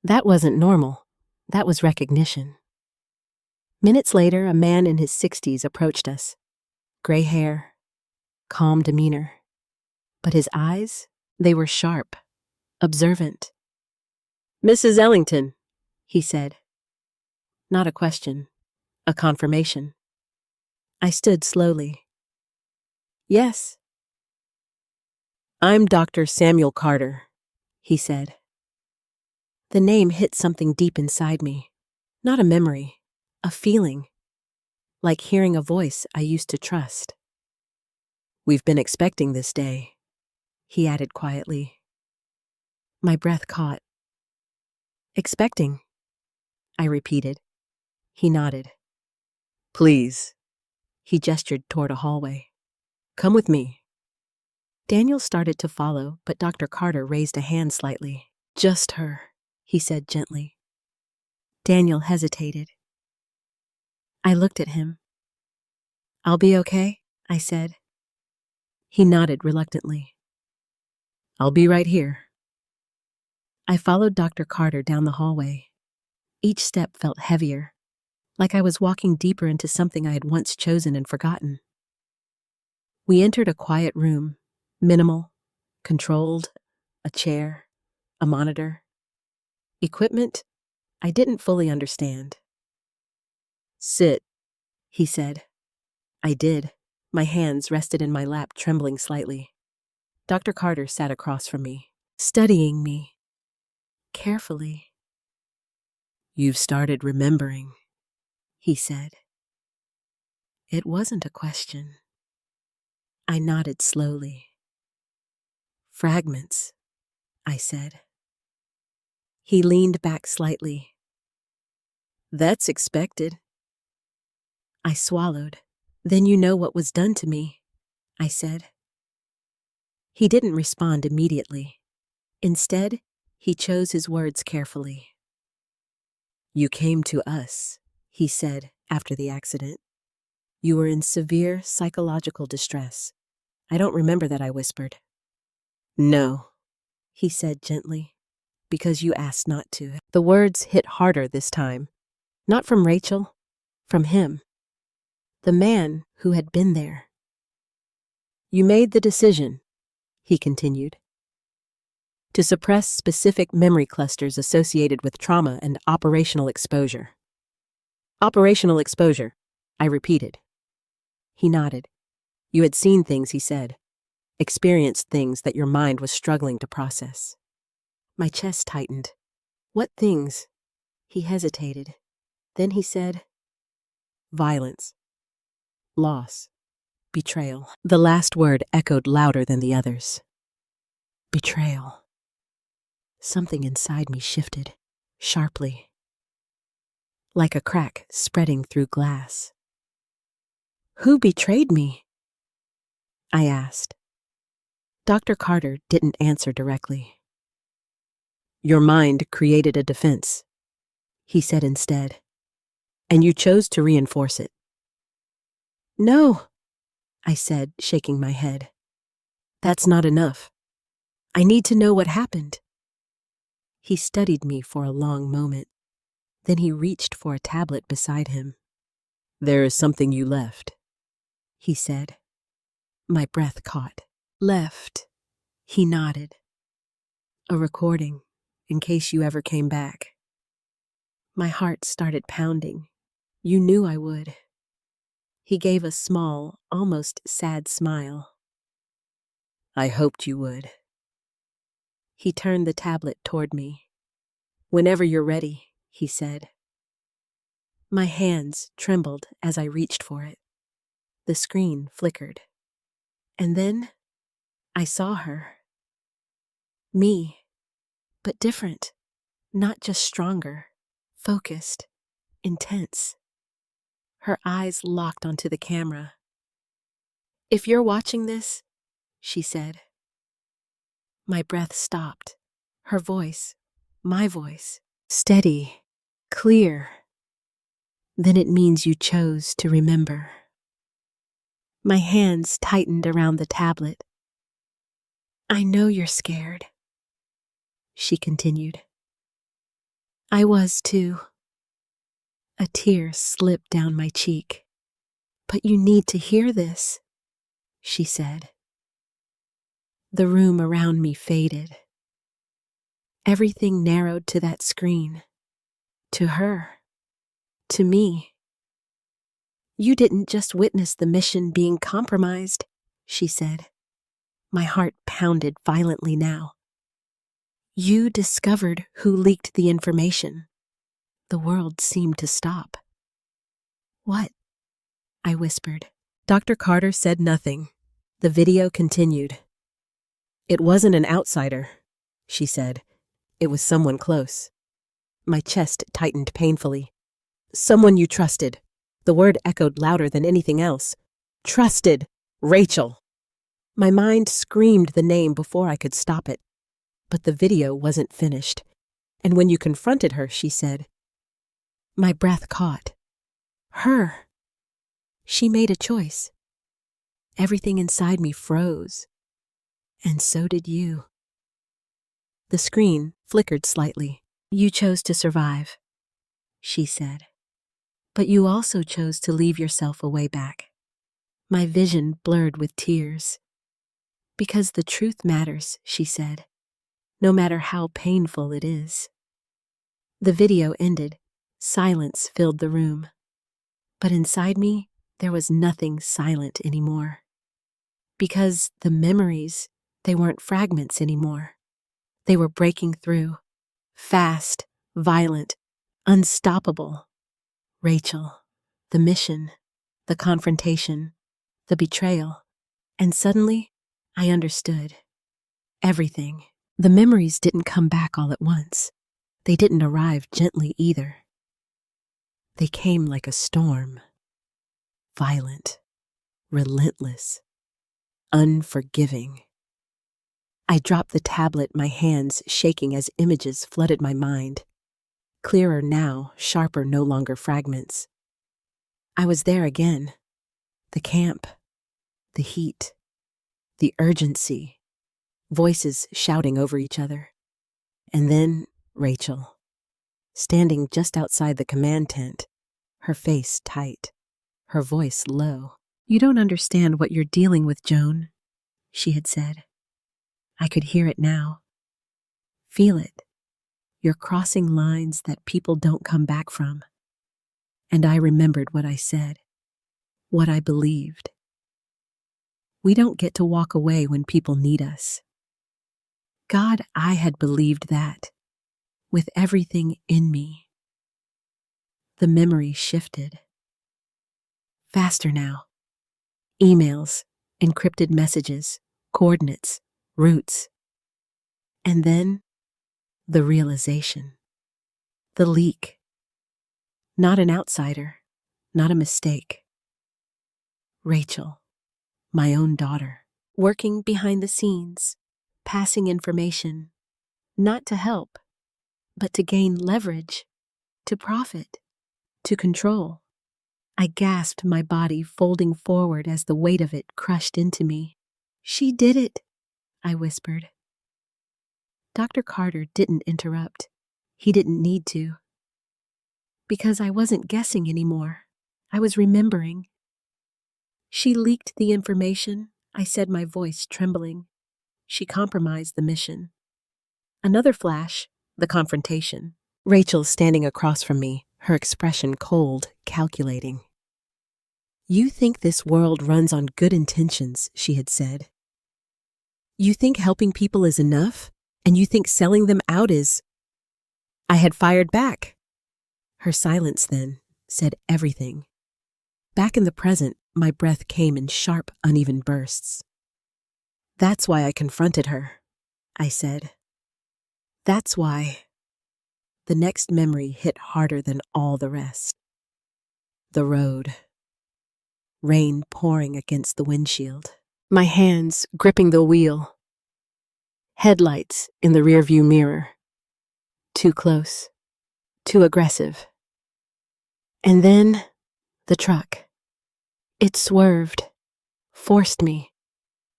That wasn't normal. That was recognition. Minutes later, a man in his 60s approached us. Gray hair, calm demeanor. But his eyes, they were sharp, observant. "Mrs. Ellington," he said. Not a question, a confirmation. I stood slowly. "Yes." "I'm Dr. Samuel Carter," he said. The name hit something deep inside me. Not a memory, a feeling. Like hearing a voice I used to trust. "We've been expecting this day," he added quietly. My breath caught. "Expecting?" I repeated. He nodded. "Please." He gestured toward a hallway. "Come with me." Daniel started to follow, but Dr. Carter raised a hand slightly. "Just her," he said gently. Daniel hesitated. I looked at him. "I'll be okay," I said. He nodded reluctantly. "I'll be right here." I followed Dr. Carter down the hallway. Each step felt heavier, like I was walking deeper into something I had once chosen and forgotten. We entered a quiet room, minimal, controlled, a chair, a monitor. Equipment I didn't fully understand. "Sit," he said. I did. My hands rested in my lap, trembling slightly. Dr. Carter sat across from me, studying me, carefully. "You've started remembering," he said. It wasn't a question. I nodded slowly. "Fragments," I said. He leaned back slightly. "That's expected." I swallowed. "Then you know what was done to me," I said. He didn't respond immediately. Instead, he chose his words carefully. "You came to us," he said after the accident. "You were in severe psychological distress." "I don't remember that," I whispered. "No," he said gently, "because you asked not to." The words hit harder this time. Not from Rachel, from him. The man who had been there. "You made the decision," he continued, "to suppress specific memory clusters associated with trauma and operational exposure." "Operational exposure," I repeated. He nodded. "You had seen things," he said, "experienced things that your mind was struggling to process." My chest tightened. "What things?" He hesitated. Then he said, "Violence, loss, betrayal." The last word echoed louder than the others. Betrayal. Something inside me shifted, sharply, like a crack spreading through glass. "Who betrayed me?" I asked. Dr. Carter didn't answer directly. Your mind created a defense, he said instead, and you chose to reinforce it. No, I said, shaking my head. That's not enough. I need to know what happened. He studied me for a long moment. Then he reached for a tablet beside him. There is something you left, he said. My breath caught. Left. He nodded. A recording, in case you ever came back. My heart started pounding. You knew I would. He gave a small, almost sad smile. I hoped you would. He turned the tablet toward me. Whenever you're ready, he said. My hands trembled as I reached for it. The screen flickered. And then I saw her. Me, but different. Not just stronger, focused, intense. Her eyes locked onto the camera. If you're watching this, she said. My breath stopped. Her voice, my voice, steady, clear. Then it means you chose to remember. My hands tightened around the tablet. I know you're scared, she continued. I was too. A tear slipped down my cheek. But you need to hear this, she said. The room around me faded. Everything narrowed to that screen. To her. To me. You didn't just witness the mission being compromised, she said. My heart pounded violently now. You discovered who leaked the information. The world seemed to stop. What? I whispered. Dr. Carter said nothing. The video continued. It wasn't an outsider, she said. It was someone close. My chest tightened painfully. Someone you trusted. The word echoed louder than anything else. Trusted. Rachel. My mind screamed the name before I could stop it. But the video wasn't finished. And when you confronted her, she said. My breath caught. Her. She made a choice. Everything inside me froze. And so did you. The screen flickered slightly. You chose to survive, she said. But you also chose to leave yourself a way back. My vision blurred with tears. Because the truth matters, she said, no matter how painful it is. The video ended. Silence filled the room. But inside me, there was nothing silent anymore. Because the memories, they weren't fragments anymore. They were breaking through. Fast, violent, unstoppable. Rachel, the mission, the confrontation, the betrayal. And suddenly, I understood. Everything. The memories didn't come back all at once. They didn't arrive gently either. They came like a storm. Violent, relentless, unforgiving. I dropped the tablet, my hands shaking as images flooded my mind. Clearer now, sharper, no longer fragments. I was there again. The camp, the heat, the urgency, voices shouting over each other. And then Rachel, standing just outside the command tent, her face tight, her voice low. You don't understand what you're dealing with, Joan, she had said. I could hear it now. Feel it. You're crossing lines that people don't come back from. And I remembered what I said, what I believed. We don't get to walk away when people need us. God, I had believed that, with everything in me. The memory shifted. Faster now. Emails, encrypted messages, coordinates, routes. And then, the realization. The leak. Not an outsider, not a mistake. Rachel, my own daughter. working behind the scenes, passing information, not to help, but to gain leverage, to profit, to control. I gasped, my body folding forward as the weight of it crushed into me. "She did it," I whispered. Dr. Carter didn't interrupt. He didn't need to. Because I wasn't guessing anymore. I was remembering. "She leaked the information," I said, my voice trembling. "She compromised the mission." Another flash, the confrontation. Rachel standing across from me, her expression cold, calculating. "You think this world runs on good intentions," she had said. "You think helping people is enough, and you think selling them out is—" I had fired back. Her silence then said everything. Back in the present, my breath came in sharp, uneven bursts. "That's why I confronted her," I said. "That's why—" The next memory hit harder than all the rest. The road. Rain pouring against the windshield. My hands gripping the wheel. Headlights in the rearview mirror. Too close. Too aggressive. And then, the truck. It swerved, forced me,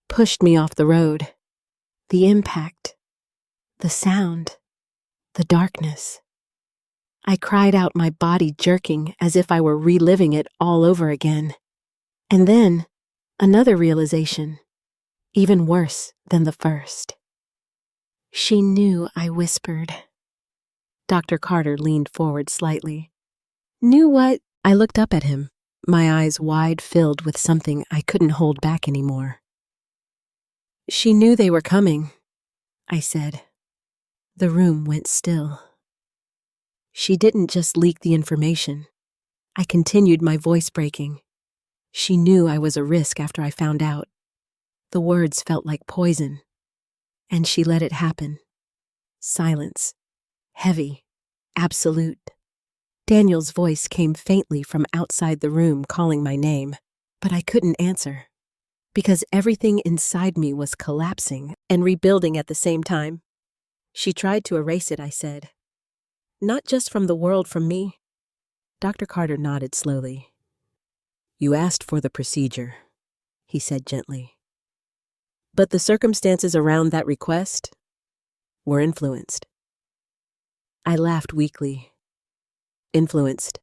pushed me off the road. The impact, the sound, the darkness. I cried out, my body jerking as if I were reliving it all over again. And then, another realization, even worse than the first. "She knew," I whispered. Dr. Carter leaned forward slightly. "Knew what?" I looked up at him, my eyes wide filled with something I couldn't hold back anymore. "She knew they were coming," I said. The room went still. "She didn't just leak the information." I continued, my voice breaking. "She knew I was a risk after I found out." The words felt like poison. And she let it happen. Silence. Heavy. Absolute. Daniel's voice came faintly from outside the room, calling my name, but I couldn't answer, because everything inside me was collapsing and rebuilding at the same time. "She tried to erase it," I said. "Not just from the world, from me." Dr. Carter nodded slowly. "You asked for the procedure," he said gently. "But the circumstances around that request were influenced." I laughed weakly. "Influenced,"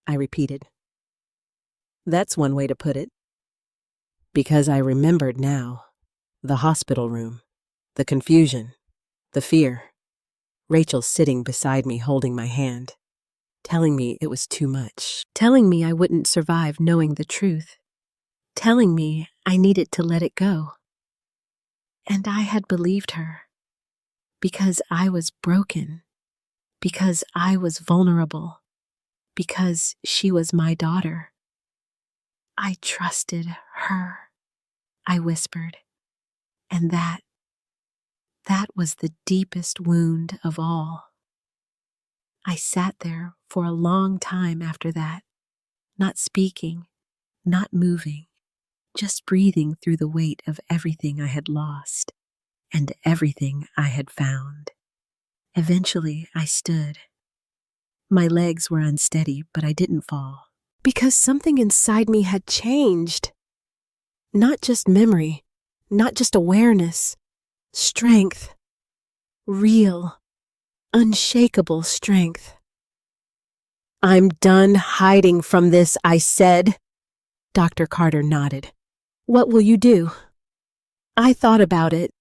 I repeated. "That's one way to put it." Because I remembered now. The hospital room. The confusion. The fear. Rachel sitting beside me holding my hand. Telling me it was too much. Telling me I wouldn't survive knowing the truth. Telling me I needed to let it go. And I had believed her. Because I was broken. Because I was vulnerable. Because she was my daughter. "I trusted her," I whispered. And that was the deepest wound of all. I sat there for a long time after that, not speaking, not moving, just breathing through the weight of everything I had lost and everything I had found. Eventually, I stood. My legs were unsteady, but I didn't fall. Because something inside me had changed. Not just memory, not just awareness, strength. Real, unshakable strength. "I'm done hiding from this," I said. Dr. Carter nodded. "What will you do?" I thought about it.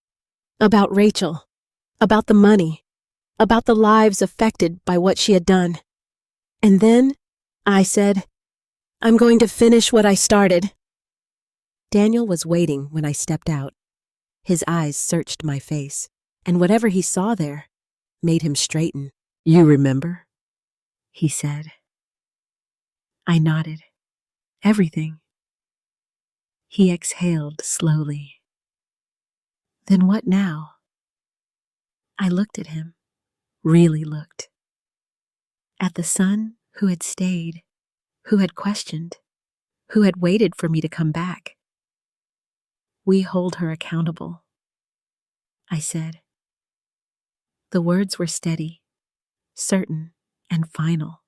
About Rachel. About the money. About the lives affected by what she had done. And then, I said, "I'm going to finish what I started." Daniel was waiting when I stepped out. His eyes searched my face, and whatever he saw there made him straighten. "You remember?" he said. I nodded. "Everything." He exhaled slowly. "Then what now?" I looked at him, really looked. At the son who had stayed, who had questioned, who had waited for me to come back. We hold her accountable, I said. The words were steady, certain, and final.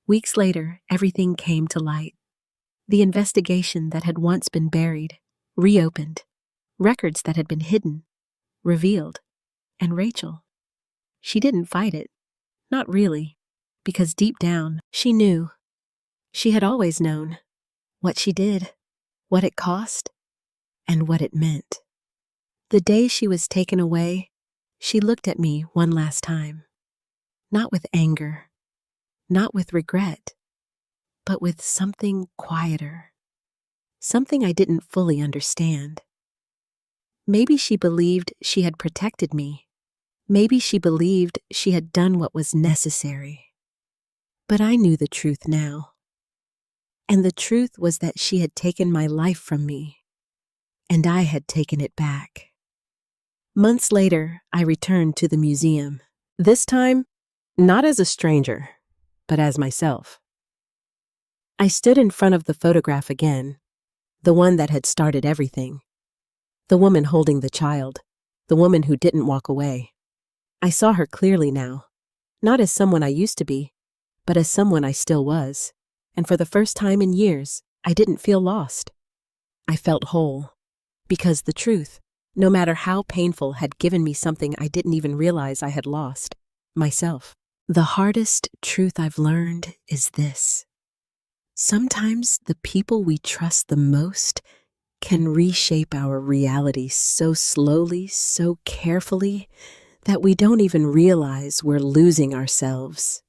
Weeks later, everything came to light. The investigation that had once been buried, reopened, records that had been hidden, revealed, and Rachel. She didn't fight it. Not really, because deep down, she knew. She had always known what she did, what it cost, and what it meant. The day she was taken away, she looked at me one last time. Not with anger, not with regret, but with something quieter. Something I didn't fully understand. Maybe she believed she had protected me. Maybe she believed she had done what was necessary. But I knew the truth now. And the truth was that she had taken my life from me, and I had taken it back. Months later, I returned to the museum. This time, not as a stranger, but as myself. I stood in front of the photograph again, the one that had started everything. The woman holding the child, the woman who didn't walk away. I saw her clearly now, not as someone I used to be, but as someone I still was. And for the first time in years, I didn't feel lost. I felt whole, because the truth, no matter how painful, had given me something I didn't even realize I had lost, myself. The hardest truth I've learned is this. Sometimes the people we trust the most can reshape our reality so slowly, so carefully, that we don't even realize we're losing ourselves.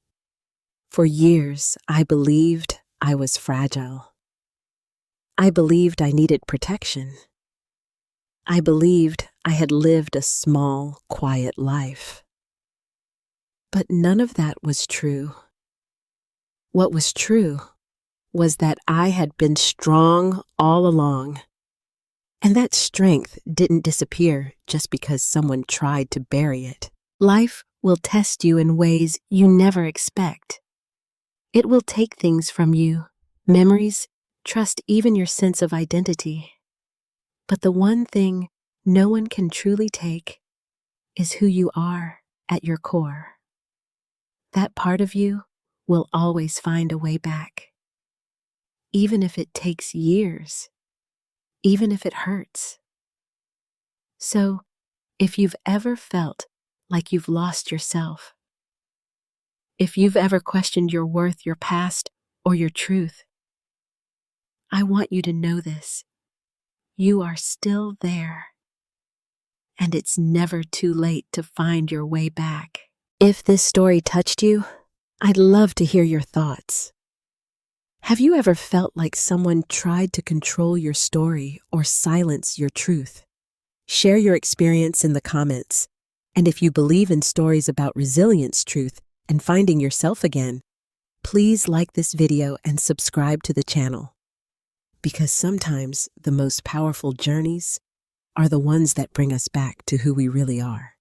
For years, I believed I was fragile. I believed I needed protection. I believed I had lived a small, quiet life. But none of that was true. What was true was that I had been strong all along. And that strength didn't disappear just because someone tried to bury it. Life will test you in ways you never expect. It will take things from you, memories, trust, even your sense of identity. But the one thing no one can truly take is who you are at your core. That part of you will always find a way back. Even if it takes years, even if it hurts. So, if you've ever felt like you've lost yourself, if you've ever questioned your worth, your past, or your truth, I want you to know this. You are still there, and it's never too late to find your way back. If this story touched you, I'd love to hear your thoughts. Have you ever felt like someone tried to control your story or silence your truth? Share your experience in the comments. And if you believe in stories about resilience, truth, and finding yourself again, please like this video and subscribe to the channel. Because sometimes the most powerful journeys are the ones that bring us back to who we really are.